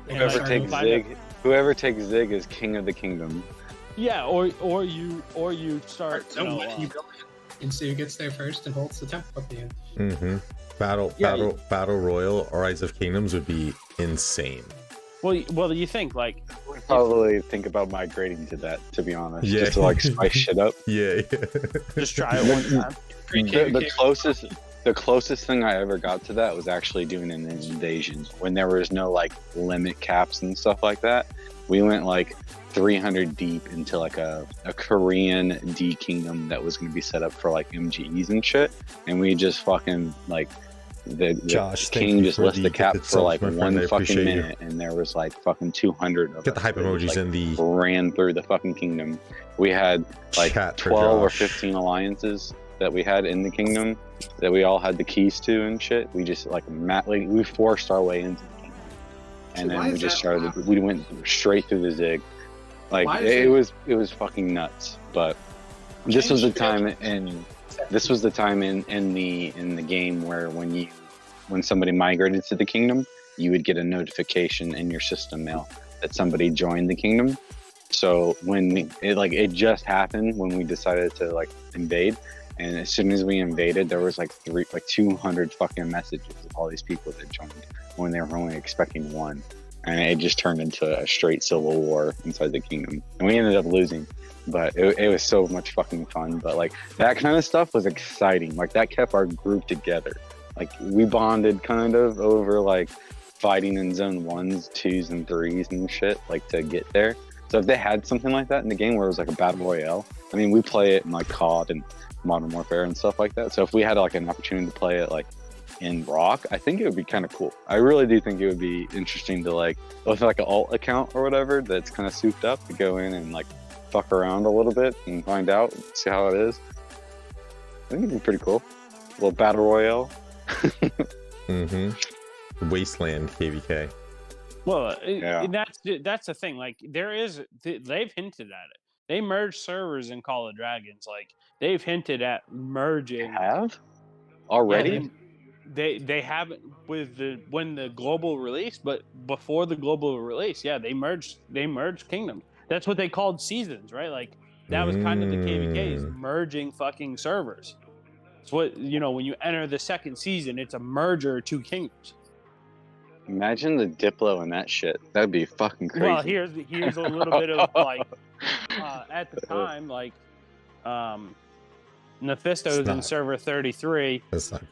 And, Whoever like, takes find Zig, whoever takes Zig is king of the kingdom. Yeah, or you start. So what you go in and see who gets there first and holds the temple at the end. Mm-hmm. Battle Royal, Rise of Kingdoms would be insane. Well, you think like Probably think about migrating to that, to be honest. Yeah. Just to like spice shit up. Yeah. just try it one time. The closest thing I ever got to that was actually doing an invasion when there was no like limit caps and stuff like that. We went like 300 deep into like a Korean D kingdom that was going to be set up for like MGEs and shit, and we just fucking like the Josh, thank king you just for left the the cap gifted for subs, like my friend. one I fucking appreciate you. minute, and there was like fucking 200 of Get the us hype that emojis just, in the ran through the fucking kingdom. We had like chat for 12 or Josh. 15 alliances that we had in the kingdom that we all had the keys to and shit. We just like we forced our way into the kingdom, and So why then we is just that started. We went straight through the Zig. Like Why is it was fucking nuts. But this was the time in the game where when somebody migrated to the kingdom, you would get a notification in your system mail that somebody joined the kingdom. So when it just happened when we decided to like invade, and as soon as we invaded, there was like 200 fucking messages of all these people that joined when they were only expecting one, and it just turned into a straight civil war inside the kingdom, and we ended up losing. But it was so much fucking fun. But like that kind of stuff was exciting. Like that kept our group together. Like we bonded kind of over like fighting in zone 1s, 2s, and 3s and shit, like to get there. So if they had something like that in the game where it was like a battle royale, I mean, we play it in like COD and Modern Warfare and stuff like that. So if we had like an opportunity to play it like in RoK, I think it would be kind of cool. I really do think it would be interesting to like, with like an alt account or whatever that's kind of souped up, to go in and like fuck around a little bit and find out, see how it is. I think it'd be pretty cool. A little battle royale. Mm-hmm. Wasteland KvK. Well, Yeah. that's the thing. Like they've hinted at it. They merged servers in Call of Dragons. Like they've hinted at merging. Have? Already? Yeah, they haven't with when the global release, but before the global release, yeah, they merged kingdoms. That's what they called seasons, right? Like that was kind of the KvKs merging fucking servers. It's what, when you enter the second season, it's a merger of two kingdoms. Imagine the Diplo and that shit. That'd be fucking crazy. Well, here's a little bit of like at the time, like Mephisto's in not. server 33, That's not.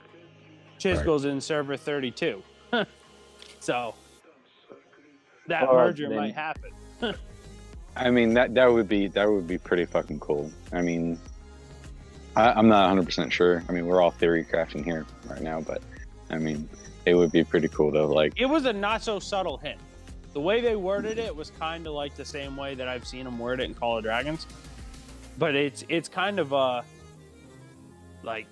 Chisgule's in server 32. So that Well, merger then- might happen. I mean, that would be pretty fucking cool. I mean, I'm not 100% sure. I mean, we're all theory crafting here right now, but I mean, it would be pretty cool to like. It was a not so subtle hint. The way they worded it was kind of like the same way that I've seen them word it in Call of Dragons, but it's kind of like,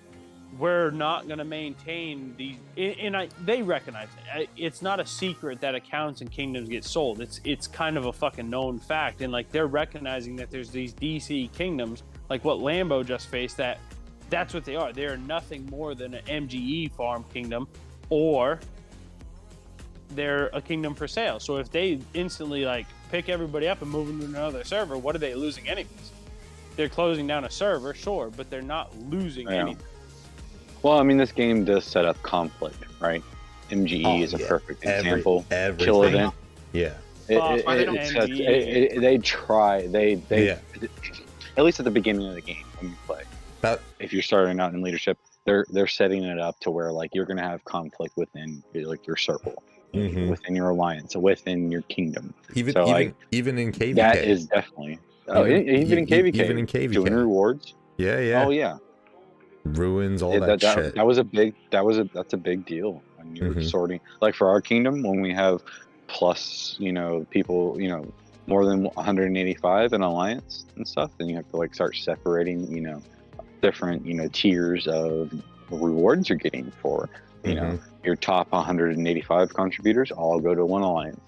we're not going to maintain these, and they recognize it. It's not a secret that accounts and kingdoms get sold. It's kind of a fucking known fact, and like they're recognizing that there's these DC kingdoms, like what Lambo just faced. That's what they are. They are nothing more than an MGE farm kingdom, or they're a kingdom for sale. So if they instantly like pick everybody up and move them to another server, what are they losing anyways? They're closing down a server, sure, but they're not losing anything. Well, I mean, this game does set up conflict, right? MGE is a perfect example. Kill event. Yeah. They try. They at least at the beginning of the game when you play. If you're starting out in leadership, they're setting it up to where like you're gonna have conflict within like your circle, within your alliance, within your kingdom. Even in KvK. That is definitely even in KvK. Even in KvK. Doing rewards. Yeah. Oh yeah. Ruins, all that shit. That's a big deal when you're sorting. Like for our kingdom, when we have plus, people, more than 185 in alliance and stuff, then you have to like start separating, different, tiers of rewards you're getting for, your top 185 contributors all go to one alliance.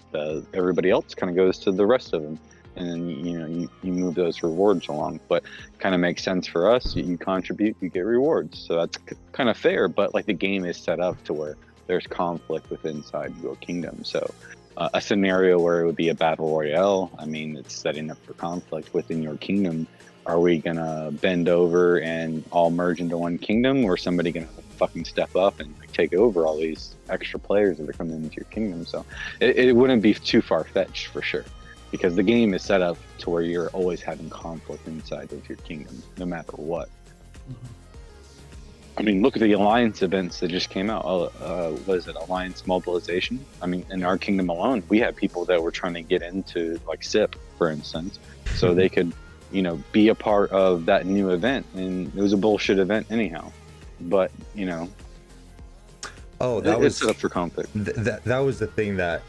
Everybody else kind of goes to the rest of them. And then you move those rewards along, but kind of makes sense for us. You contribute, you get rewards, so that's kind of fair. But like the game is set up to where there's conflict within inside your kingdom. So a scenario where it would be a battle royale, I mean, it's setting up for conflict within your kingdom. Are we gonna bend over and all merge into one kingdom, or somebody gonna fucking step up and like, take over all these extra players that are coming into your kingdom? So it wouldn't be too far-fetched for sure. Because the game is set up to where you're always having conflict inside of your kingdom, no matter what. I mean, look at the Alliance events that just came out. What is it, Alliance Mobilization? I mean, in our kingdom alone, we had people that were trying to get into, like, SIP, for instance, so they could, be a part of that new event. And it was a bullshit event anyhow. But, it's set up for conflict. That was the thing that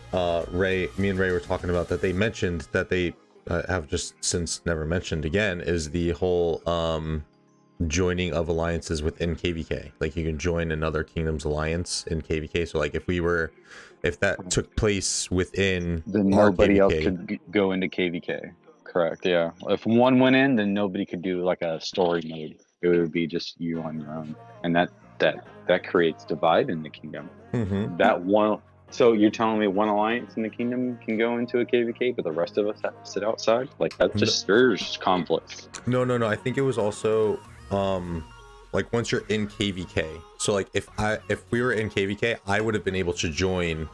me and Ray were talking about, that they mentioned that they have just since never mentioned again, is the whole joining of alliances within KvK. Like you can join another kingdom's alliance in KvK. So like if that took place within, then nobody else could go into KvK. Correct. Yeah. If one went in, then nobody could do like a story mode. It would be just you on your own, and that creates divide in the kingdom. So you're telling me one alliance in the kingdom can go into a KvK, but the rest of us have to sit outside? Like that just stirs conflict. No. I think it was also like once you're in KvK. So like if we were in KvK, I would have been able to join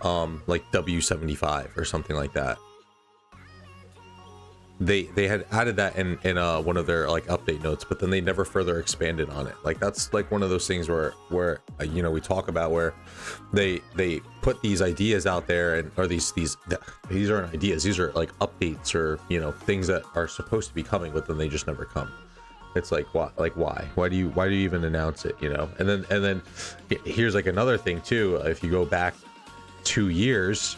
like W75 or something like that. They had added that in one of their like update notes, but then they never further expanded on it. Like that's like one of those things where we talk about where they put these ideas out there, or these aren't ideas, these are like updates or things that are supposed to be coming, but then they just never come. It's like why do you even announce it? And then here's like another thing too. If you go back 2 years,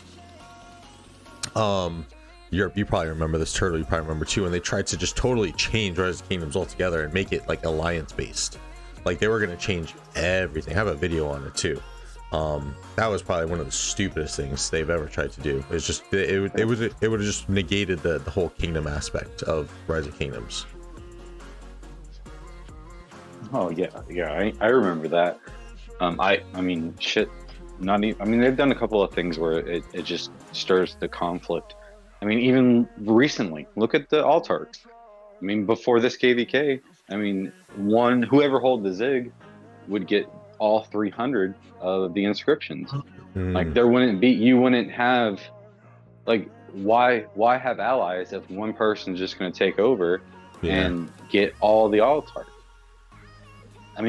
you probably remember this, Turtle, you probably remember too, and they tried to just totally change Rise of Kingdoms altogether and make it like alliance based. Like they were going to change everything. I have a video on it too. That was probably one of the stupidest things they've ever tried to do. It's just it would have just negated the whole kingdom aspect of Rise of Kingdoms. Oh yeah, I remember that. I mean shit. Not even. I mean, they've done a couple of things where it just stirs the conflict. I mean, even recently, look at the Altarks. I mean, before this KvK, I mean, whoever hold the Zig would get all 300 of the inscriptions. Like you wouldn't have, like, why have allies if one person's just going to take over and get all the Altarks? I'll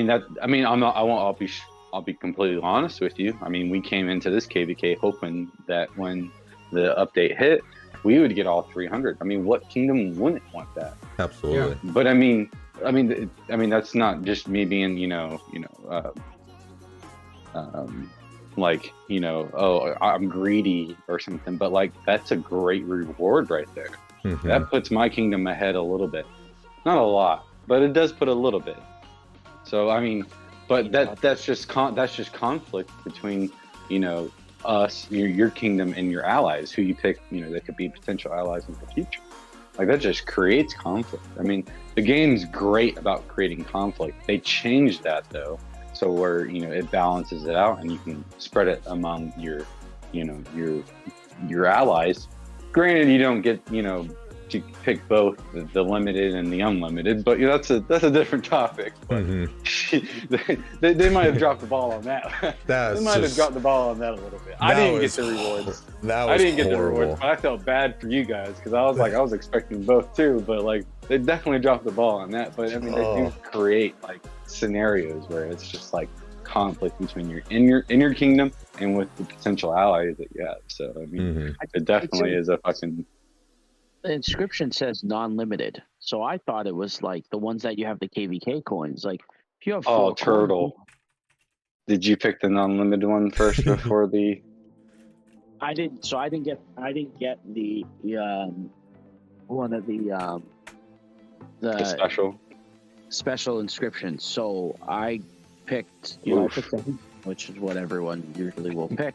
be completely honest with you. I mean, we came into this KvK hoping that when the update hit, we would get all 300. I mean, what kingdom wouldn't want that? Absolutely. Yeah. But I mean, that's not just me being, like, you know, oh, I'm greedy or something, but like that's a great reward right there. That puts my kingdom ahead a little bit, not a lot, but it does put a little bit. So I mean, but that's just conflict between, you know, us, your kingdom, and your allies, who you pick. You know, that could be potential allies in the future. Like that just creates conflict. I mean, the game's great about creating conflict. They changed that though, so where, you know, it balances it out, and you can spread it among your, you know, your allies. Granted, you don't get, you know, to pick both the limited and the unlimited, but you know, that's a different topic. But they might have dropped the ball on that. They might have dropped the ball on that a little bit. I didn't get the rewards. I didn't get the rewards, but I felt bad for you guys because I was like, I was expecting both too, but like they definitely dropped the ball on that. But I mean, they do create like scenarios where it's just like conflict between your inner kingdom and with the potential allies that you have. So I mean, it definitely is a fucking. The inscription says non-limited, so I thought it was like the ones that you have the KvK coins. Like if you have four turtle. coins, did you pick the non-limited one first before the? I didn't. So I didn't get the one of the special inscription. So I picked, you know, I picked the, which is what everyone usually will pick.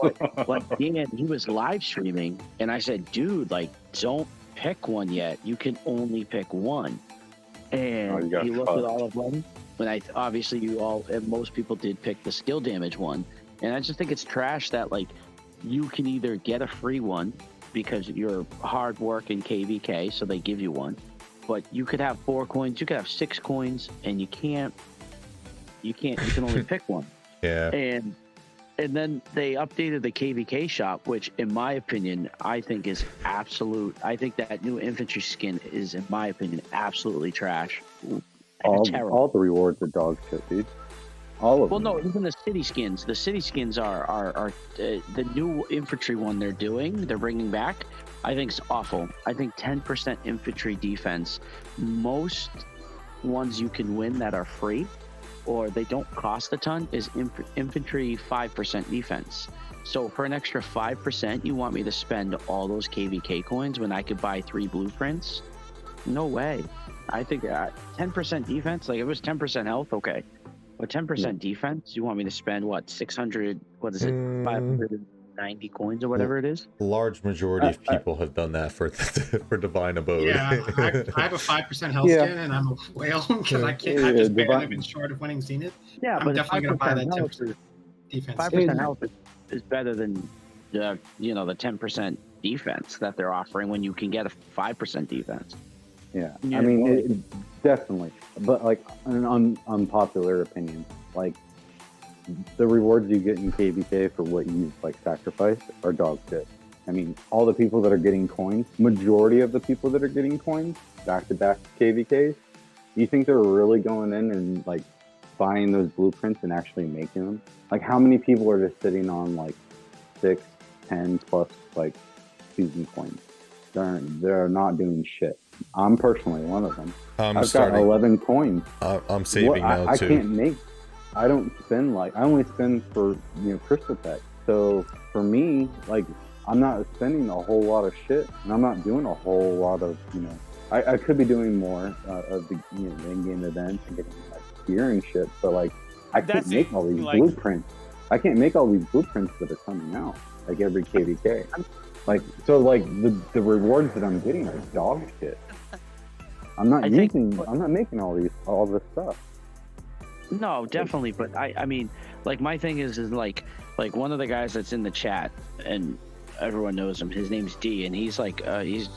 But Dan, he was live streaming, and I said, dude, like, don't pick one yet. You can only pick one. And he looked at all of them. And obviously most people did pick the skill damage one. And I just think it's trash that, like, you can either get a free one because you're hard work in KvK, so they give you one. But you could have 4 coins, you could have 6 coins, and you can only pick one. Yeah. And then they updated the KvK shop, which in my opinion, I think is absolute. I think that new infantry skin is, in my opinion, absolutely trash. All the rewards are dog shit, dude. All of them. Well, no, even the city skins. The city skins are the new infantry one they're bringing back. I think it's awful. I think 10% infantry defense. Most ones you can win that are free, or they don't cost a ton, is infantry 5% defense. So for an extra 5%, you want me to spend all those KvK coins when I could buy 3 blueprints? No way. I think 10% defense, like if it was 10% health, okay. But 10% defense, you want me to spend what, 600, what is it, 590 coins or whatever it is? A large majority of people have done that for Divine Abode. Yeah, I have a 5% health skin, and I'm a whale because I've just barely been short of winning Zenith. Yeah, I'm definitely going to buy that 10% defense. 5% health is better than the 10% defense that they're offering when you can get a 5% defense. Yeah, I mean, definitely. But like an unpopular opinion, like the rewards you get in KvK for what you like sacrificed are dog shit. I mean, all the people that are getting coins, majority of the people that are getting coins back-to-back KvKs, you think they're really going in and like buying those blueprints and actually making them? Like, how many people are just sitting on like 6, 10 plus like season coins? They're not doing shit. I'm personally one of them. I've got 11 coins. I'm saving now too. I don't spend I only spend for, crystal tech. So for me, like, I'm not spending a whole lot of shit, and I'm not doing a whole lot of, I could be doing more of the in-game events and getting like gear and shit, but like I can't make all these blueprints. I can't make all these blueprints that are coming out like every KvK. Like, so like the rewards that I'm getting are dog shit. I'm not making all this stuff. No, definitely, but I mean, like, my thing is like one of the guys that's in the chat, and everyone knows him, his name's D, and he's like he's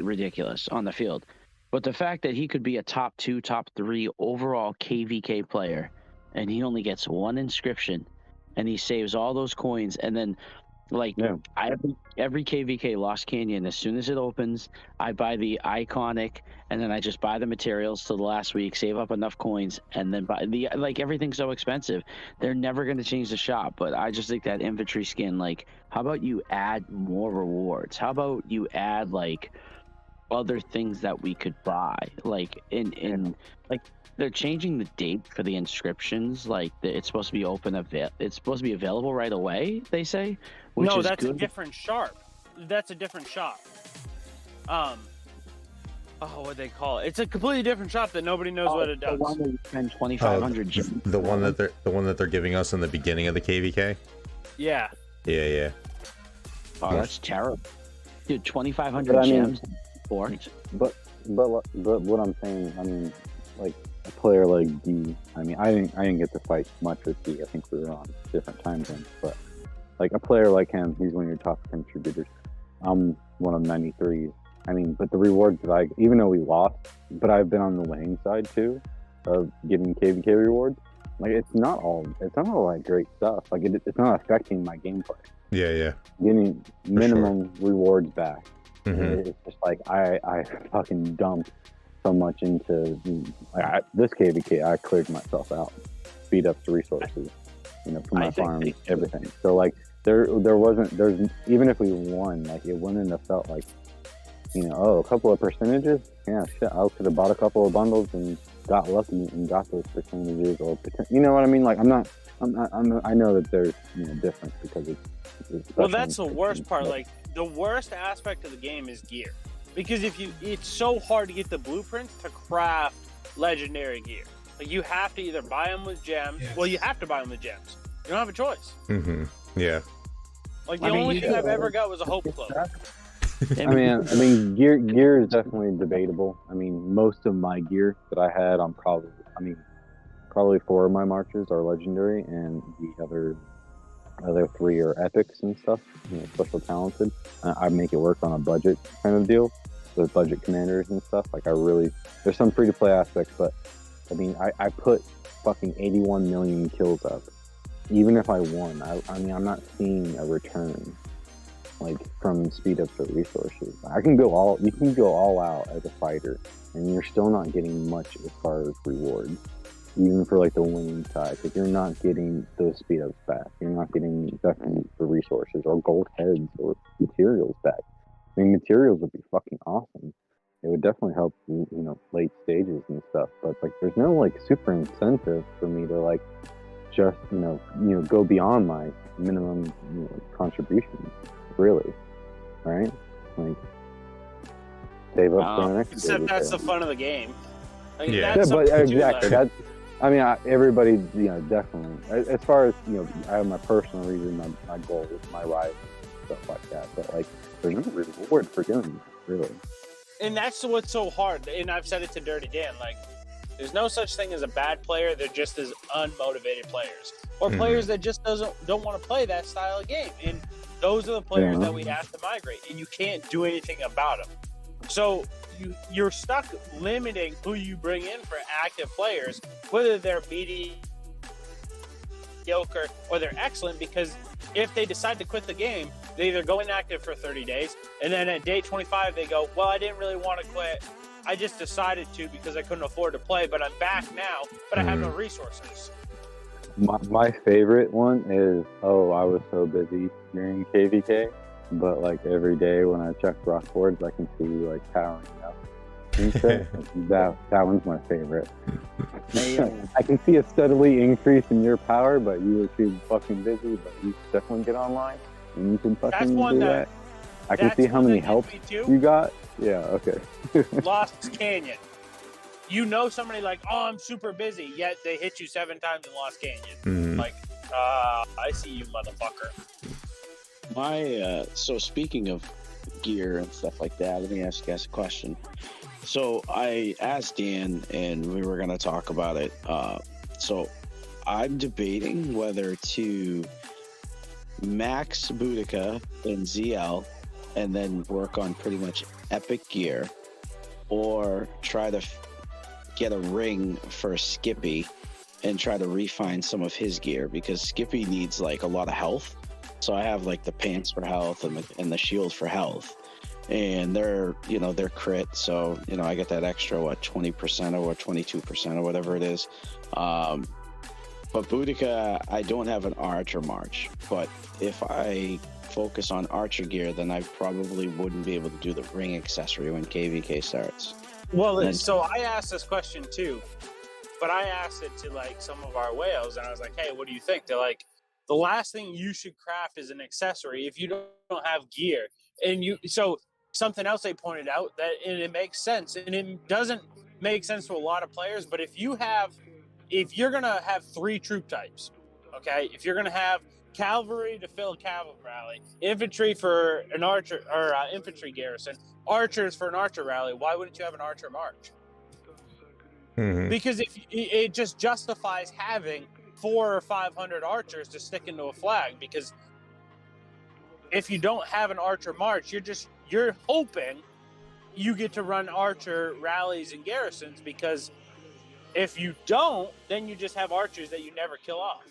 ridiculous on the field. But the fact that he could be a top 2, top 3 overall KvK player, and he only gets 1 inscription, and he saves all those coins, and then I have every KvK Lost Canyon, as soon as it opens, I buy the iconic, and then I just buy the materials till the last week, save up enough coins, and then buy the everything's so expensive. They're never going to change the shop, but I just think that infantry skin, how about you add more rewards? How about you add other things that we could buy. Like like they're changing the date for the inscriptions. Like it's supposed to be it's supposed to be available right away. They say, which No, is that's good. a different sharp. That's a different shop. What they call it? It's a completely different shop that nobody knows what it does. The one that you spend 2,500 gems. The one that they're giving us in the beginning of the KvK. Yeah. Yeah. Oh, that's terrible, dude. 2,500 But I mean- gems for it. But what I'm saying, I mean, like a player like D. I mean, I didn't get to fight much with D. I think we were on different time zones. But like a player like him, he's one of your top contributors. I'm one of 93. I mean, but the rewards that even though we lost, but I've been on the winning side too, of getting KvK rewards. Like it's not all like great stuff. Like it's not affecting my gameplay. Yeah. Getting minimum rewards back. Mm-hmm. It's just like I fucking dumped so much into this KvK. I cleared myself out, speed up the resources, for my farms, everything. So like there's even if we won, like it wouldn't have felt like, a couple of percentages. Yeah, shit. I could have bought a couple of bundles and got lucky and got those percentages, or you know what I mean? Like I know that there's difference because it's Well, that's the worst part. Like the worst aspect of the game is gear, because it's so hard to get the blueprints to craft legendary gear. Like you have to either buy them with gems. Yes. Well, you have to buy them with gems. You don't have a choice. Mm-hmm. Yeah. Like the only thing I've ever got was a hope cloak. I mean, gear is definitely debatable. I mean, most of my gear that I had, probably 4 of my marches are legendary, and the other 3 are epics and stuff. Special talented. I make it work on a budget kind of deal with budget commanders and stuff. Like there's some free to play aspects, but I mean, I put fucking 81 million kills up. Even if I won, I'm not seeing a return. Like from speed up to resources, you can go all out as a fighter, and you're still not getting much as far as rewards, even for like the winning side, because you're not getting those speed ups back. You're not getting definitely the resources or gold heads or materials back. I mean, materials would be fucking awesome. It would definitely help, late stages and stuff. But like, there's no like super incentive for me to like just go beyond my minimum contribution. Really, right? Like save up for the next. Except that's the fun of the game. Like, Yeah, but exactly. Like, Everybody, definitely. As far as I have my personal reason, my goals, my rights, stuff like that. But like, there's no reward for doing it, really. and that's what's so hard. And I've said it to Dirty Dan. Like, there's no such thing as a bad player. They're just as unmotivated players, or players that just don't want to play that style of game. And those are the players that we have to migrate, and you can't do anything about them. So you're stuck limiting who you bring in for active players, whether they're mediocre or they're excellent, because if they decide to quit the game, they either go inactive for 30 days, and then at day 25 they go, well, I didn't really want to quit. I just decided to because I couldn't afford to play, but I'm back now, but I have no resources. My favorite one is, I was so busy during KvK, but like every day when I check rock boards, I can see you like powering up. that one's my favorite. I can see a steadily increase in your power, but you were too fucking busy. But you definitely get online and you can fucking do that. I can see how many helps you got. Yeah, okay. Lost Canyon. Somebody like, I'm super busy, yet they hit you 7 times in Lost Canyon. Like, I see you, motherfucker. So speaking of gear and stuff like that, let me ask you guys a question. So I asked Dan, and we were going to talk about it. So I'm debating whether to max Boudica in ZL and then work on pretty much epic gear, or try to get a ring for Skippy and try to refine some of his gear, because Skippy needs like a lot of health. So I have like the pants for health and the shield for health, and they're crit. So, I get that extra, 20% or 22% or whatever it is. But But Boudica, I don't have an archer march. But if I focus on archer gear, then I probably wouldn't be able to do the ring accessory when KvK starts. Well, And- so I asked this question too, but I asked it to like some of our whales, and I was like, "Hey, what do you think?" They're like, "The last thing you should craft is an accessory if you don't have gear." And so something else they pointed out that, and it makes sense, and it doesn't make sense to a lot of players, but if you're gonna have 3 troop types, okay, if you're gonna have cavalry to fill a cavalry rally, infantry for an archer or infantry garrison, archers for an archer rally, why wouldn't you have an archer march? Mhm. Because if it just justifies having 400 or 500 archers to stick into a flag, because if you don't have an archer march, you're hoping you get to run archer rallies and garrisons, because if you don't, then you just have archers that you never kill off.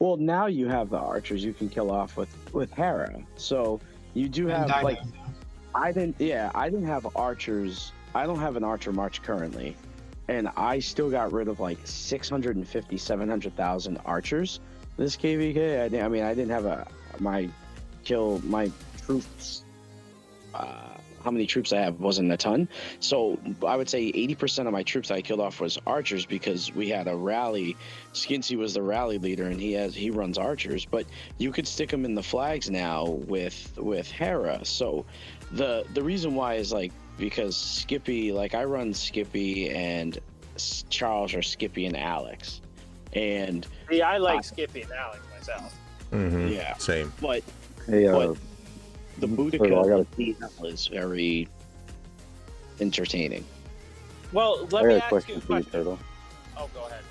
Well, now you have the archers you can kill off with Hera. So you do have And like Dinos. I didn't have archers. I don't have an archer march currently, and I still got rid of like 650, 700,000 archers this KvK. I didn't have my troops. How many troops I have wasn't a ton, so I would say 80% of my troops I killed off was archers, because we had a rally. Skinsy was the rally leader, and he runs archers. But you could stick them in the flags now with Hera. So the reason why is like because Skippy, like I run Skippy and Charles or Skippy and Alex, and See, I like Skippy and Alex myself. Mhm. yeah, Same. but Hey, But the Turtle, I gotta- Boudica is very entertaining. Well, I let got me a ask you question a for you, question. Turtle. Oh, go ahead.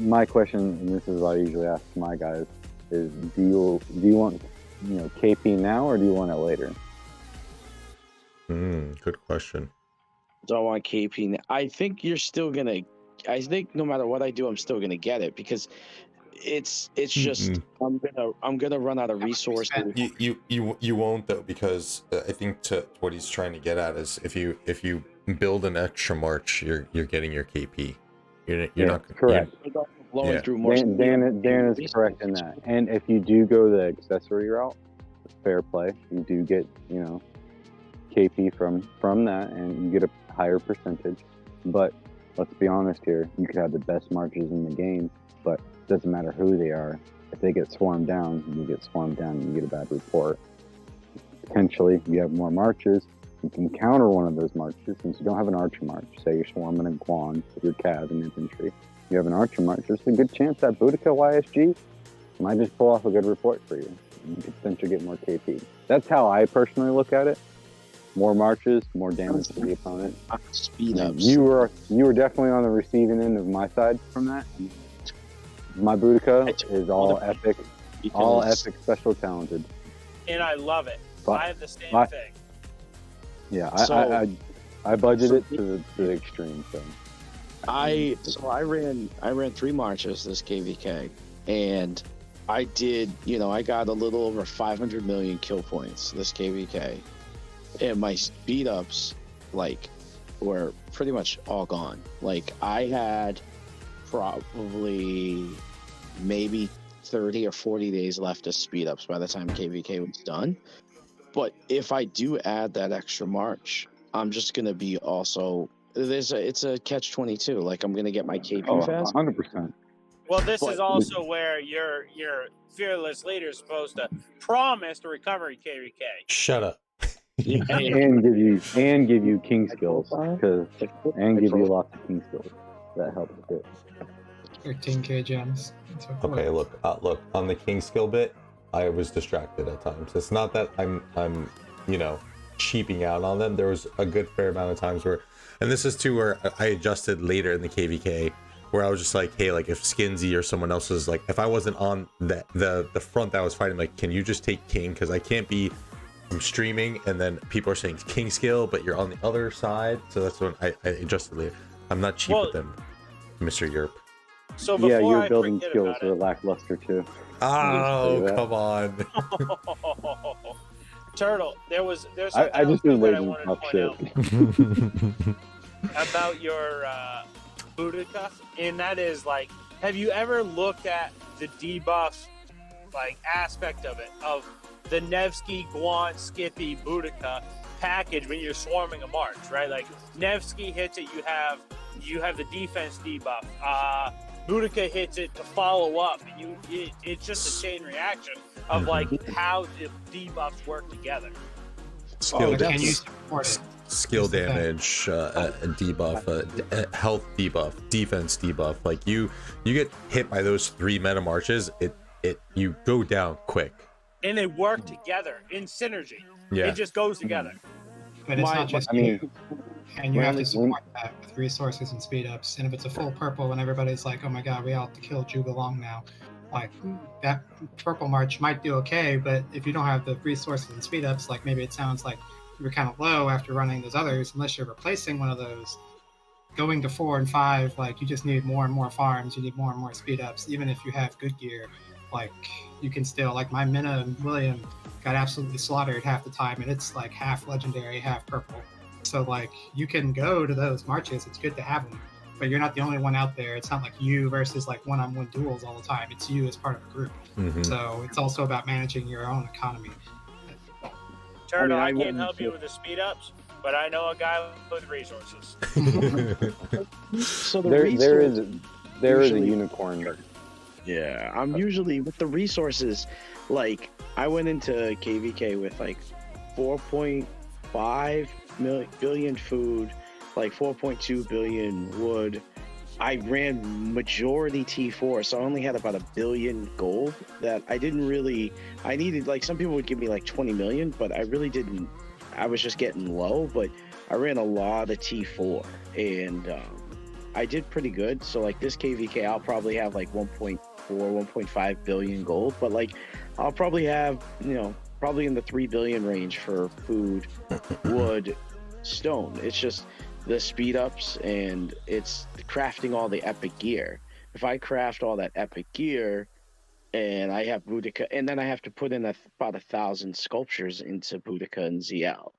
My question, and this is what I usually ask my guys, is do you want KP now or do you want it later? Good question. Do I want KP? I think you're still gonna. I think no matter what I do, I'm still gonna get it, because it's just I'm gonna run out of resources. You won't though, because I think to what he's trying to get at is if you build an extra march, you're getting your KP. You're not correct. Blowing Yeah. through more. Dan is correct in that. And if you do go the accessory route, fair play, you do get KP from that, and you get a higher percentage. But let's be honest here, you could have the best marches in the game, but it doesn't matter who they are. If they get swarmed down, you get swarmed down, you get a bad report. Potentially, you have more marches, you can counter one of those marches. Since you don't have an archer march, say you're swarming in Quan with your cav and infantry, you have an archer march, there's a good chance that Boudica YSG might just pull off a good report for you. You could potentially get more KP. That's how I personally look at it. More marches, more damage to the opponent. Speed ups. You were definitely on the receiving end of my side from that. My Boudica is all epic, all epic special talented. And I love it. But I have the same I- thing. Yeah, So- I budget it to the extreme. So I ran 3 marches this KvK, and I did, I got a little over 500 million kill points this KvK, and my speed ups were pretty much all gone. Like I had probably maybe 30 or 40 days left of speed ups by the time KvK was done. But if I do add that extra march, I'm just gonna be also it's a catch-22. Like I'm gonna get my KP fast. 100%. Well, this But- is also where your fearless leader is supposed to promise to recover KvK. Shut up. And give you king skills and give you lots of king skills. That helps a bit. 13k gems. That's what- Okay, look on the king skill bit, I was distracted at times. It's not that I'm cheaping out on them. There was a good fair amount of times where, and this is too where I adjusted later in the KvK, where I was just like, hey, like if Skinsy or someone else was like, if I wasn't on the front that I was fighting, like, can you just take king? Because I can't be. I'm streaming and then people are saying king skill, but you're on the other side. So that's when I adjusted later. I'm not cheap with them, Mr. Yerp. So before Yeah, your I building forget skills about are it, lackluster too. Oh, that. come on. Turtle, there's I something just do else that I lazy wanted to tough point shit. out about your Boudica, and that is like have you ever looked at the debuff like aspect of it, of the Nevsky, Guant, Skippy, Boudica package when you're swarming a march, right? Like Nevsky hits it, you have the defense debuff. Boudica hits it to follow up. It's just a chain reaction of like how the debuffs work together. Skill Can you support it? skill Is the thing. damage, debuff, health debuff, defense debuff. Like you get hit by those 3 meta marches, you go down quick. And they work together in synergy. Yeah. It just goes together. But it's not just I mean, you. And you have to support that with resources and speed ups. And if it's a full purple and everybody's like, oh my god, we all have to kill Zhuge Long now, like that purple march might do okay, but if you don't have the resources and speed ups, like maybe it sounds like you're kind of low after running those others, unless you're replacing one of those. Going to 4 and 5, like you just need more and more farms, you need more and more speed ups, even if you have good gear. Like you can still, like my Minna and William got absolutely slaughtered half the time, and it's like half legendary, half purple. So like you can go to those marches, it's good to have them, but you're not the only one out there. It's not like you versus like one-on-one duels all the time. It's you as part of a group. So it's also about managing your own economy. Turtle, I wouldn't can't help you say- with the speed ups, but I know a guy with resources. So the there resource- is a usually- unicorn. Yeah, I'm usually with the resources. Like I went into KvK with like 4.5 billion food, like 4.2 billion wood. I ran majority T4, so I only had about 1 billion gold that I didn't really. I needed, like, some people would give me like 20 million, but I really didn't. I was just getting low, but I ran a lot of T4 and I did pretty good. So like this KvK, I'll probably have like 1.4, 1.5 billion gold, but like I'll probably have, probably in the 3 billion range for food, wood, stone. It's just the speed ups and it's crafting all the epic gear. If I craft all that epic gear and I have Boudica, and then I have to put in about 1,000 sculptures into Boudica and ZL.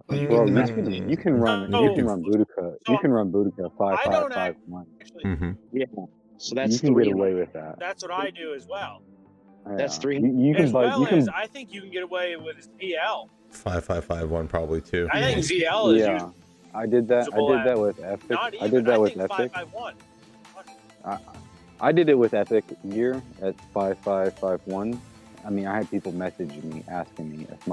But you Bro, get the you can run Boudica. You can run Boudica 5-5-5-1. Yeah. So that's You can 3 get away with that. That's what I do as well. That's Yeah. 3. You can As buy. well You can. as I think you can get away with ZL. 5-5-5-1 probably too. I think ZL is Yeah, I did that. I usable did that at- with Epic. not even. I did that with think Epic. 5-5-1. I did it with Epic gear at 5-5-5-1. I mean, I had people messaging me, asking me if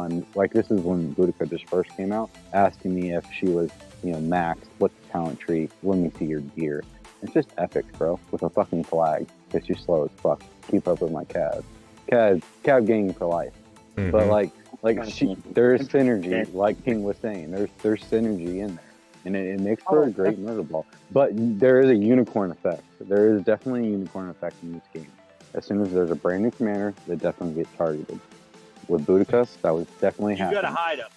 this is when Boudica just first came out, asking me if she was, maxed, what's the talent tree, let me see your gear. It's just Epic, bro, with a fucking flag. It's just slow as fuck. Keep up with my Cav. Cav gang for life. But there is synergy, like King was saying. There's synergy in there, and it makes for a great murder ball. But there is a unicorn effect. There is definitely a unicorn effect in this game. As soon as there's a brand new commander, they definitely get targeted. With Boudica, that was definitely You gotta happening. hide them.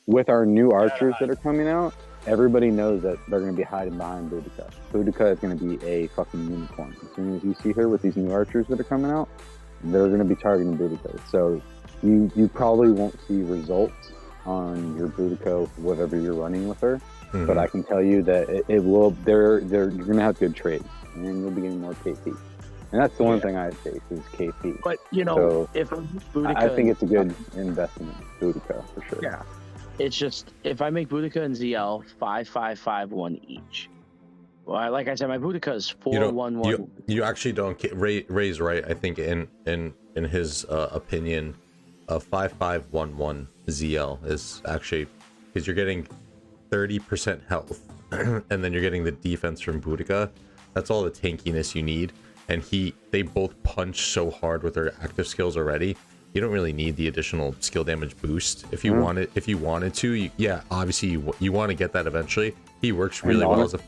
With our new gotta archers hide that are coming out, everybody knows that they're going to be hiding behind Boudica. Boudica is going to be a fucking unicorn. As soon as you see her with these new archers that are coming out, they're going to be targeting Boudica. So you probably won't see results on your Boudica, whatever you're running with her. But I can tell you that it will. You're going to have good trades, and you'll be getting more KP. And that's the one thing I face is KP. But So, if I'm Boudica, I think it's a good investment, Boudica, for sure. Yeah. It's just if I make Boudica and ZL 5-5-5-1 each. Well, like I said, my Boudica is 4-1-1. You actually don't get Ray's right. I think in his opinion, 5-5-1-1 ZL is actually because you're getting 30% health, and then you're getting the defense from Boudica. That's all the tankiness you need. And they both punch so hard with their active skills already. You don't really need the additional skill damage boost. If you wanted to, obviously you want to get that eventually. He works really well as a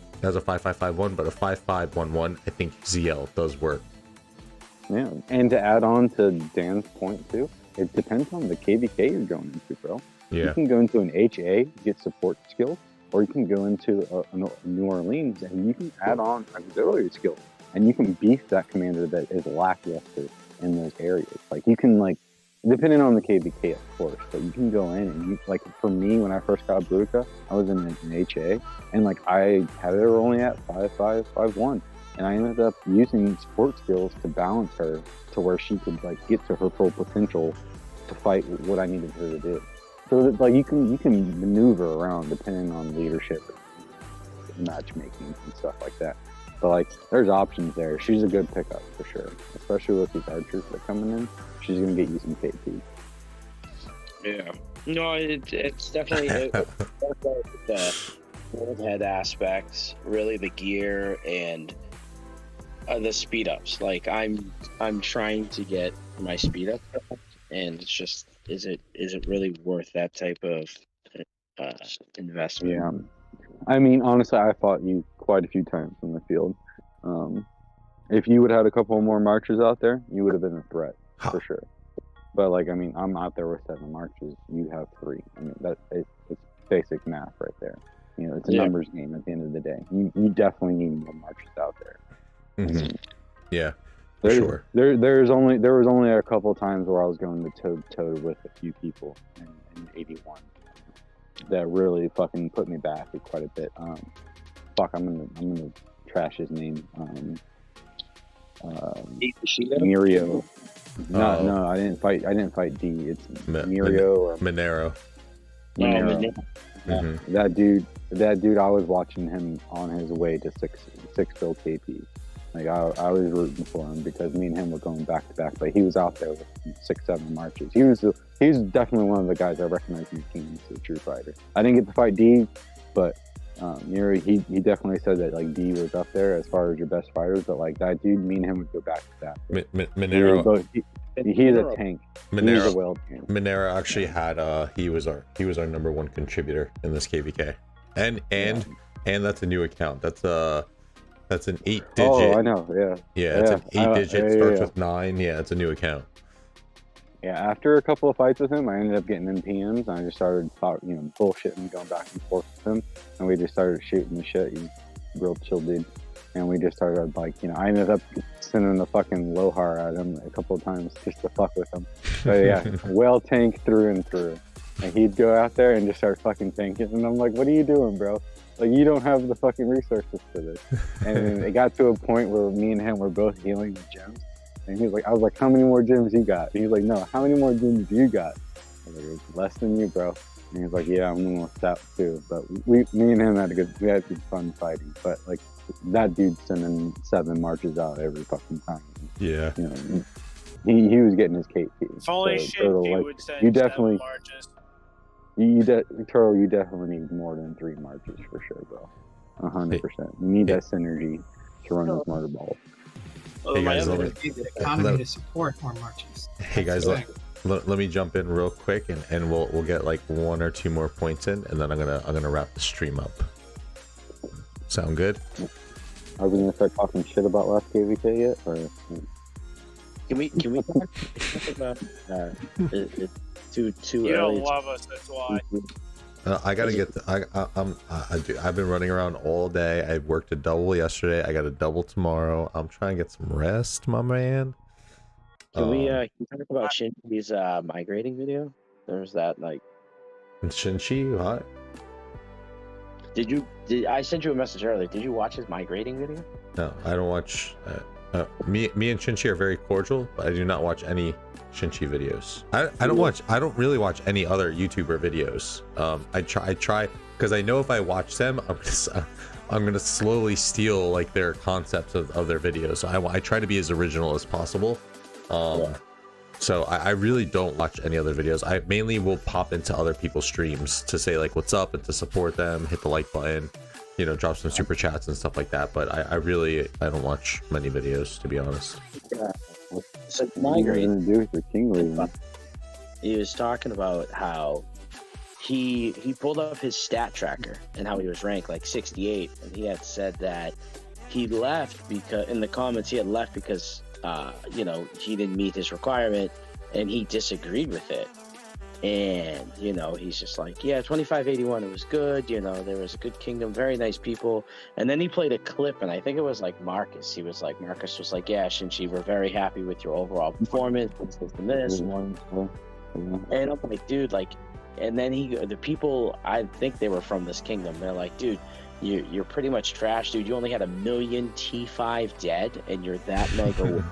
5-5-5-1, but a 5-5-1-1, I think ZL does work. Yeah, and to add on to Dan's point too, it depends on the KvK you're going into, bro. Yeah. You can go into an HA, get support skills, or you can go into a New Orleans and you can add on auxiliary skills, and you can beef that commander that is lackluster in those areas. Like you can depending on the KvK, of course, but you can go in and for me, when I first got Boudica, I was in an HA, and I had it only at 5-5-5-1. and I ended up using sport skills to balance her to where she could like get to her full potential to fight what I needed her to do. So that, like you can maneuver around depending on leadership, matchmaking, and stuff like that. But like, there's options there. She's a good pickup for sure, especially with these archers that are coming in. She's gonna get you some KP. Yeah. No, it's definitely the world head aspects, really the gear and the speed ups. Like I'm trying to get my speed up, and it's just is it really worth that type of investment? Yeah. I mean, honestly, I fought you quite a few times in the field. If you would have had a couple more marches out there, you would have been a threat for sure. But like, I mean, I'm out there with 7 marches. You have 3. I mean, it's basic math right there. You know, it's a numbers game at the end of the day. You definitely need more marches out there. Mm-hmm. Yeah, for sure. There was only a couple of times where I was going to toe with a few people in 81 that really fucking put me back quite a bit. Fuck, I'm gonna trash his name. Mirio. No, I didn't fight D. It's Mirio or Monero. Mm-hmm. That dude, I was watching him on his way to six bill KP. Like I was rooting for him because me and him were going back to back, but he was out there with 6-7 marches. He's definitely one of the guys I recognize in the team as a true fighter. I didn't get to fight D, but Yuri, he definitely said that like D was up there as far as your best fighters, but like that dude, me and him would go back to back. Monero. He's a tank. He's a well tank. Monero actually had he was our number 1 contributor in this KvK, and that's a new account. That's an 8-digit. Oh, I know. Yeah. It's an 8-digit. Starts with 9. Yeah, it's a new account. Yeah, after a couple of fights with him, I ended up getting in PMs, and I just started, bullshitting, going back and forth with him, and we just started shooting the shit. He's a real chill dude, and we just started I ended up sending the fucking Lohar at him a couple of times just to fuck with him. But yeah, well tank through and through, and he'd go out there and just start fucking tanking, and I'm like, what are you doing, bro? Like, you don't have the fucking resources for this. And it got to a point where me and him were both healing with gems. And I was like, how many more gems you got? And he's like, no, how many more gems you got? I was like, it's less than you, bro. And he's like, yeah, I'm almost out too. But me and him had good fun fighting. But like, that dude's sending 7 marches out every fucking time. Yeah. You know, he was getting his KP. If only so, would send you definitely 7 marches. Toro, you definitely need more than 3 marches for sure, bro. 100%. You need that synergy to run those murder balls. Hey guys, the economy to support more marches. Hey guys, let me jump in real quick, and we'll get like 1 or 2 more points in, and then I'm gonna wrap the stream up. Sound good? Are we gonna start talking shit about last KvK yet, or can we talk about it too you early? don't love us, that's why. I gotta get. I've been running around all day. I worked a double yesterday. I got a double tomorrow. I'm trying to get some rest, my man. Can we talk about Shinji's migrating video? There's that like. Shinji, what? Did I sent you a message earlier? Did you watch his migrating video? No, I don't watch. Me and Shinji are very cordial, but I do not watch any Shinji videos. I don't really watch any other YouTuber videos. I try because I know if I watch them, I'm gonna slowly steal like their concepts of their videos. So I try to be as original as possible. So I really don't watch any other videos. I mainly will pop into other people's streams to say like what's up and to support them, hit the like button, drop some super chats and stuff like that. But I don't watch many videos, to be honest. Yeah. So migrating. Do with the King League. He was talking about how he pulled up his stat tracker and how he was ranked like 68, and he had said that he left because in the comments he had left because he didn't meet his requirement and he disagreed with it. And he's just like, yeah, 2581, it was good, there was a good kingdom, very nice people. And then he played a clip, and I think it was like Marcus was like, yeah, Shinji, we're very happy with your overall performance, this. And I'm like, dude, like, and then the people, I think they were from this kingdom, they're like, dude, you're pretty much trash, dude. You only had 1 million T5 dead, and you're that mega.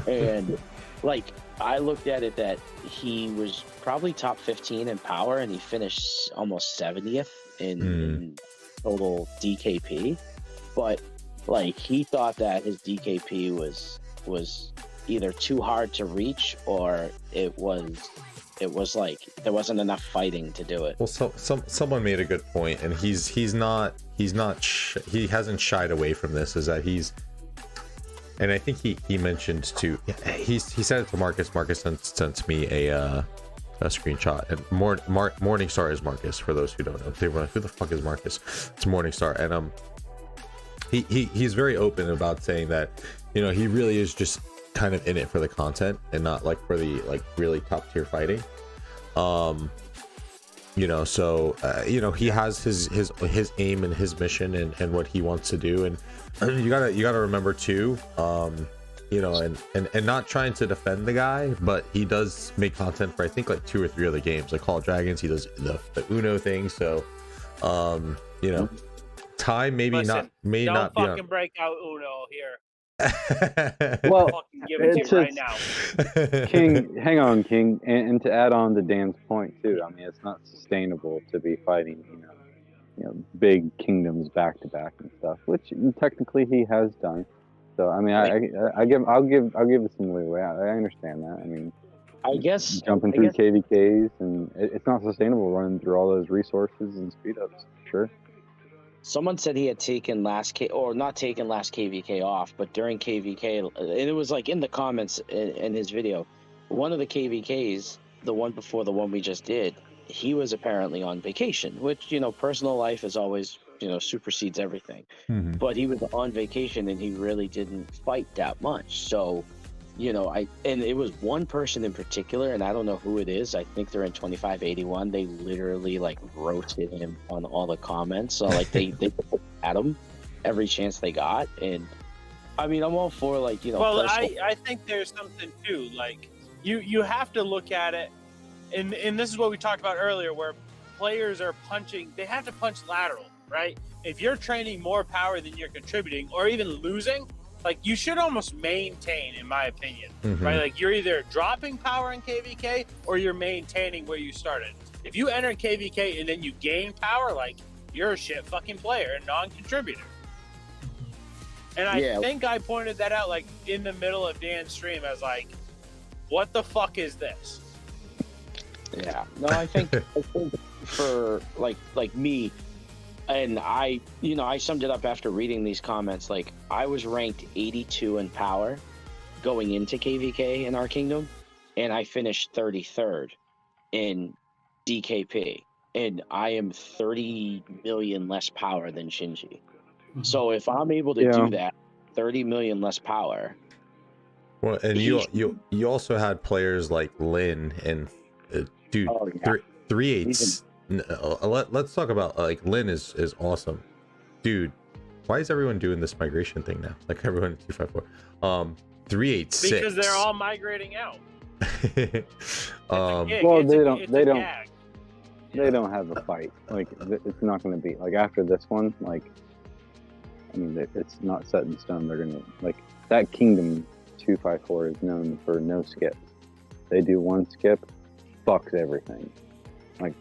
And like, I looked at it that he was probably top 15 in power, and he finished almost 70th in total DKP. But like, he thought that his DKP was either too hard to reach, or it was like there wasn't enough fighting to do it. Well, someone made a good point, and he hasn't shied away from this. Is that and I think he mentioned too. He said it to Marcus. Marcus sent me a screenshot, and Morningstar is Marcus. For those who don't know, they were like, "Who the fuck is Marcus?" It's Morningstar, and he's very open about saying that, you know, he really is just kind of in it for the content and not like for the like really top tier fighting. You know, so you know, he has his aim and his mission and what he wants to do, and you gotta remember too, you know, and not trying to defend the guy, but he does make content for I think like 2 or 3 other games, like Call of Dragons. He does the Uno thing, so you know, time maybe Listen, not don't fucking break out Uno here. Well, Fucking give it to you right now. King, hang on, King, and to add on to Dan's point too. I mean, it's not sustainable to be fighting, you know, big kingdoms back to back and stuff, which technically he has done. So I mean, I'll give it some leeway. I understand that. I mean, I guess jumping through KvKs, and it's not sustainable running through all those resources and speed ups. Sure. someone said he had taken not taken last KvK off, but during KvK, and it was like in the comments in his video, one of the KvKs, the one before the one we just did, he was apparently on vacation, which, you know, personal life is always, you know, supersedes everything. But he was on vacation and he really didn't fight that much. So, you know, and it was one person in particular, and I don't know who it is. I think they're in 2581. They literally like roasted him on all the comments. So like they at him every chance they got. And I mean, I'm all for, like, you know. Well, I think there's something too. Like you have to look at it, and this is what we talked about earlier, where players are punching. They have to punch lateral, right? If you're training more power than you're contributing, or even losing, like, you should almost maintain, in my opinion, right? Like, you're either dropping power in KvK or you're maintaining where you started. If you enter KvK and then you gain power, like, you're a shit fucking player and non-contributor. And I think I pointed that out, like, in the middle of Dan's stream as, like, what the fuck is this? Yeah. No, I think for like me, and I summed it up after reading these comments. Like, I was ranked 82 in power going into KvK in our kingdom, and I finished 33rd in DKP, and I am 30 million less power than Shinji. So if I'm able to do that, 30 million less power. Well, and you also had players like Lin and dude, 3/8. Let's talk about, like, Lin is awesome, dude. Why is everyone doing this migration thing now? Like, everyone in 254. 386. Because they're all migrating out. Well, they don't have a fight. Like, it's not going to be like after this one. Like, I mean, it's not set in stone. They're gonna, like, that kingdom 254 is known for no skips. They do one skip, fucks everything. Like,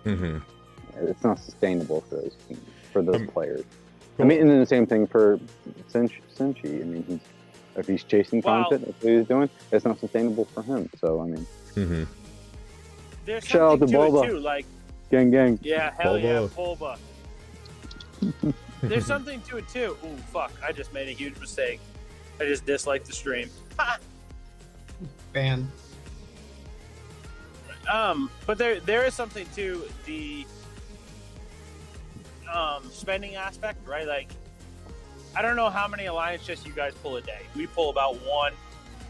it's not sustainable for those teams, for those players. I mean, and then the same thing for Senshi. I mean, if he's chasing content, that's what he's doing, it's not sustainable for him. So, I mean, there's shout out to something to Boba. it too, like, gang. yeah, hell Boba. yeah, Boba. There's something to it too. Ooh, fuck! I just made a huge mistake. I just disliked the stream. Ban. But there is something to the spending aspect, right? Like, I don't know how many alliance chests you guys pull a day. We pull about 1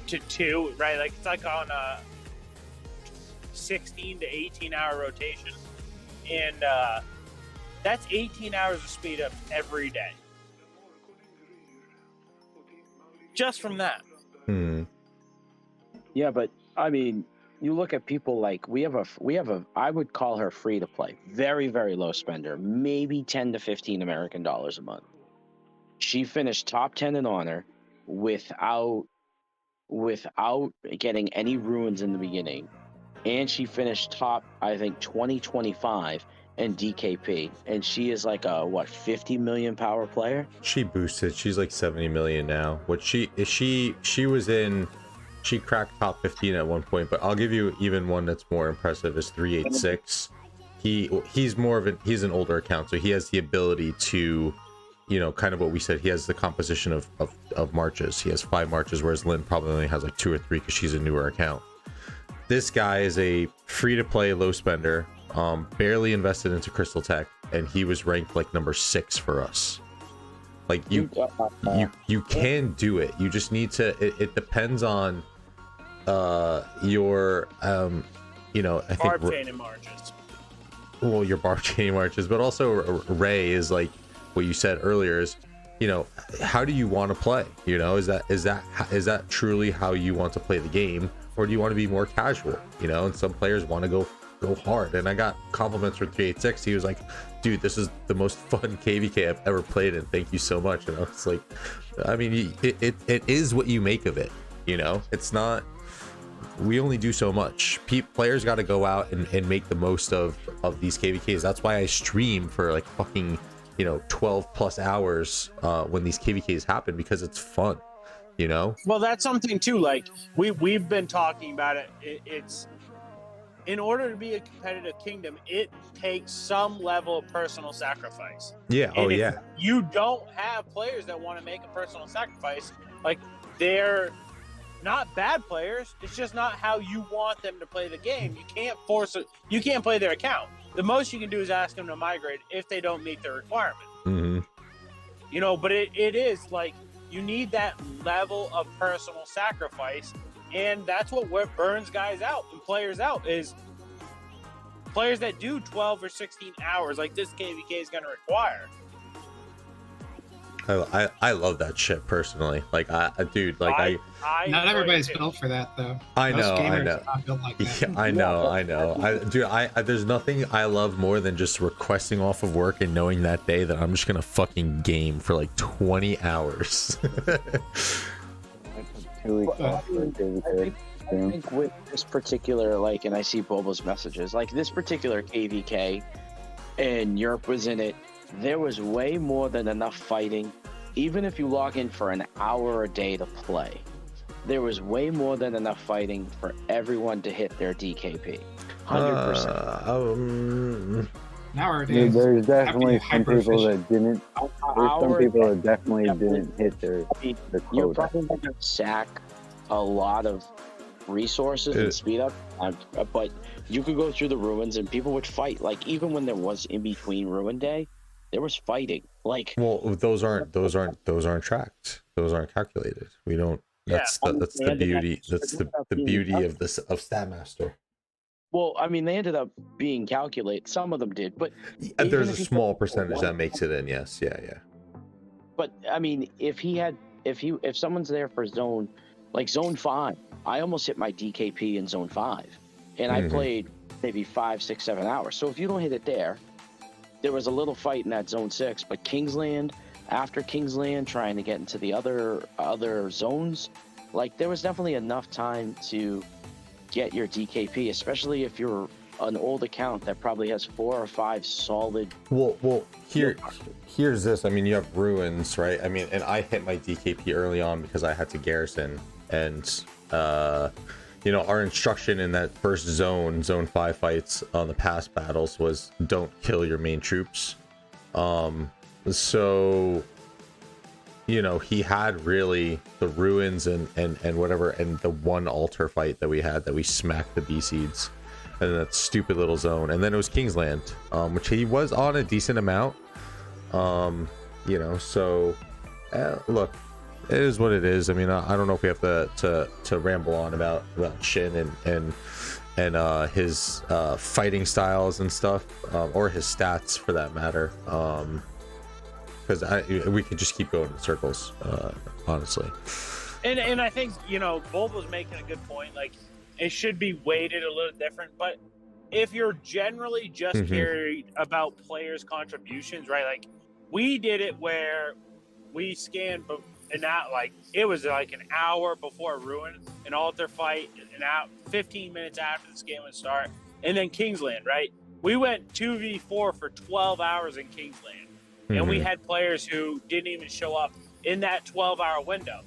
to 2, right? Like, it's like on a 16 to 18 hour rotation, and that's 18 hours of speed up every day, just from that. Yeah, but I mean, you look at people like we have a I would call her free to play, very very low spender, maybe 10 to 15 American dollars a month. She finished top 10 in honor without getting any ruins in the beginning, and she finished top, I think, 2025 in DKP, and she is like a 50 million power player. She boosted. She's like 70 million now. What she was in. She cracked top 15 at one point, but I'll give you even one that's more impressive is 386. He's more of he's an older account, so he has the ability to, you know, kind of what we said. He has the composition of marches. He has 5 marches, whereas Lynn probably only has like 2 or 3 because she's a newer account. This guy is a free-to-play low spender, barely invested into Crystal Tech, and he was ranked like number 6 for us. Like you can do it. You just need to. It depends on your you know, I think barb chain and marches. Well, your barb chain marches, but also Ray is like what you said earlier is, you know, how do you want to play? You know, is that truly how you want to play the game, or do you want to be more casual? You know, and some players want to go hard. And I got compliments from 386. He was like, dude, this is the most fun KvK I've ever played, and thank you so much. And I was like, I mean, it is what you make of it. You know, it's not. We only do so much. Players got to go out and make the most of these KvKs. That's why I stream for like fucking, you know, 12 plus hours when these KvKs happen, because it's fun, you know. Well, that's something too. Like we've been talking about it. It's in order to be a competitive kingdom, it takes some level of personal sacrifice. Yeah. And yeah. You don't have players that want to make a personal sacrifice. Like, they're not bad players. It's just not how you want them to play the game. You can't force it. You can't play their account. The most you can do is ask them to migrate if they don't meet the requirement. Mm-hmm. You know, but it is like you need that level of personal sacrifice, and that's what burns guys out and players out is players that do 12 or 16 hours like this KvK is going to require. I love that shit personally. Like, dude, like I not everybody's built for that though. I Most know, gamers I know. are not built like that. Yeah, I know. Dude, there's nothing I love more than just requesting off of work and knowing that day that I'm just gonna fucking game for like 20 hours. I think with this particular, like, and I see Bobo's messages, like this particular KvK, and Europe was in it. There was way more than enough fighting. Even if you log in for an hour a day to play, there was way more than enough fighting for everyone to hit their DKP. 100%. Nowadays, there's definitely some people hyper-efficient. that didn't. There's some people that definitely didn't hit their You're quota. probably going to sack a lot of resources and speed up, but you could go through the ruins and people would fight. Like, even when there was in between ruin day, there was fighting. Like, well, those aren't tracked. Those aren't calculated. We don't. That's the beauty. That's the beauty of this of Statmaster. well, I mean, they ended up being calculated. Some of them did, but There's a if you small put percentage one- that makes it in. Yes. Yeah. But I mean, if someone's there for zone 5, I almost hit my DKP in zone 5, and I played maybe 5, 6, 7 hours. So if you don't hit it there was a little fight in that zone 6, but Kingsland, after Kingsland, trying to get into the other zones, like, there was definitely enough time to get your DKP, especially if you're an old account that probably has 4 or 5 solid. Well, here's this. I mean, you have ruins, right? I mean, and I hit my DKP early on because I had to garrison, and you know, our instruction in that first zone 5 fights on the past battles was don't kill your main troops. So, you know, he had really the ruins and whatever, and the one altar fight that we had that we smacked the B seeds, and that stupid little zone, and then it was Kingsland, which he was on a decent amount. You know, so look, it is what it is. I mean, I don't know if we have to ramble on about Shin and his fighting styles and stuff, or his stats for that matter, because we could just keep going in circles, honestly. And I think, you know, Bobo's making a good point. Like, it should be weighted a little different. But if you're generally just carried about players' contributions, right? Like we did it where we scanned, and not like it was like an hour before Ruin, an altar fight, an out 15 minutes after the game would start, and then Kingsland, right? We went 2v4 for 12 hours in Kingsland, and we had players who didn't even show up in that 12-hour window.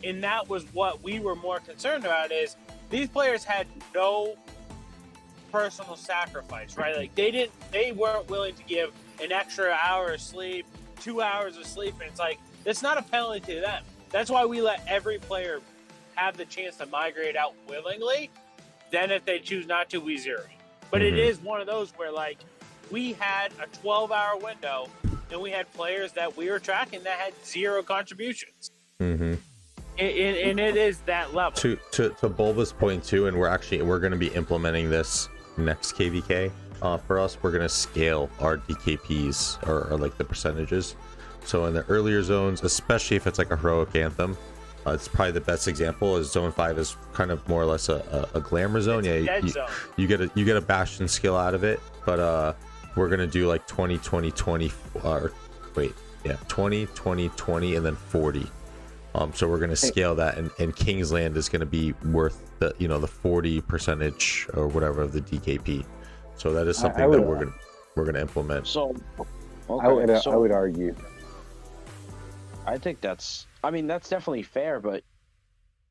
And that was what we were more concerned about, is these players had no personal sacrifice, right? Like they weren't willing to give an extra hour of sleep, 2 hours of sleep, and it's like, it's not a penalty to them. That's why we let every player have the chance to migrate out willingly. Then if they choose not to, we zero. But it is one of those where, like, we had a 12-hour window, and we had players that we were tracking that had zero contributions. And it is that level. To Bulba's point too, and we're going to be implementing this next KvK. For us, we're going to scale our DKPs or like the percentages. So in the earlier zones, especially if it's like a heroic anthem, it's probably the best example. Is Zone 5 is kind of more or less a glamour zone. You get a Bastion skill out of it, but we're gonna do like 20 20 20 20 20 20 and then 40. So we're gonna scale that, and Kingsland is gonna be worth the the 40 percentage or whatever of the DKP. So that is something that we're gonna implement. So okay, I would argue. I think that's definitely fair, but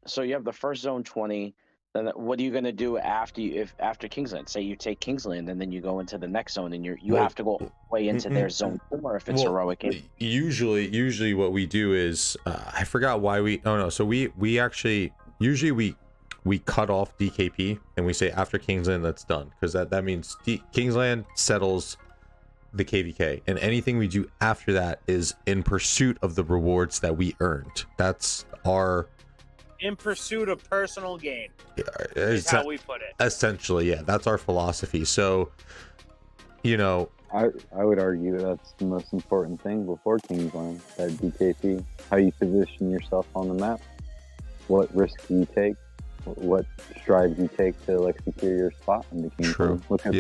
so you have the first zone 20, then what are you going to do after Kingsland? Say you take Kingsland and then you go into the next zone, and you have to go way into their zone 4 if it's heroic. Usually what we do is I forgot why so we actually usually we cut off DKP and we say after Kingsland that's done, because that means Kingsland settles the KvK, and anything we do after that is in pursuit of the rewards that we earned. That's our in pursuit of personal gain. Is how we put it. Essentially, yeah, that's our philosophy. So, I would argue that's the most important thing before Kingsland, that DKP, how you position yourself on the map, what risks you take, what strides you take to like secure your spot in the Kingsland. Look at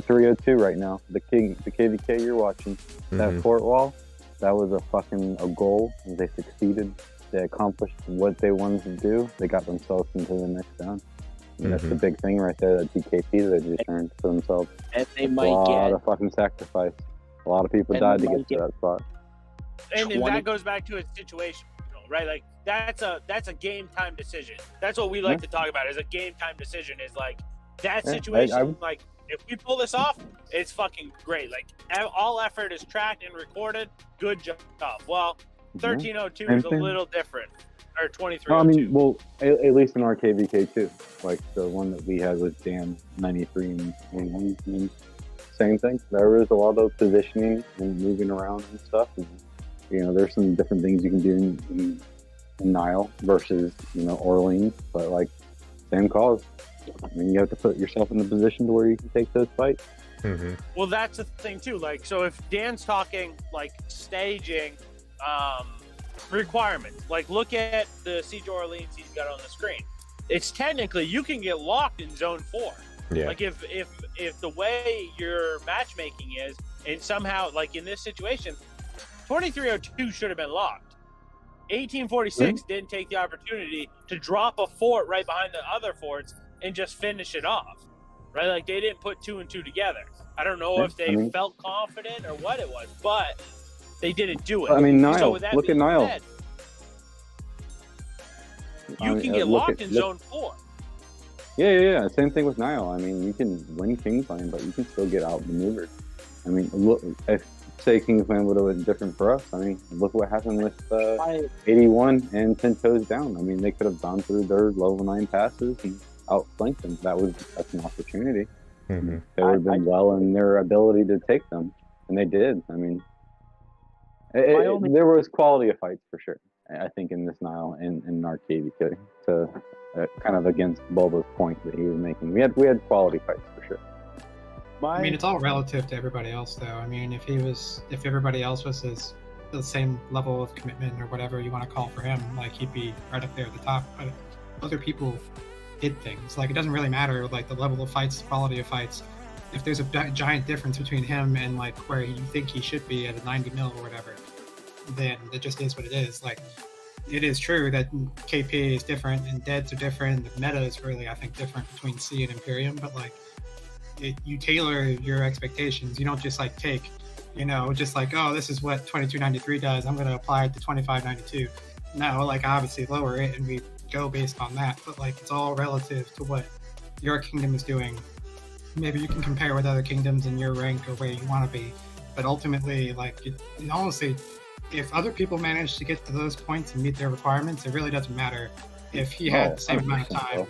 302 right now. The KvK you're watching, that fort wall, that was a goal. They succeeded. They accomplished what they wanted to do. They got themselves into the next round. That's the big thing right there, that DKP they just earned for themselves. And they might a lot of fucking sacrifice. A lot of people died to get to that spot. And that goes back to a situation, right? Like that's a game time decision. That's what we like to talk about, is a game time decision. Is like that situation. Like if we pull this off, it's fucking great. Like all effort is tracked and recorded. Good job. Well, 1302 is a little different, or 2302. I mean, well, at least in our KvK too. Like the one that we had was Dan 93 and 21. Same thing. There was a lot of positioning and moving around and stuff. And, there's some different things you can do in Nile versus Orleans, but like same cause. I mean, you have to put yourself in the position to where you can take those fights. Well, that's the thing too. Like, so if Dan's talking like staging requirements, like look at the Siege Orleans he's got on the screen. It's technically you can get locked in zone 4. Like if the way your matchmaking is, and somehow like in this situation, 2302 should have been locked. 1846 didn't take the opportunity to drop a fort right behind the other forts and just finish it off, right? Like they didn't put 2 and 2 together. I don't know if they felt confident or what it was, but they didn't do it. I mean, Nile. Look at Nile. You can get locked in zone 4. Yeah. Same thing with Nile. I mean, you can win Kingsland, but you can still get outmaneuvered. I mean, look, if say Kingsland would have been different for us. I mean, look what happened with 81 and 10 toes down. I mean, they could have gone through their level 9 passes and outflanked them. That's an opportunity. They would have been well in their ability to take them, and they did. I mean, there was quality of fights for sure. I think in this Nile and in our KvK, to kind of against Bulba's point that he was making. We had quality fights for sure. I mean, it's all relative to everybody else, though. I mean, if everybody else was the same level of commitment or whatever you want to call for him, like he'd be right up there at the top. But other people hit things. Like, it doesn't really matter like the level of fights, the quality of fights. If there's a giant difference between him and like where you think he should be at a 90 mil or whatever, then it just is what it is. Like, it is true that KP is different and deads are different. The meta is really, I think, different between C and Imperium, but like, you tailor your expectations. You don't just like take, just like, oh, this is what 2293 does, I'm going to apply it to 2592. No, like, obviously lower it and we go based on that, but like, it's all relative to what your kingdom is doing. Maybe you can compare with other kingdoms in your rank or where you want to be, but ultimately, like, honestly, if other people manage to get to those points and meet their requirements, it really doesn't matter if he had the same amount of time.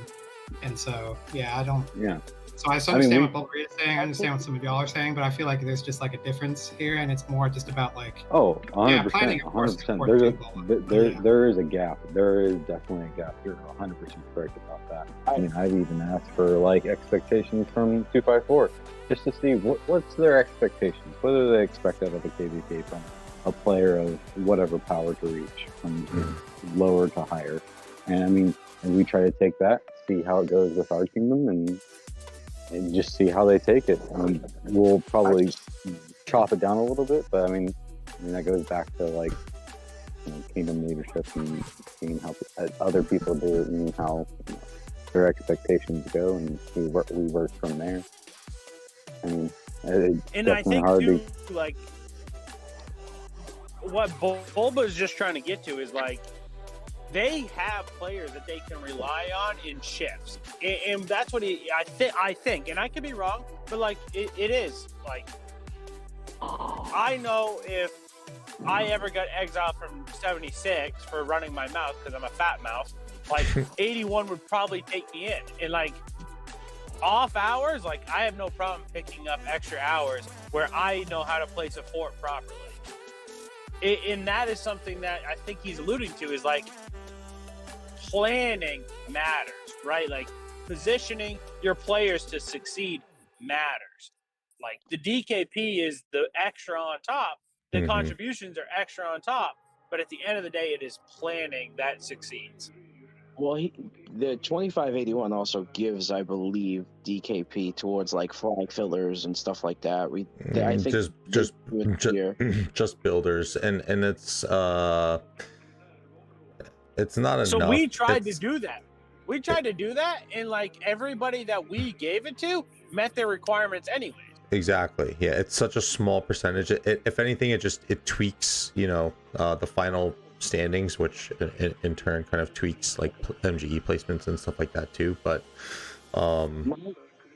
And so, yeah, I don't. Yeah. So I understand what Bulgaria is saying. I understand what some of y'all are saying, but I feel like there's just like a difference here, and it's more just about like. Oh, 100%. Yeah, planning, of course, 100%. There is a gap. There is definitely a gap. You're 100% correct about that. I mean, I've even asked for like expectations from 254 just to see what's their expectations. What do they expect out of a KvK from a player of whatever power to reach, from lower to higher. And I mean, and we try to take that, see how it goes with our kingdom, and just see how they take it. We'll probably chop it down a little bit, but I mean that goes back to like kingdom leadership and seeing how other people do it and how their expectations go, and we work from there. I mean, and I think too, like what Bulba's just trying to get to is like, they have players that they can rely on in shifts, and that's what I think, and I could be wrong, but like it is like, I know if I ever got exiled from 76 for running my mouse because I'm a fat mouse, like 81 would probably take me in, and like off hours, like I have no problem picking up extra hours where I know how to place a fort properly. And that is something that I think he's alluding to, is like, planning matters, right? Like, positioning your players to succeed matters. Like, the DKP is the extra on top. The contributions are extra on top. But at the end of the day, it is planning that succeeds. Well, the 2581 also gives, I believe, DKP towards like flag fillers and stuff like that. I think just builders, and it's not enough. So we tried to do that. We tried to do that, and like everybody that we gave it to met their requirements anyway. Exactly. Yeah, it's such a small percentage. If anything, it tweaks, the final standings, which in turn kind of tweaks like MGE placements and stuff like that too. But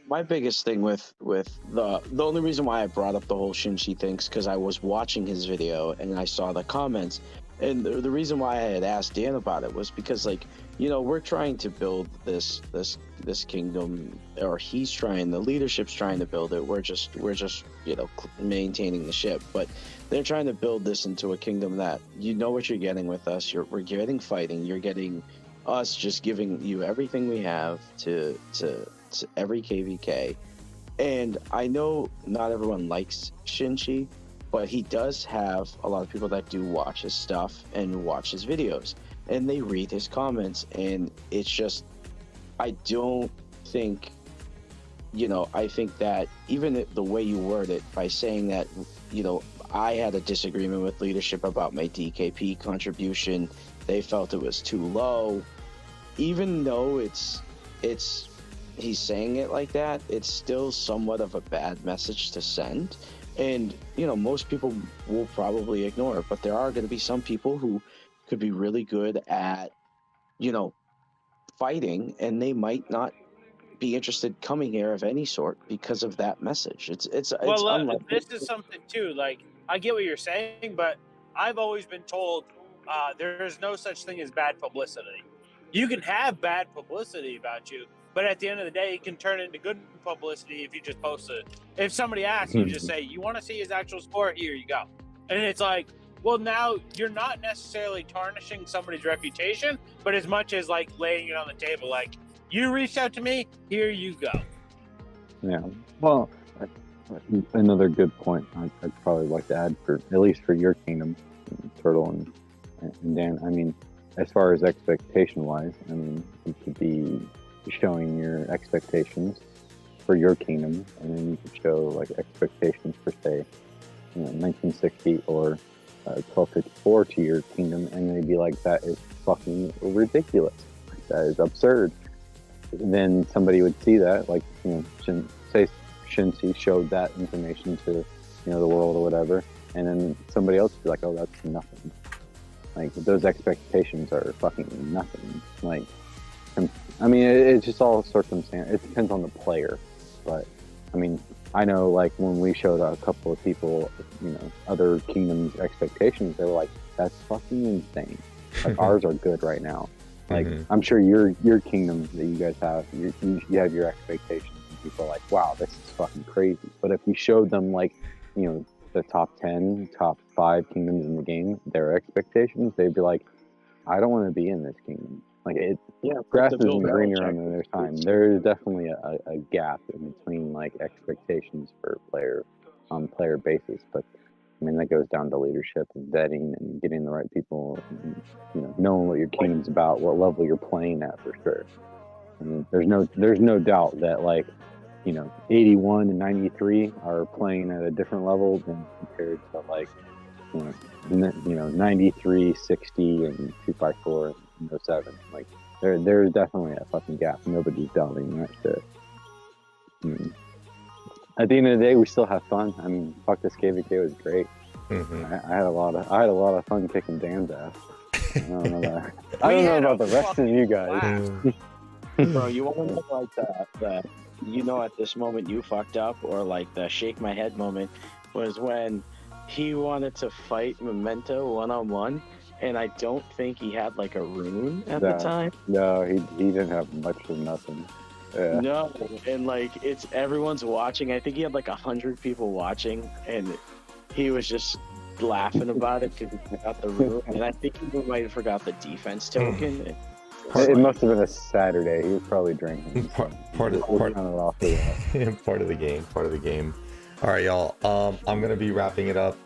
my biggest thing with the only reason why I brought up the whole Shinji thing is because I was watching his video and I saw the comments, and the reason why I had asked Dan about it was because, like, we're trying to build this kingdom, or the leadership's trying to build it. We're just maintaining the ship, but they're trying to build this into a kingdom that what you're getting with us. We're getting fighting. You're getting us just giving you everything we have to every KvK. And I know not everyone likes Shinji, but he does have a lot of people that do watch his stuff and watch his videos, and they read his comments, and it's just, I don't think, I think that even the way you word it, by saying that, I had a disagreement with leadership about my DKP contribution, they felt it was too low, even though he's saying it like that, it's still somewhat of a bad message to send. And, most people will probably ignore it, but there are going to be some people who could be really good at, fighting, and they might not be interested coming here of any sort because of that message. It's this is something too, like, I get what you're saying, but I've always been told there is no such thing as bad publicity. You can have bad publicity about you, but at the end of the day, it can turn into good publicity if you just post it. If somebody asks, you just say, you want to see his actual sport? Here you go. And it's like, well, now you're not necessarily tarnishing somebody's reputation, but as much as like laying it on the table, like, you reached out to me, here you go. Yeah. Well, another good point I'd probably like to add, for at least for your kingdom, Turtle and Dan. I mean, as far as expectation wise, I mean, showing your expectations for your kingdom, and then you could show like expectations for, say, 1960 or 1254 to your kingdom, and they'd be like, that is fucking ridiculous. That is absurd. Then somebody would see that, like, Shinsi showed that information to, the world or whatever, and then somebody else would be like, oh, that's nothing. Like, those expectations are fucking nothing. Like, I mean, it's just all circumstance. It depends on the player, but I mean, I know, like, when we showed a couple of people, other kingdoms' expectations, they were like, that's fucking insane. Like, ours are good right now. Like, I'm sure your kingdom that you guys have, you have your expectations, and people are like, wow, this is fucking crazy. But if you showed them, like, the top 10, top 5 kingdoms in the game, their expectations, they'd be like, I don't want to be in this kingdom. Like, grass isn't greener on the other time. There is definitely a gap in between, like, expectations for on player basis. But I mean, that goes down to leadership and vetting and getting the right people, and, knowing what your kingdom's about, what level you're playing at, for sure. I mean, there's no doubt that, like, 81 and 93 are playing at a different level than compared to, like, 93, 60, and 254 and 07. Like, there's definitely a fucking gap. Nobody's doubting that shit. At the end of the day, we still have fun. I mean, fuck, this KvK was great. I had a lot of fun kicking Dan's ass. I don't know about the rest of you guys. Bro, you want to know, like, that at this moment you fucked up, or like the shake my head moment was when he wanted to fight Memento one-on-one, and I don't think he had like a rune at the time. No, he didn't have much of nothing. Yeah. No, and like everyone's watching. I think he had like 100 people watching, and he was just laughing about it because he forgot the rune, and I think he might have forgot the defense token. It must have been a Saturday. He was probably drinking. Part of the game. All right, y'all. I'm gonna be wrapping it up,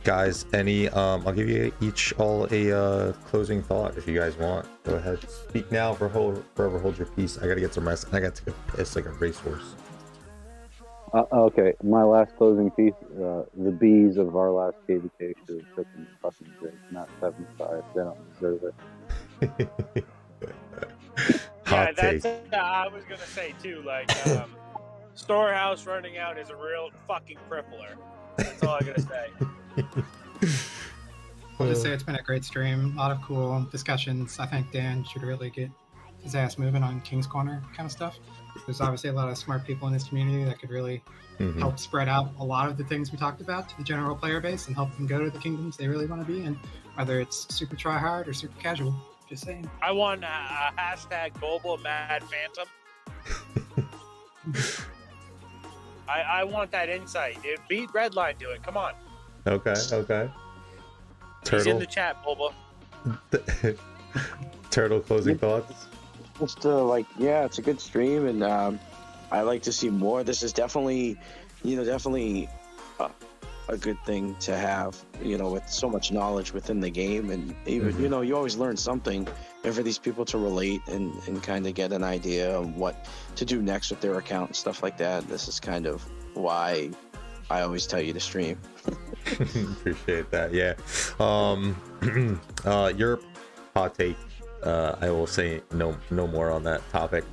guys. I'll give you each all a closing thought if you guys want. Go ahead, speak now. Forever hold your peace. I gotta get some rest. I got to take a piss like a racehorse. Okay, my last closing piece. The bees of our last KvK should have taken fucking drink, not 75. They don't deserve it. Yeah, that's I was gonna say too. Like, Storehouse running out is a real fucking crippler. That's all I gotta say. I'll just say it's been a great stream. A lot of cool discussions. I think Dan should really get his ass moving on King's Corner kind of stuff. There's obviously a lot of smart people in this community that could really help spread out a lot of the things we talked about to the general player base and help them go to the kingdoms they really want to be in, whether it's super try hard or super casual. Just saying. I want a hashtag global mad phantom. I want that insight, dude. Beat Redline to it. Come on. Okay. He's in the chat, Boba. Turtle, closing thoughts? Just it's a good stream, and I like to see more. This is definitely a good thing to have, with so much knowledge within the game, and even you always learn something, and for these people to relate and kind of get an idea of what to do next with their account and stuff like that. This is kind of why I always tell you to stream. Appreciate that. Yeah. Your hot take, I will say no more on that topic.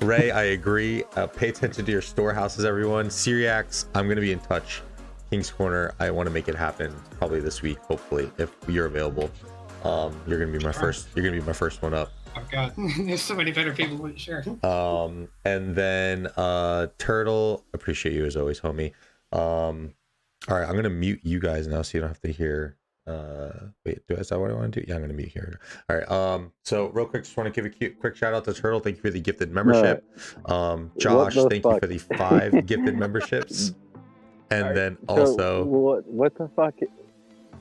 Ray, I agree. Pay attention to your storehouses, everyone. Syriacs, I'm going to be in touch. King's Corner, I want to make it happen probably this week, hopefully, if you're available. You're going to be my first. You're going to be my first one up. Oh God, there's so many better people. Sure. And then Turtle, appreciate you as always, homie. All right, I'm going to mute you guys now so you don't have to hear. Wait, is that what I want to do? Yeah, I'm gonna mute here. All right. So real quick, just want to give a quick shout out to Turtle. Thank you for the gifted membership. Josh, thank you for the 5 gifted memberships. And then also, what the fuck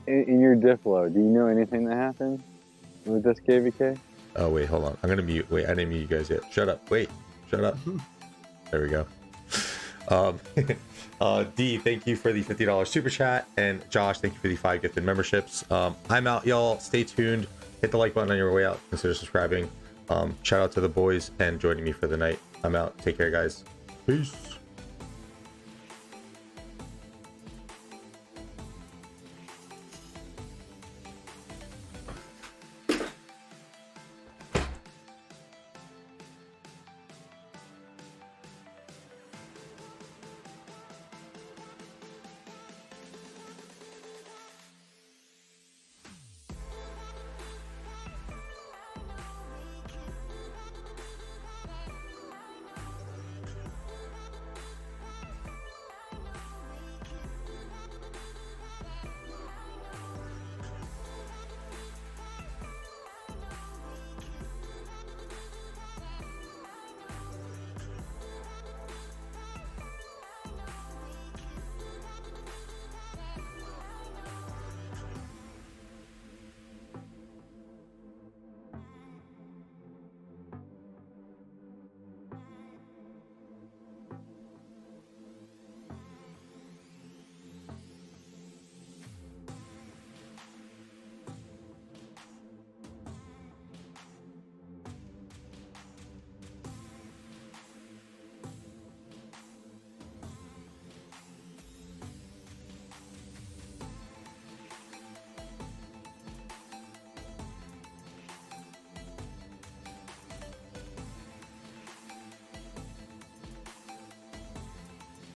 in your Diplo? Do you know anything that happened with this KvK? Oh wait, hold on. I'm gonna mute. Wait, I didn't mute you guys yet. Shut up. Wait, shut up. There we go. D, thank you for the $50 super chat, and Josh, thank you for the 5 gifted memberships. I'm out, y'all. Stay tuned. Hit the like button on your way out. Consider subscribing. Shout out to the boys and joining me for the night. I'm out. Take care, guys. Peace.